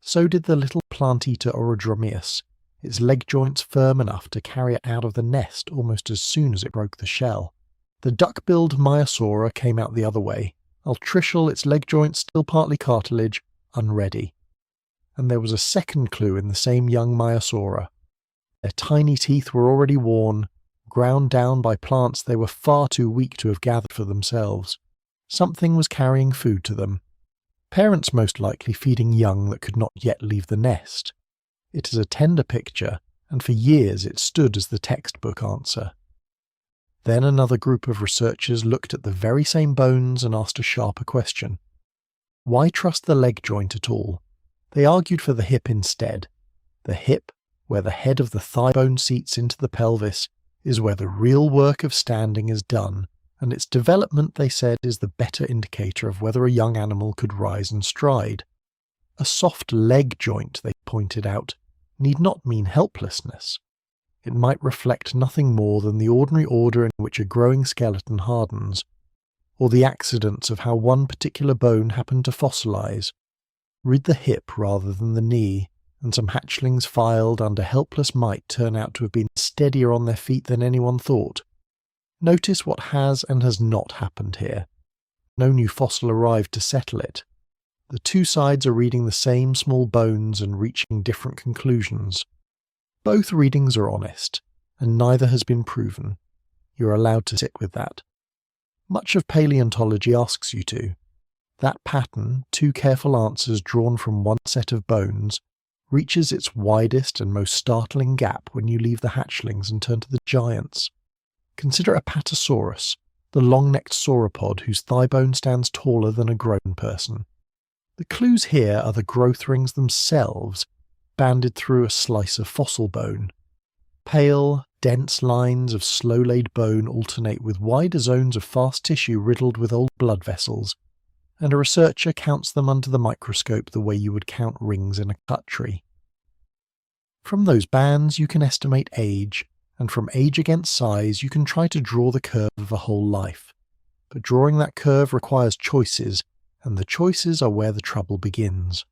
So did the little plant-eater Orodromeus, its leg joints firm enough to carry it out of the nest almost as soon as it broke the shell. The duck-billed Maiasaura came out the other way, altricial, its leg joints still partly cartilage, unready. And there was a second clue in the same young Maiasaura. Their tiny teeth were already worn, ground down by plants they were far too weak to have gathered for themselves. Something was carrying food to them. Parents most likely feeding young that could not yet leave the nest. It is a tender picture, and for years it stood as the textbook answer. Then another group of researchers looked at the very same bones and asked a sharper question. Why trust the leg joint at all? They argued for the hip instead. The hip, where the head of the thigh bone seats into the pelvis, is where the real work of standing is done, and its development, they said, is the better indicator of whether a young animal could rise and stride. A soft leg joint, they pointed out, need not mean helplessness. It might reflect nothing more than the ordinary order in which a growing skeleton hardens, or the accidents of how one particular bone happened to fossilize. Read the hip rather than the knee, and some hatchlings filed under helpless might turn out to have been steadier on their feet than anyone thought. Notice what has and has not happened here. No new fossil arrived to settle it. The 2 sides are reading the same small bones and reaching different conclusions. Both readings are honest, and neither has been proven. You're allowed to sit with that. Much of paleontology asks you to. That pattern, 2 careful answers drawn from one set of bones, reaches its widest and most startling gap when you leave the hatchlings and turn to the giants. Consider Apatosaurus, the long-necked sauropod whose thigh bone stands taller than a grown person. The clues here are the growth rings themselves, banded through a slice of fossil bone. Pale, dense lines of slow-laid bone alternate with wider zones of fast tissue riddled with old blood vessels, and a researcher counts them under the microscope the way you would count rings in a cut tree. From those bands you can estimate age, and from age against size you can try to draw the curve of a whole life. But drawing that curve requires choices, and the choices are where the trouble begins.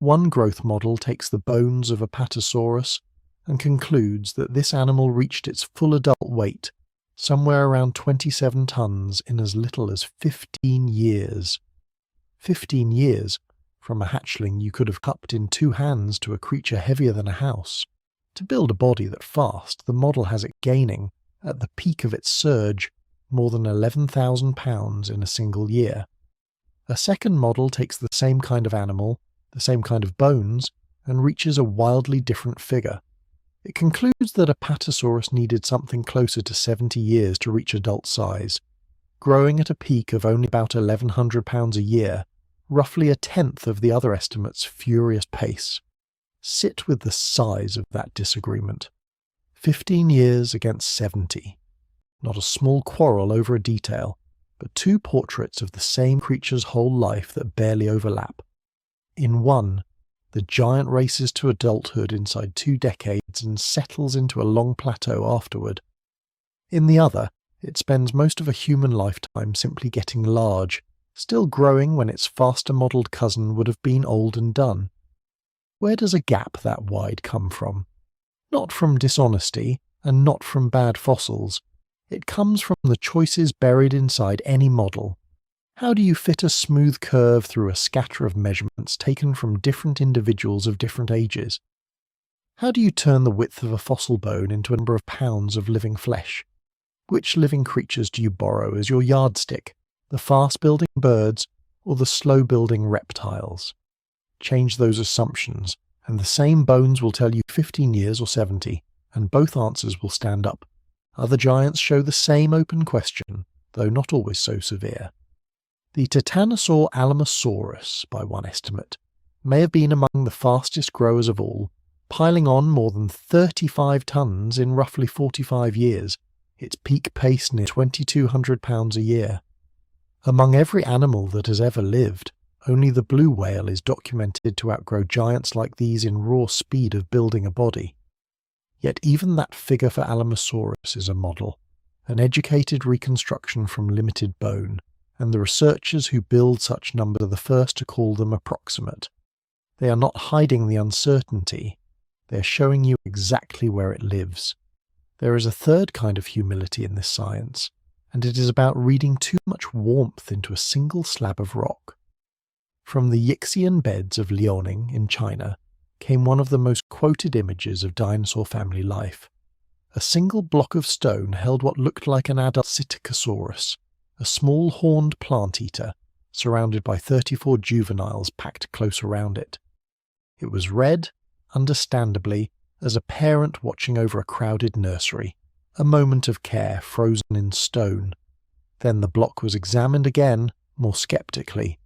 One growth model takes the bones of Apatosaurus and concludes that this animal reached its full adult weight, somewhere around 27 tons, in as little as 15 years. 15 years, from a hatchling you could have cupped in 2 hands to a creature heavier than a house. To build a body that fast, the model has it gaining, at the peak of its surge, more than 11,000 pounds in a single year. A second model takes the same kind of animal, the same kind of bones, and reaches a wildly different figure. It concludes that Apatosaurus needed something closer to 70 years to reach adult size, growing at a peak of only about 1,100 pounds a year, roughly a tenth of the other estimates' furious pace. Sit with the size of that disagreement. 15 years against 70. Not a small quarrel over a detail, but two portraits of the same creature's whole life that barely overlap. In one, the giant races to adulthood inside 2 decades and settles into a long plateau afterward. In the other, it spends most of a human lifetime simply getting large, still growing when its faster-modelled cousin would have been old and done. Where does a gap that wide come from? Not from dishonesty, and not from bad fossils. It comes from the choices buried inside any model. How do you fit a smooth curve through a scatter of measurements taken from different individuals of different ages? How do you turn the width of a fossil bone into a number of pounds of living flesh? Which living creatures do you borrow as your yardstick? The fast-building birds or the slow-building reptiles? Change those assumptions, and the same bones will tell you 15 years or 70, and both answers will stand up. Other giants show the same open question, though not always so severe. The Titanosaur Alamosaurus, by one estimate, may have been among the fastest growers of all, piling on more than 35 tons in roughly 45 years, its peak pace near 2,200 pounds a year. Among every animal that has ever lived, only the blue whale is documented to outgrow giants like these in raw speed of building a body. Yet even that figure for Alamosaurus is a model, an educated reconstruction from limited bone, and the researchers who build such numbers are the first to call them approximate. They are not hiding the uncertainty, they are showing you exactly where it lives. There is a third kind of humility in this science, and it is about reading too much warmth into a single slab of rock. From the Yixian beds of Liaoning in China came one of the most quoted images of dinosaur family life. A single block of stone held what looked like an adult Citipati, a small horned plant-eater, surrounded by 34 juveniles packed close around it. It was read, understandably, as a parent watching over a crowded nursery, a moment of care frozen in stone. Then the block was examined again, more sceptically.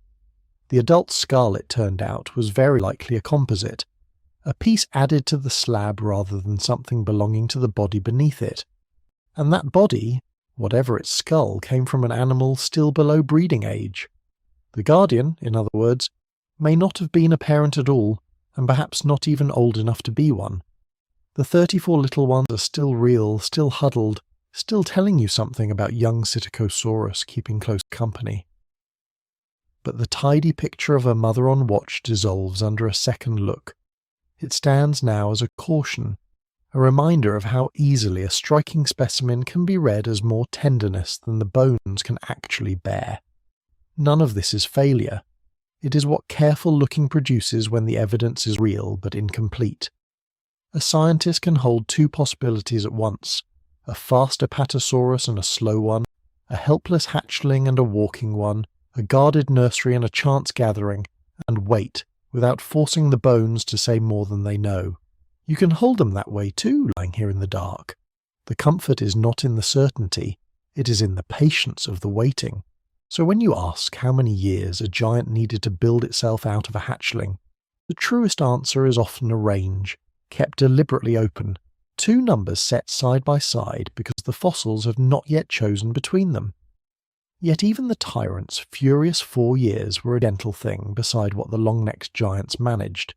The adult skull, it turned out, was very likely a composite, a piece added to the slab rather than something belonging to the body beneath it. And that body, whatever its skull, came from an animal still below breeding age. The guardian, in other words, may not have been a parent at all, and perhaps not even old enough to be one. The 34 little ones are still real, still huddled, still telling you something about young Citikosaurus keeping close company. But the tidy picture of a mother on watch dissolves under a second look. It stands now as a caution, a reminder of how easily a striking specimen can be read as more tenderness than the bones can actually bear. None of this is failure. It is what careful looking produces when the evidence is real but incomplete. A scientist can hold two possibilities at once, a fast Apatosaurus and a slow one, a helpless hatchling and a walking one, a guarded nursery and a chance gathering, and wait, without forcing the bones to say more than they know. You can hold them that way too, lying here in the dark. The comfort is not in the certainty, it is in the patience of the waiting. So when you ask how many years a giant needed to build itself out of a hatchling, the truest answer is often a range, kept deliberately open, two numbers set side by side because the fossils have not yet chosen between them. Yet even the tyrant's furious 4 years were a gentle thing beside what the long-necked giants managed.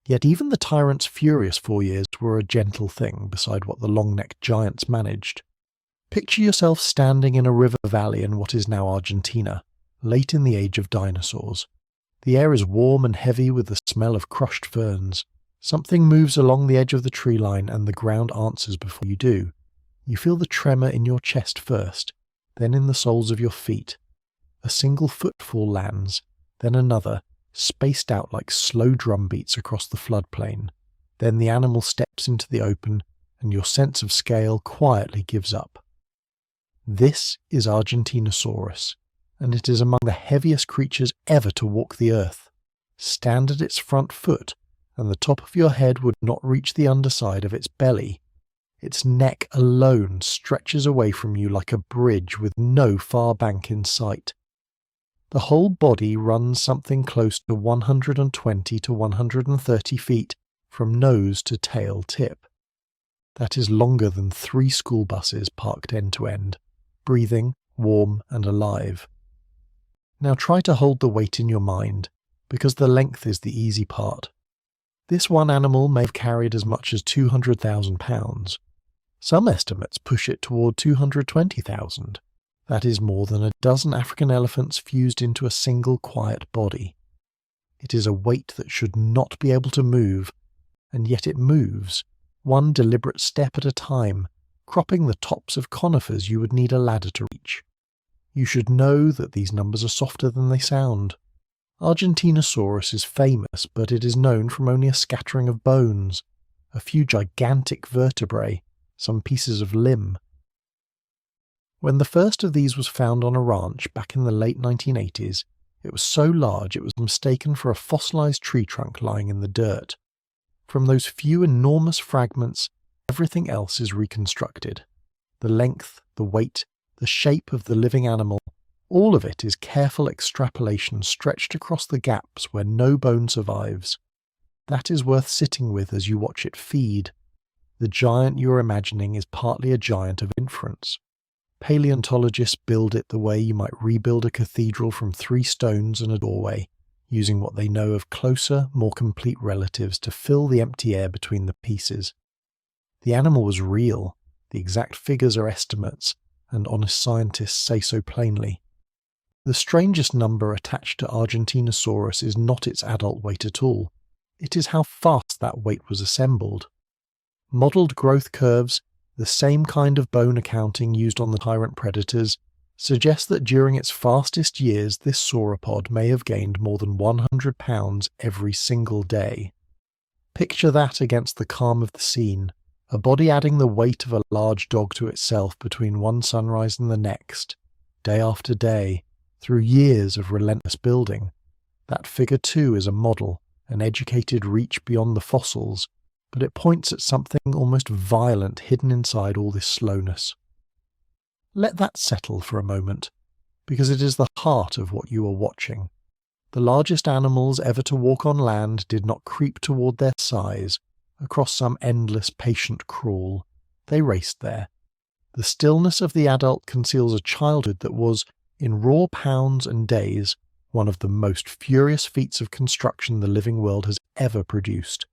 Yet even the tyrant's furious 4 years were a gentle thing beside what the long-necked giants managed. Picture yourself standing in a river valley in what is now Argentina, late in the age of dinosaurs. The air is warm and heavy with the smell of crushed ferns. Something moves along the edge of the tree line and the ground answers before you do. You feel the tremor in your chest first, then in the soles of your feet. A single footfall lands, then another, spaced out like slow drum beats across the floodplain. Then the animal steps into the open, and your sense of scale quietly gives up. This is Argentinosaurus, and it is among the heaviest creatures ever to walk the earth. Stand at its front foot, and the top of your head would not reach the underside of its belly. Its neck alone stretches away from you like a bridge with no far bank in sight. The whole body runs something close to 120 to 130 feet, from nose to tail tip. That is longer than 3 school buses parked end to end, breathing, warm and alive. Now try to hold the weight in your mind, because the length is the easy part. This one animal may have carried as much as 200,000 pounds. Some estimates push it toward 220,000. That is more than a dozen African elephants fused into a single quiet body. It is a weight that should not be able to move, and yet it moves, one deliberate step at a time, cropping the tops of conifers you would need a ladder to reach. You should know that these numbers are softer than they sound. Argentinosaurus is famous, but it is known from only a scattering of bones, a few gigantic vertebrae, some pieces of limb. When the first of these was found on a ranch back in the late 1980s, it was so large it was mistaken for a fossilized tree trunk lying in the dirt. From those few enormous fragments, everything else is reconstructed. The length, the weight, the shape of the living animal, all of it is careful extrapolation stretched across the gaps where no bone survives. That is worth sitting with as you watch it feed. The giant you are imagining is partly a giant of inference. Paleontologists build it the way you might rebuild a cathedral from 3 stones and a doorway, using what they know of closer, more complete relatives to fill the empty air between the pieces. The animal was real, the exact figures are estimates, and honest scientists say so plainly. The strangest number attached to Argentinosaurus is not its adult weight at all, it is how fast that weight was assembled. Modelled growth curves, the same kind of bone accounting used on the tyrant predators, suggest that during its fastest years this sauropod may have gained more than 100 pounds every single day. Picture that against the calm of the scene, a body adding the weight of a large dog to itself between one sunrise and the next, day after day, through years of relentless building. That figure too is a model, an educated reach beyond the fossils, but it points at something almost violent hidden inside all this slowness. Let that settle for a moment, because it is the heart of what you are watching. The largest animals ever to walk on land did not creep toward their size, across some endless patient crawl. They raced there. The stillness of the adult conceals a childhood that was, in raw pounds and days, one of the most furious feats of construction the living world has ever produced.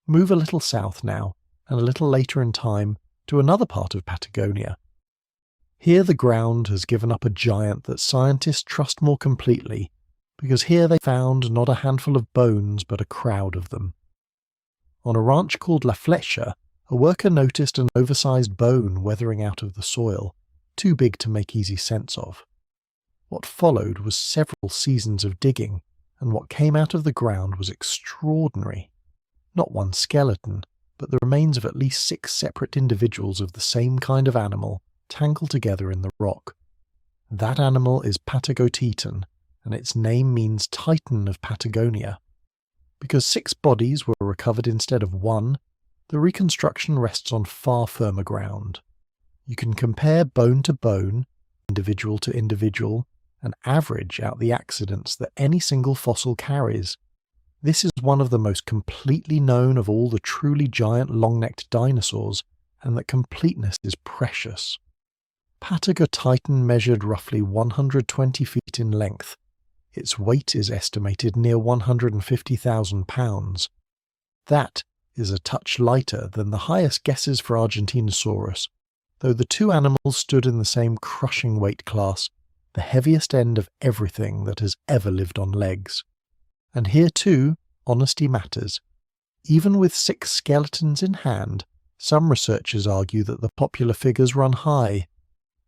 Move a little south now, and a little later in time, to another part of Patagonia. Here the ground has given up a giant that scientists trust more completely, because here they found not a handful of bones but a crowd of them. On a ranch called La Flecha, a worker noticed an oversized bone weathering out of the soil, too big to make easy sense of. What followed was several seasons of digging, and what came out of the ground was extraordinary. Not one skeleton, but the remains of at least 6 separate individuals of the same kind of animal, tangled together in the rock. That animal is Patagotitan, and its name means Titan of Patagonia. Because 6 bodies were recovered instead of 1, the reconstruction rests on far firmer ground. You can compare bone to bone, individual to individual, and average out the accidents that any single fossil carries. This is one of the most completely known of all the truly giant long-necked dinosaurs, and that completeness is precious. Patagotitan measured roughly 120 feet in length. Its weight is estimated near 150,000 pounds. That is a touch lighter than the highest guesses for Argentinosaurus, though the 2 animals stood in the same crushing weight class, the heaviest end of everything that has ever lived on legs. And here too, honesty matters. Even with 6 skeletons in hand, some researchers argue that the popular figures run high.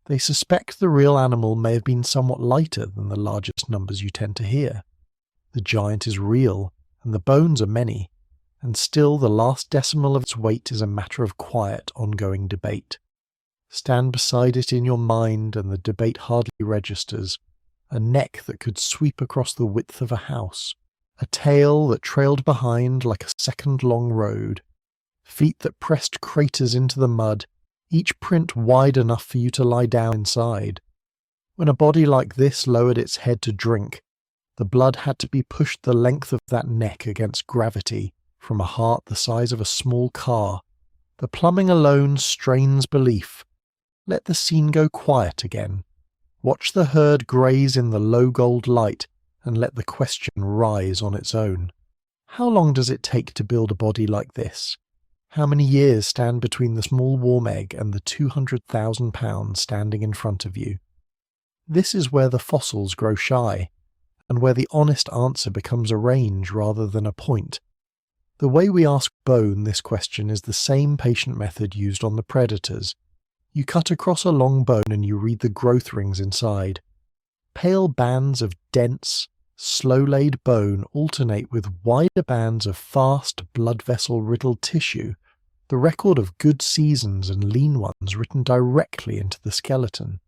They suspect the real animal may have been somewhat lighter than the largest numbers you tend to hear. The giant is real, and the bones are many, and still the last decimal of its weight is a matter of quiet, ongoing debate. Stand beside it in your mind and the debate hardly registers. A neck that could sweep across the width of a house. A tail that trailed behind like a second-long road. Feet that pressed craters into the mud, each print wide enough for you to lie down inside. When a body like this lowered its head to drink, the blood had to be pushed the length of that neck against gravity from a heart the size of a small car. The plumbing alone strains belief. Let the scene go quiet again. Watch the herd graze in the low gold light, and let the question rise on its own. How long does it take to build a body like this? How many years stand between the small warm egg and the 200,000 pounds standing in front of you? This is where the fossils grow shy, and where the honest answer becomes a range rather than a point. The way we ask bone this question is the same patient method used on the predators. You cut across a long bone and you read the growth rings inside. Pale bands of dense, slow-laid bone alternate with wider bands of fast, blood vessel-riddled tissue, the record of good seasons and lean ones written directly into the skeleton.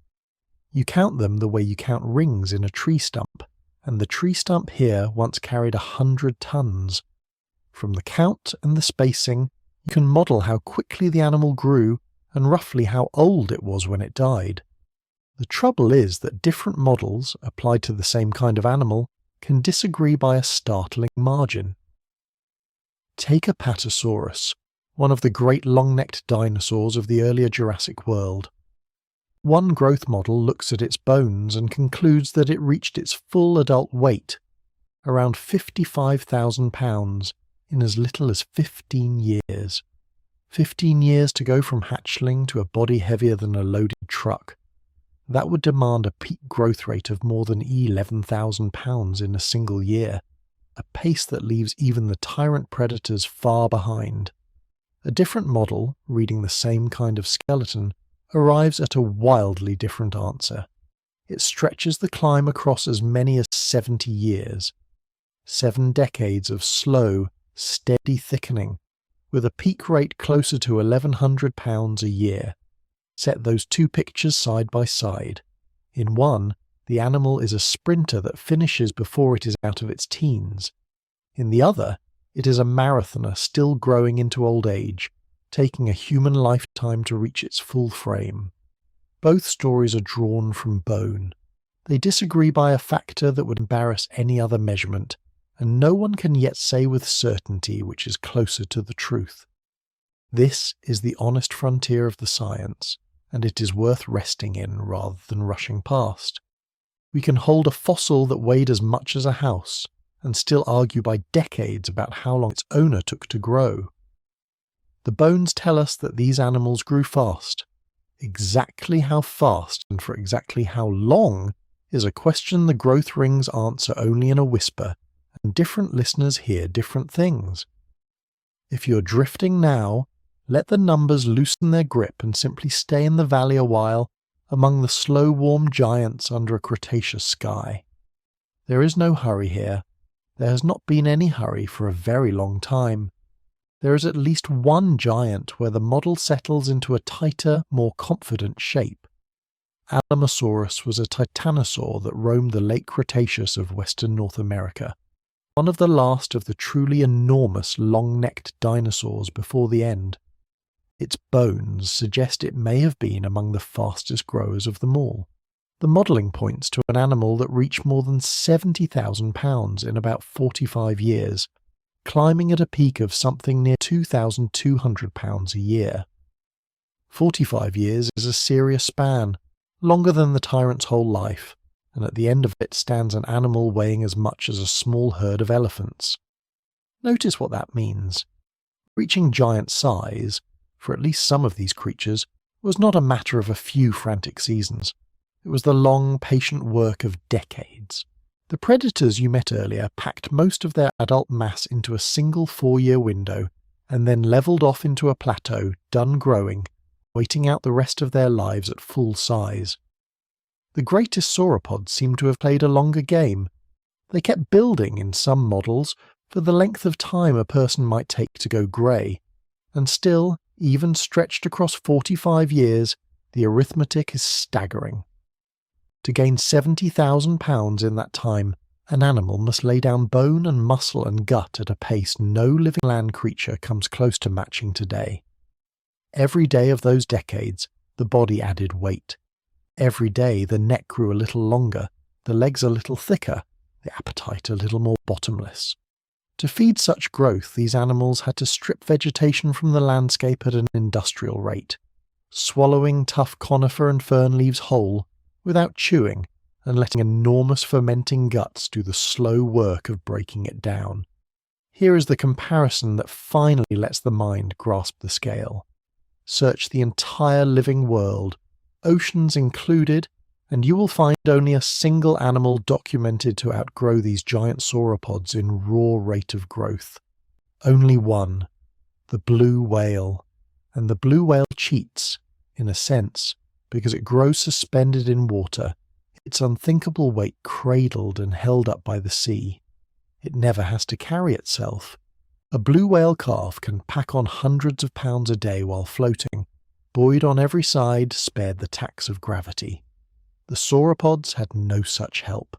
You count them the way you count rings in a tree stump, and the tree stump here once carried 100 tons. From the count and the spacing, you can model how quickly the animal grew and roughly how old it was when it died. The trouble is that different models, applied to the same kind of animal, can disagree by a startling margin. Take Apatosaurus, one of the great long-necked dinosaurs of the earlier Jurassic world. One growth model looks at its bones and concludes that it reached its full adult weight, around 55,000 pounds, in as little as 15 years. 15 years to go from hatchling to a body heavier than a loaded truck. That would demand a peak growth rate of more than 11,000 pounds in a single year, a pace that leaves even the tyrant predators far behind. A different model, reading the same kind of skeleton, arrives at a wildly different answer. It stretches the climb across as many as 70 years. 7 decades of slow, steady thickening, with a peak rate closer to 1,100 pounds a year. Set those two pictures side by side. In one, the animal is a sprinter that finishes before it is out of its teens. In the other, it is a marathoner still growing into old age, taking a human lifetime to reach its full frame. Both stories are drawn from bone. They disagree by a factor that would embarrass any other measurement, and no one can yet say with certainty which is closer to the truth. This is the honest frontier of the science, and it is worth resting in rather than rushing past. We can hold a fossil that weighed as much as a house, and still argue by decades about how long its owner took to grow. The bones tell us that these animals grew fast. Exactly how fast and for exactly how long is a question the growth rings answer only in a whisper, and different listeners hear different things. If you're drifting now, let the numbers loosen their grip and simply stay in the valley a while among the slow warm giants under a Cretaceous sky. There is no hurry here. There has not been any hurry for a very long time. There is at least one giant where the model settles into a tighter, more confident shape. Alamosaurus was a titanosaur that roamed the late Cretaceous of western North America, one of the last of the truly enormous long-necked dinosaurs before the end. Its bones suggest it may have been among the fastest growers of them all. The modelling points to an animal that reached more than 70,000 pounds in about 45 years, climbing at a peak of something near 2,200 pounds a year. 45 years is a serious span, longer than the tyrant's whole life, and at the end of it stands an animal weighing as much as a small herd of elephants. Notice what that means. Reaching giant size, for at least some of these creatures, was not a matter of a few frantic seasons. It was the long, patient work of decades. The predators you met earlier packed most of their adult mass into a single 4-year window, and then levelled off into a plateau, done growing, waiting out the rest of their lives at full size. The greatest sauropods seem to have played a longer game. They kept building in some models for the length of time a person might take to go grey, and still, even stretched across 45 years, the arithmetic is staggering. To gain 70,000 pounds in that time, an animal must lay down bone and muscle and gut at a pace no living land creature comes close to matching today. Every day of those decades, the body added weight. Every day the neck grew a little longer, the legs a little thicker, the appetite a little more bottomless. To feed such growth, these animals had to strip vegetation from the landscape at an industrial rate, swallowing tough conifer and fern leaves whole without chewing and letting enormous fermenting guts do the slow work of breaking it down. Here is the comparison that finally lets the mind grasp the scale. Search the entire living world, oceans included, and you will find only a single animal documented to outgrow these giant sauropods in raw rate of growth. Only one, the blue whale. And the blue whale cheats, in a sense, because it grows suspended in water, its unthinkable weight cradled and held up by the sea. It never has to carry itself. A blue whale calf can pack on hundreds of pounds a day while floating, buoyed on every side, spared the tax of gravity. The sauropods had no such help.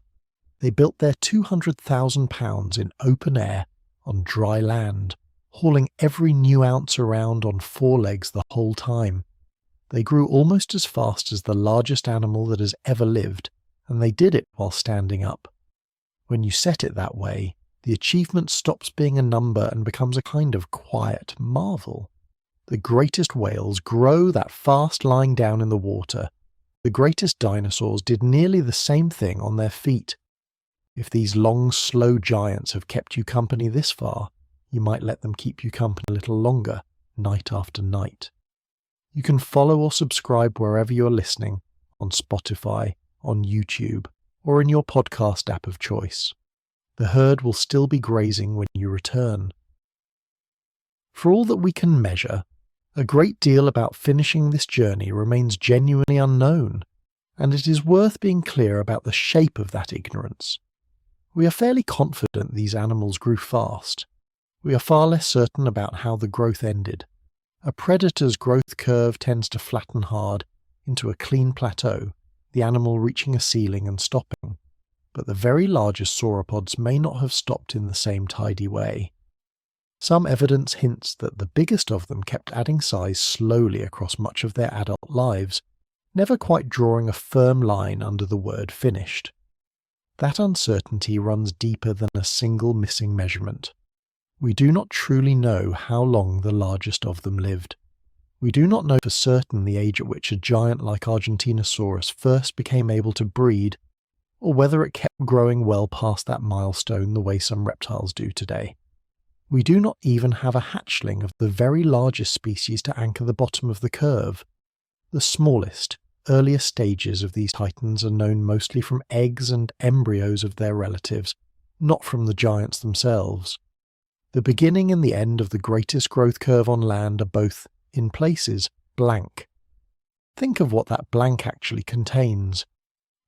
They built their 200,000 pounds in open air on dry land, hauling every new ounce around on four legs the whole time. They grew almost as fast as the largest animal that has ever lived, and they did it while standing up. When you set it that way, the achievement stops being a number and becomes a kind of quiet marvel. The greatest whales grow that fast lying down in the water. The greatest dinosaurs did nearly the same thing on their feet. If these long, slow giants have kept you company this far, you might let them keep you company a little longer, night after night. You can follow or subscribe wherever you're listening, on Spotify, on YouTube, or in your podcast app of choice. The herd will still be grazing when you return. For all that we can measure, a great deal about finishing this journey remains genuinely unknown, and it is worth being clear about the shape of that ignorance. We are fairly confident these animals grew fast. We are far less certain about how the growth ended. A predator's growth curve tends to flatten hard into a clean plateau, the animal reaching a ceiling and stopping. But the very largest sauropods may not have stopped in the same tidy way. Some evidence hints that the biggest of them kept adding size slowly across much of their adult lives, never quite drawing a firm line under the word finished. That uncertainty runs deeper than a single missing measurement. We do not truly know how long the largest of them lived. We do not know for certain the age at which a giant like Argentinosaurus first became able to breed, or whether it kept growing well past that milestone the way some reptiles do today. We do not even have a hatchling of the very largest species to anchor the bottom of the curve. The smallest, earliest stages of these titans are known mostly from eggs and embryos of their relatives, not from the giants themselves. The beginning and the end of the greatest growth curve on land are both, in places, blank. Think of what that blank actually contains.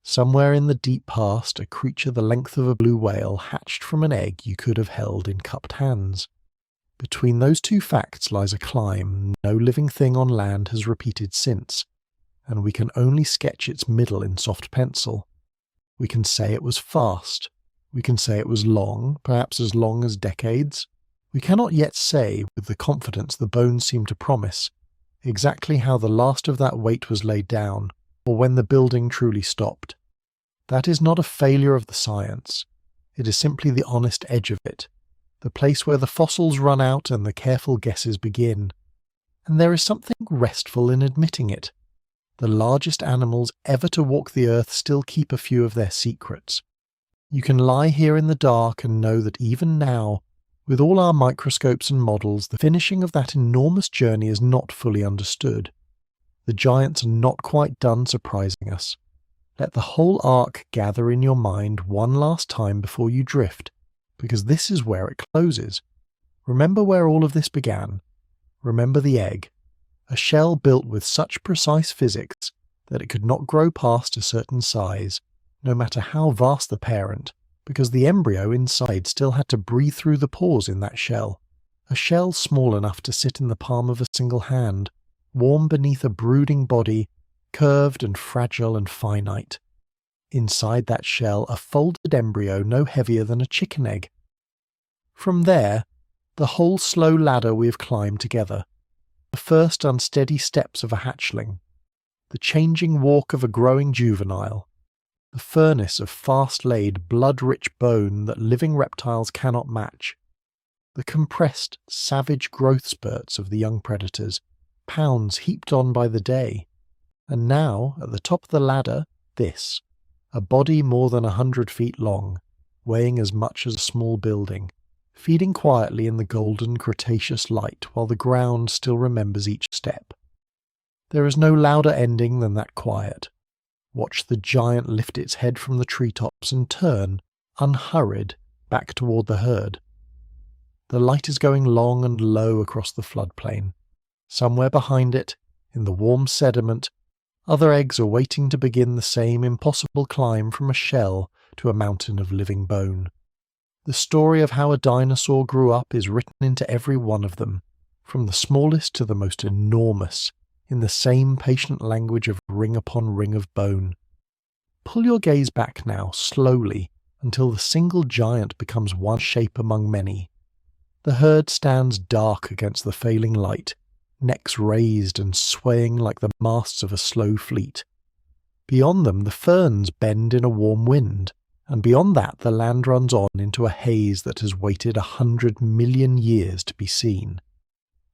Somewhere in the deep past, a creature the length of a blue whale hatched from an egg you could have held in cupped hands. Between those two facts lies a climb no living thing on land has repeated since, and we can only sketch its middle in soft pencil. We can say it was fast. We can say it was long, perhaps as long as decades. We cannot yet say, with the confidence the bones seem to promise, exactly how the last of that weight was laid down, or when the building truly stopped. That is not a failure of the science. It is simply the honest edge of it, the place where the fossils run out and the careful guesses begin. And there is something restful in admitting it. The largest animals ever to walk the earth still keep a few of their secrets. You can lie here in the dark and know that even now, with all our microscopes and models, the finishing of that enormous journey is not fully understood. The giants are not quite done surprising us. Let the whole arc gather in your mind one last time before you drift, because this is where it closes. Remember where all of this began. Remember the egg, a shell built with such precise physics that it could not grow past a certain size, no matter how vast the parent, because the embryo inside still had to breathe through the pores in that shell. A shell small enough to sit in the palm of a single hand, warm beneath a brooding body, curved and fragile and finite. Inside that shell, a folded embryo no heavier than a chicken egg. From there, the whole slow ladder we have climbed together. The first unsteady steps of a hatchling. The changing walk of a growing juvenile. The furnace of fast-laid, blood-rich bone that living reptiles cannot match. the compressed, savage growth spurts of the young predators, pounds heaped on by the day. And now, at the top of the ladder, this, a body more than 100 feet long, weighing as much as a small building, feeding quietly in the golden Cretaceous light while the ground still remembers each step. There is no louder ending than that quiet. Watch the giant lift its head from the treetops and turn, unhurried, back toward the herd. The light is going long and low across the floodplain. Somewhere behind it, in the warm sediment, other eggs are waiting to begin the same impossible climb from a shell to a mountain of living bone. The story of how a dinosaur grew up is written into every one of them, from the smallest to the most enormous, in the same patient language of ring upon ring of bone. Pull your gaze back now, slowly, until the single giant becomes one shape among many. The herd stands dark against the failing light, necks raised and swaying like the masts of a slow fleet. Beyond them the ferns bend in a warm wind, and beyond that the land runs on into a haze that has waited 100 million years to be seen.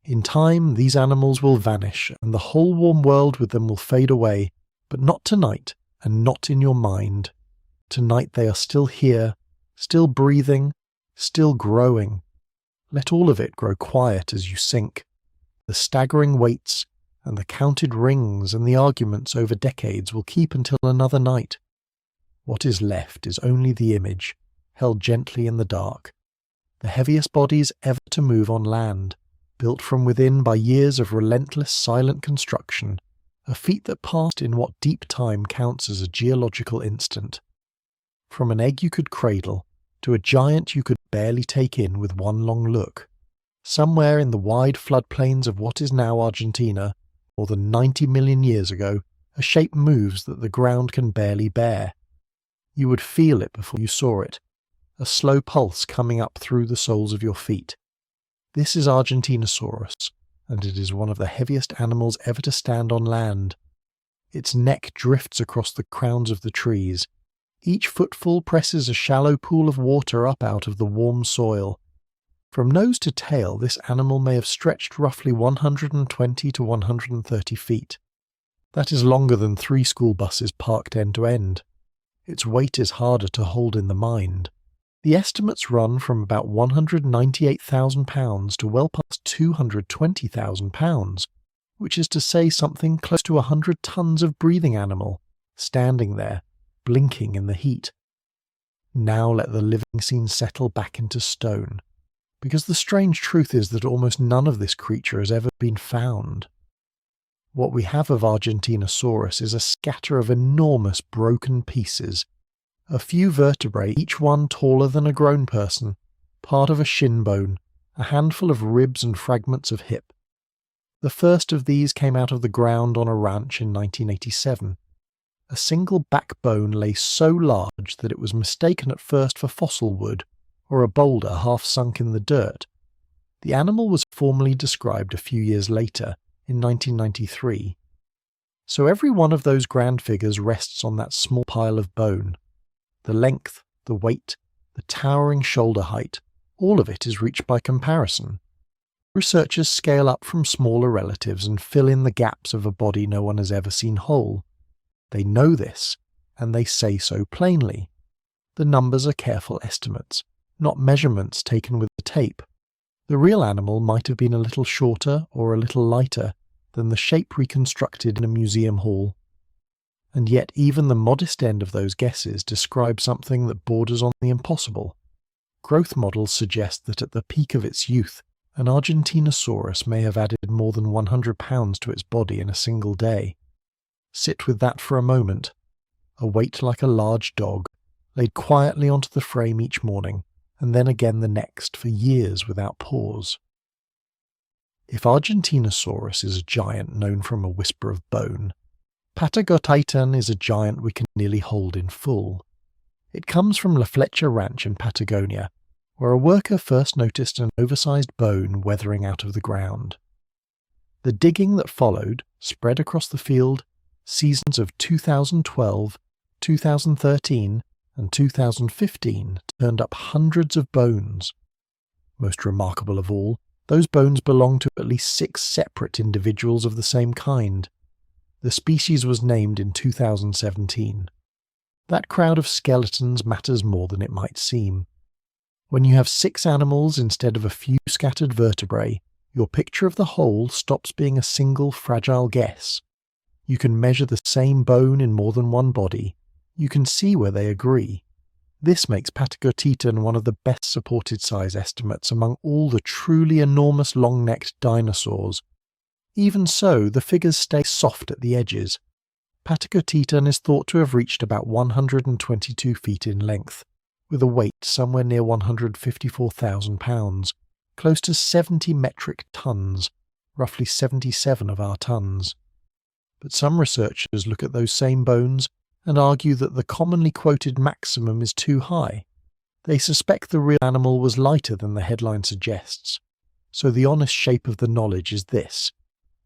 In time these animals will vanish, and the whole warm world with them will fade away, but not tonight, and not in your mind. Tonight they are still here, still breathing, still growing. Let all of it grow quiet as you sink. The staggering weights, and the counted rings and the arguments over decades will keep until another night. What is left is only the image, held gently in the dark. The heaviest bodies ever to move on land, built from within by years of relentless silent construction, a feat that passed in what deep time counts as a geological instant. From an egg you could cradle, to a giant you could barely take in with one long look. Somewhere in the wide floodplains of what is now Argentina, more than 90 million years ago, a shape moves that the ground can barely bear. You would feel it before you saw it, a slow pulse coming up through the soles of your feet. This is Argentinosaurus, and it is one of the heaviest animals ever to stand on land. Its neck drifts across the crowns of the trees. Each footfall presses a shallow pool of water up out of the warm soil. From nose to tail, this animal may have stretched roughly 120 to 130 feet. That is longer than 3 school buses parked end to end. Its weight is harder to hold in the mind. The estimates run from about 198,000 pounds to well past 220,000 pounds, which is to say something close to 100 tons of breathing animal, standing there, blinking in the heat. Now let the living scene settle back into stone, because the strange truth is that almost none of this creature has ever been found. What we have of Argentinosaurus is a scatter of enormous broken pieces, a few vertebrae, each one taller than a grown person, part of a shin bone, a handful of ribs and fragments of hip. The first of these came out of the ground on a ranch in 1987. A single backbone lay so large that it was mistaken at first for fossil wood, or a boulder half sunk in the dirt. The animal was formally described a few years later, in 1993. So every one of those grand figures rests on that small pile of bone. The length, the weight, the towering shoulder height, all of it is reached by comparison. Researchers scale up from smaller relatives and fill in the gaps of a body no one has ever seen whole. They know this, and they say so plainly. The numbers are careful estimates, not measurements taken with a tape. The real animal might have been a little shorter or a little lighter than the shape reconstructed in a museum hall. And yet even the modest end of those guesses describe something that borders on the impossible. Growth models suggest that at the peak of its youth, an Argentinosaurus may have added more than 100 pounds to its body in a single day. Sit with that for a moment. A weight like a large dog, laid quietly onto the frame each morning, and then again the next for years without pause. If Argentinosaurus is a giant known from a whisper of bone, Patagotitan is a giant we can nearly hold in full. It comes from La Flecha Ranch in Patagonia, where a worker first noticed an oversized bone weathering out of the ground. The digging that followed spread across the field. Seasons of 2012, 2013, and 2015 turned up hundreds of bones. Most remarkable of all, those bones belong to at least 6 separate individuals of the same kind. The species was named in 2017. That crowd of skeletons matters more than it might seem. When you have 6 animals instead of a few scattered vertebrae, your picture of the whole stops being a single fragile guess. You can measure the same bone in more than one body. You can see where they agree. This makes Patagotitan one of the best supported size estimates among all the truly enormous long-necked dinosaurs. Even so, the figures stay soft at the edges. Patagotitan is thought to have reached about 122 feet in length, with a weight somewhere near 154,000 pounds, close to 70 metric tons, roughly 77 of our tons. But some researchers look at those same bones and argue that the commonly quoted maximum is too high. They suspect the real animal was lighter than the headline suggests. So the honest shape of the knowledge is this.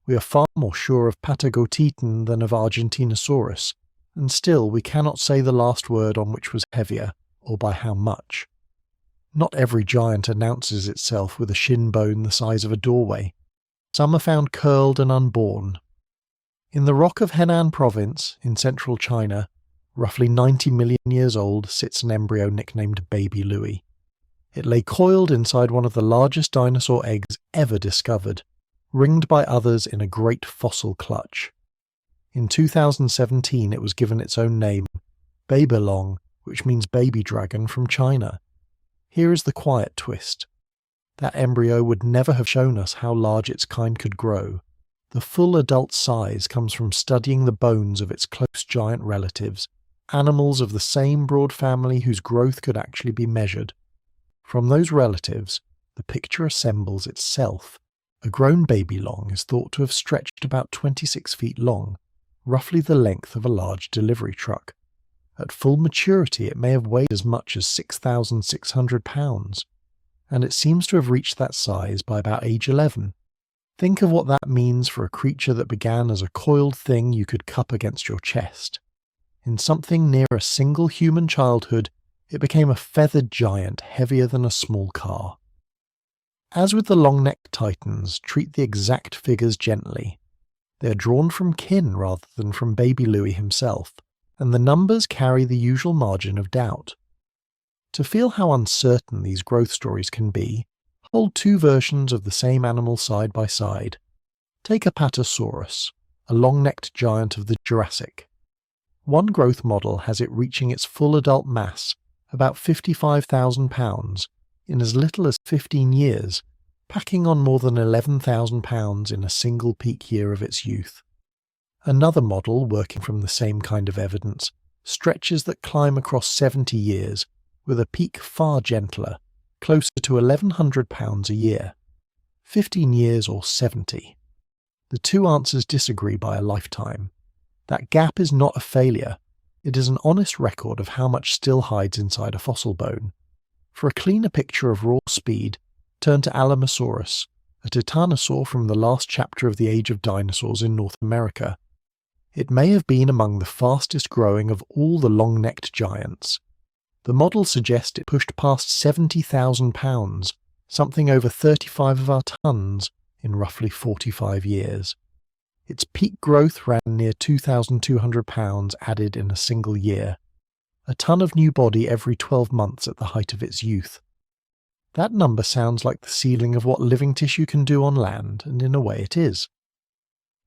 We are far more sure of Patagotitan than of Argentinosaurus, and still we cannot say the last word on which was heavier, or by how much. Not every giant announces itself with a shin bone the size of a doorway. Some are found curled and unborn. In the rock of Henan province, in central China, roughly 90 million years old, sits an embryo nicknamed Baby Louie. It lay coiled inside one of the largest dinosaur eggs ever discovered, ringed by others in a great fossil clutch. In 2017 it was given its own name, Babylong, which means baby dragon from China. Here is the quiet twist. That embryo would never have shown us how large its kind could grow. The full adult size comes from studying the bones of its close giant relatives, animals of the same broad family whose growth could actually be measured. From those relatives, the picture assembles itself. A grown Babylong is thought to have stretched about 26 feet long, roughly the length of a large delivery truck. At full maturity it may have weighed as much as 6,600 pounds, and it seems to have reached that size by about age 11. Think of what that means for a creature that began as a coiled thing you could cup against your chest. In something near a single human childhood, it became a feathered giant heavier than a small car. As with the long-necked titans, treat the exact figures gently. They are drawn from kin rather than from Baby Louie himself, and the numbers carry the usual margin of doubt. To feel how uncertain these growth stories can be, hold 2 versions of the same animal side by side. Take Apatosaurus, a long-necked giant of the Jurassic. One growth model has it reaching its full adult mass, about 55,000 pounds, in as little as 15 years, packing on more than 11,000 pounds in a single peak year of its youth. Another model, working from the same kind of evidence, stretches that climb across 70 years, with a peak far gentler, closer to 1,100 pounds a year. 15 years or 70. The 2 answers disagree by a lifetime. That gap is not a failure. It is an honest record of how much still hides inside a fossil bone. For a cleaner picture of raw speed, turn to Alamosaurus, a titanosaur from the last chapter of the Age of Dinosaurs in North America. It may have been among the fastest growing of all the long-necked giants. The models suggest it pushed past 70,000 pounds, something over 35 of our tons, in roughly 45 years. Its peak growth ran near 2,200 pounds added in a single year. A ton of new body every 12 months at the height of its youth. That number sounds like the ceiling of what living tissue can do on land, and in a way it is.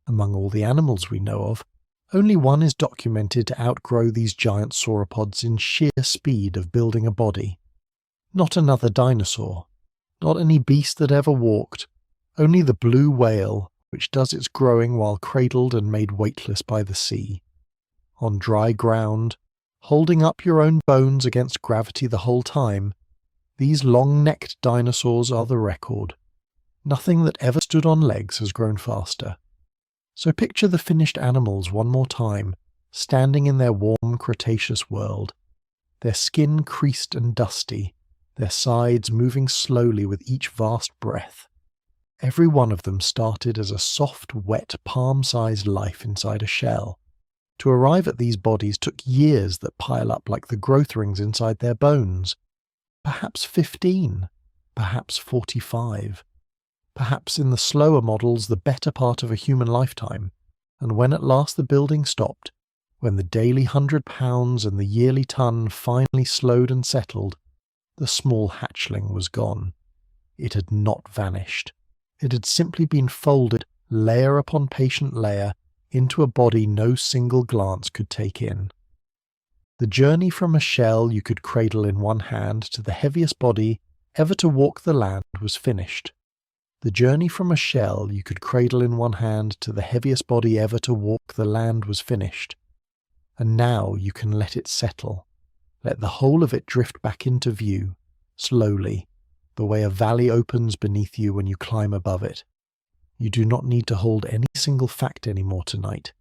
Among all the animals we know of, only one is documented to outgrow these giant sauropods in sheer speed of building a body. Not another dinosaur, not any beast that ever walked, only the blue whale, which does its growing while cradled and made weightless by the sea. On dry ground, holding up your own bones against gravity the whole time, these long-necked dinosaurs are the record. Nothing that ever stood on legs has grown faster. So picture the finished animals one more time, standing in their warm Cretaceous world, their skin creased and dusty, their sides moving slowly with each vast breath. Every one of them started as a soft, wet, palm-sized life inside a shell. To arrive at these bodies took years that pile up like the growth rings inside their bones. Perhaps 15. perhaps 45. Perhaps in the slower models the better part of a human lifetime, and when at last the building stopped, when the daily 100 pounds and the yearly ton finally slowed and settled, the small hatchling was gone. It had not vanished. It had simply been folded, layer upon patient layer, into a body no single glance could take in. The journey from a shell you could cradle in one hand to the heaviest body ever to walk the land was finished. The journey from a shell you could cradle in one hand to the heaviest body ever to walk the land was finished. And now you can let it settle. Let the whole of it drift back into view, slowly, the way a valley opens beneath you when you climb above it. You do not need to hold any single fact anymore tonight.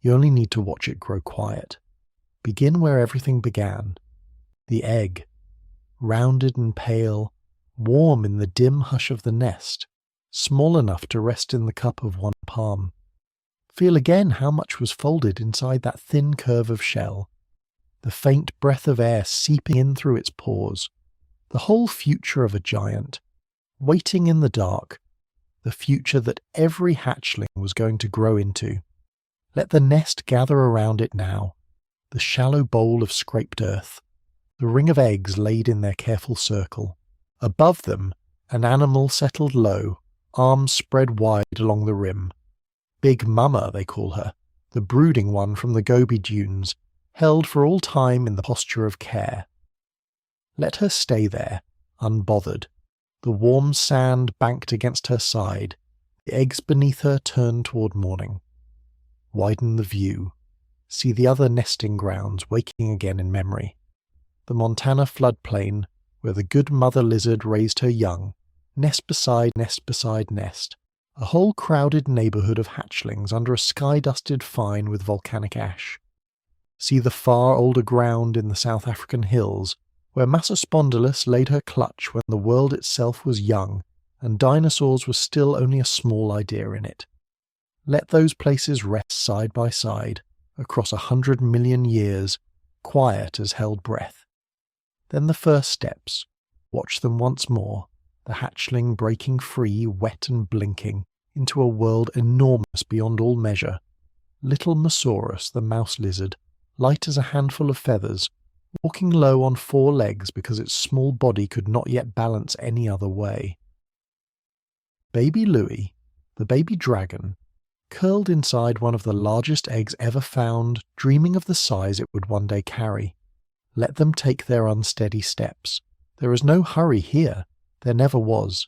You only need to watch it grow quiet. Begin where everything began. The egg, rounded and pale, warm in the dim hush of the nest, small enough to rest in the cup of one palm. Feel again how much was folded inside that thin curve of shell, the faint breath of air seeping in through its pores, the whole future of a giant, waiting in the dark, the future that every hatchling was going to grow into. Let the nest gather around it now, the shallow bowl of scraped earth, the ring of eggs laid in their careful circle. Above them, an animal settled low, arms spread wide along the rim. Big Mama, they call her, the brooding one from the Gobi dunes, held for all time in the posture of care. Let her stay there, unbothered, the warm sand banked against her side, the eggs beneath her turned toward morning. Widen the view. See the other nesting grounds waking again in memory. The Montana floodplain, where the good mother lizard raised her young, nest beside nest beside nest, a whole crowded neighbourhood of hatchlings under a sky-dusted fine with volcanic ash. See the far older ground in the South African hills, where Massospondylus laid her clutch when the world itself was young, and dinosaurs were still only a small idea in it. Let those places rest side by side, across 100 million years, quiet as held breath. Then the first steps. Watch them once more, the hatchling breaking free, wet and blinking, into a world enormous beyond all measure. Little Mussaurus, the mouse lizard, light as a handful of feathers, walking low on 4 legs because its small body could not yet balance any other way. Baby Louis, the baby dragon, curled inside one of the largest eggs ever found, dreaming of the size it would one day carry. Let them take their unsteady steps. There is no hurry here. There never was.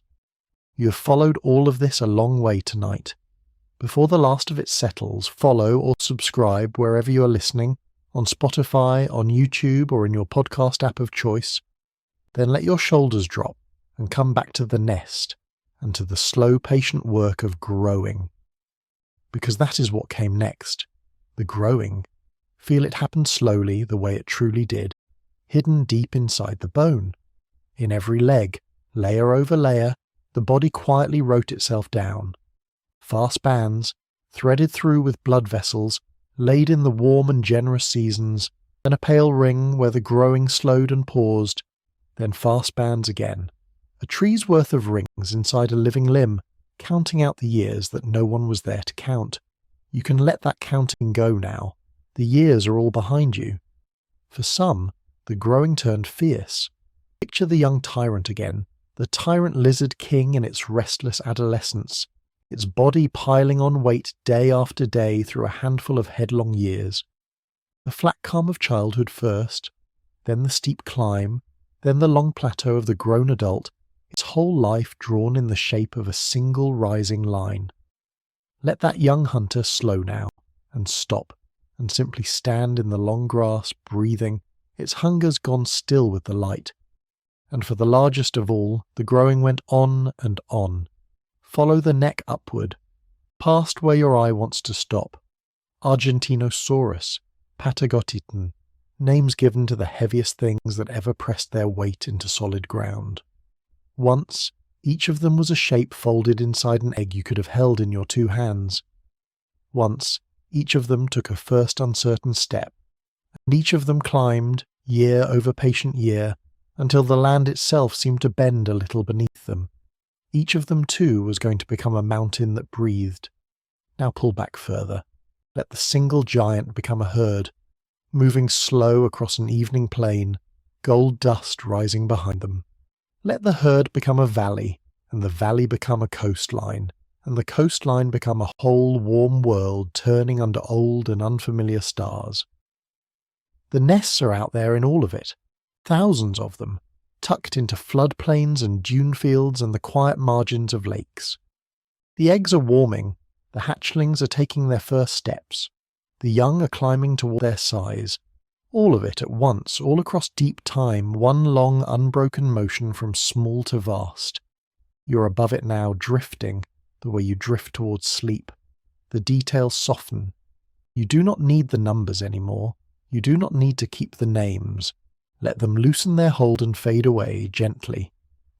You have followed all of this a long way tonight. Before the last of it settles, follow or subscribe wherever you are listening, on Spotify, on YouTube, or in your podcast app of choice. Then let your shoulders drop and come back to the nest and to the slow, patient work of growing. Because that is what came next, the growing. Feel it happen slowly, the way it truly did, hidden deep inside the bone. In every leg, layer over layer, the body quietly wrote itself down. Fast bands, threaded through with blood vessels, laid in the warm and generous seasons, then a pale ring where the growing slowed and paused, then fast bands again. A tree's worth of rings inside a living limb, counting out the years that no one was there to count. You can let that counting go now. The years are all behind you. For some, the growing turned fierce. Picture the young tyrant again, the tyrant lizard king in its restless adolescence, its body piling on weight day after day through a handful of headlong years. The flat calm of childhood first, then the steep climb, then the long plateau of the grown adult, its whole life drawn in the shape of a single rising line. Let that young hunter slow now, and stop, and simply stand in the long grass, breathing, its hunger's gone still with the light. And for the largest of all, the growing went on and on. Follow the neck upward, past where your eye wants to stop. Argentinosaurus, Patagotitan, names given to the heaviest things that ever pressed their weight into solid ground. Once, each of them was a shape folded inside an egg you could have held in your 2 hands. Once, each of them took a first uncertain step, and each of them climbed, year over patient year, until the land itself seemed to bend a little beneath them. Each of them too was going to become a mountain that breathed. Now pull back further. Let the single giant become a herd, moving slow across an evening plain, gold dust rising behind them. Let the herd become a valley, and the valley become a coastline, and the coastline become a whole warm world turning under old and unfamiliar stars. The nests are out there in all of it, thousands of them, tucked into floodplains and dune fields and the quiet margins of lakes. The eggs are warming, the hatchlings are taking their first steps, the young are climbing toward their size, all of it at once, all across deep time, one long unbroken motion from small to vast. You're above it now, drifting, the way you drift towards sleep. The details soften. You do not need the numbers anymore. You do not need to keep the names. Let them loosen their hold and fade away gently,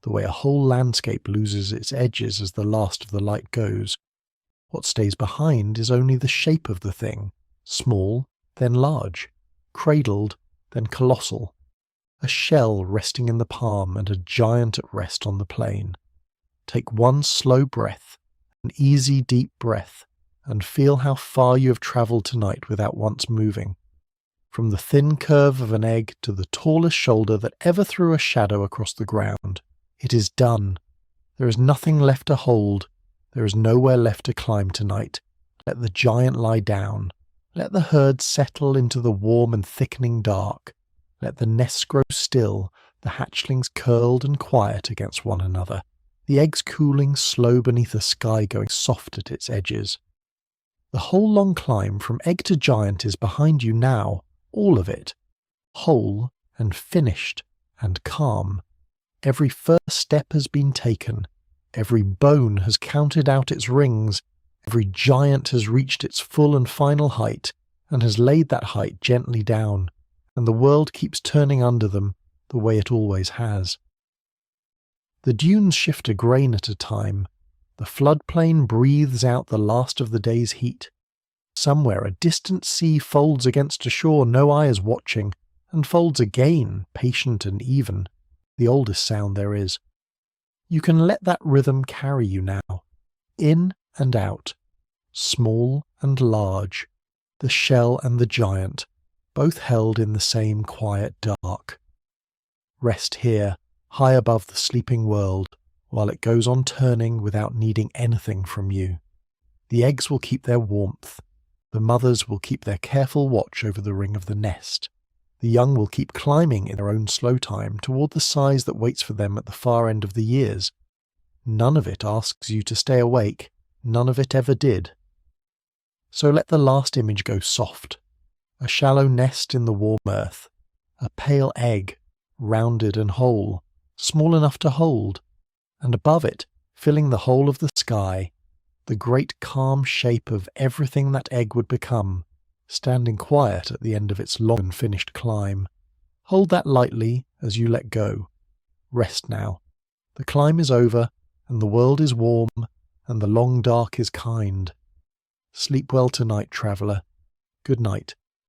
the way a whole landscape loses its edges as the last of the light goes. What stays behind is only the shape of the thing, small, then large, cradled, then colossal, a shell resting in the palm and a giant at rest on the plain. Take one slow breath, an easy deep breath, and feel how far you have travelled tonight without once moving. From the thin curve of an egg to the tallest shoulder that ever threw a shadow across the ground. It is done. There is nothing left to hold. There is nowhere left to climb tonight. Let the giant lie down. Let the herd settle into the warm and thickening dark. Let the nests grow still, the hatchlings curled and quiet against one another, the eggs cooling slow beneath a sky going soft at its edges. The whole long climb from egg to giant is behind you now, all of it, whole and finished and calm. Every first step has been taken, every bone has counted out its rings, every giant has reached its full and final height, and has laid that height gently down, and the world keeps turning under them the way it always has. The dunes shift a grain at a time, the floodplain breathes out the last of the day's heat. Somewhere a distant sea folds against a shore no eye is watching, and folds again, patient and even, the oldest sound there is. You can let that rhythm carry you now, in and out, small and large, the shell and the giant, both held in the same quiet dark. Rest here, high above the sleeping world, while it goes on turning without needing anything from you. The eggs will keep their warmth. The mothers will keep their careful watch over the ring of the nest. The young will keep climbing in their own slow time toward the size that waits for them at the far end of the years. None of it asks you to stay awake. None of it ever did. So let the last image go soft. A shallow nest in the warm earth. A pale egg, rounded and whole, small enough to hold. And above it, filling the whole of the sky, the great calm shape of everything that egg would become, standing quiet at the end of its long and finished climb. Hold that lightly as you let go. Rest now. The climb is over, and the world is warm, and the long dark is kind. Sleep well tonight, traveller. Good night.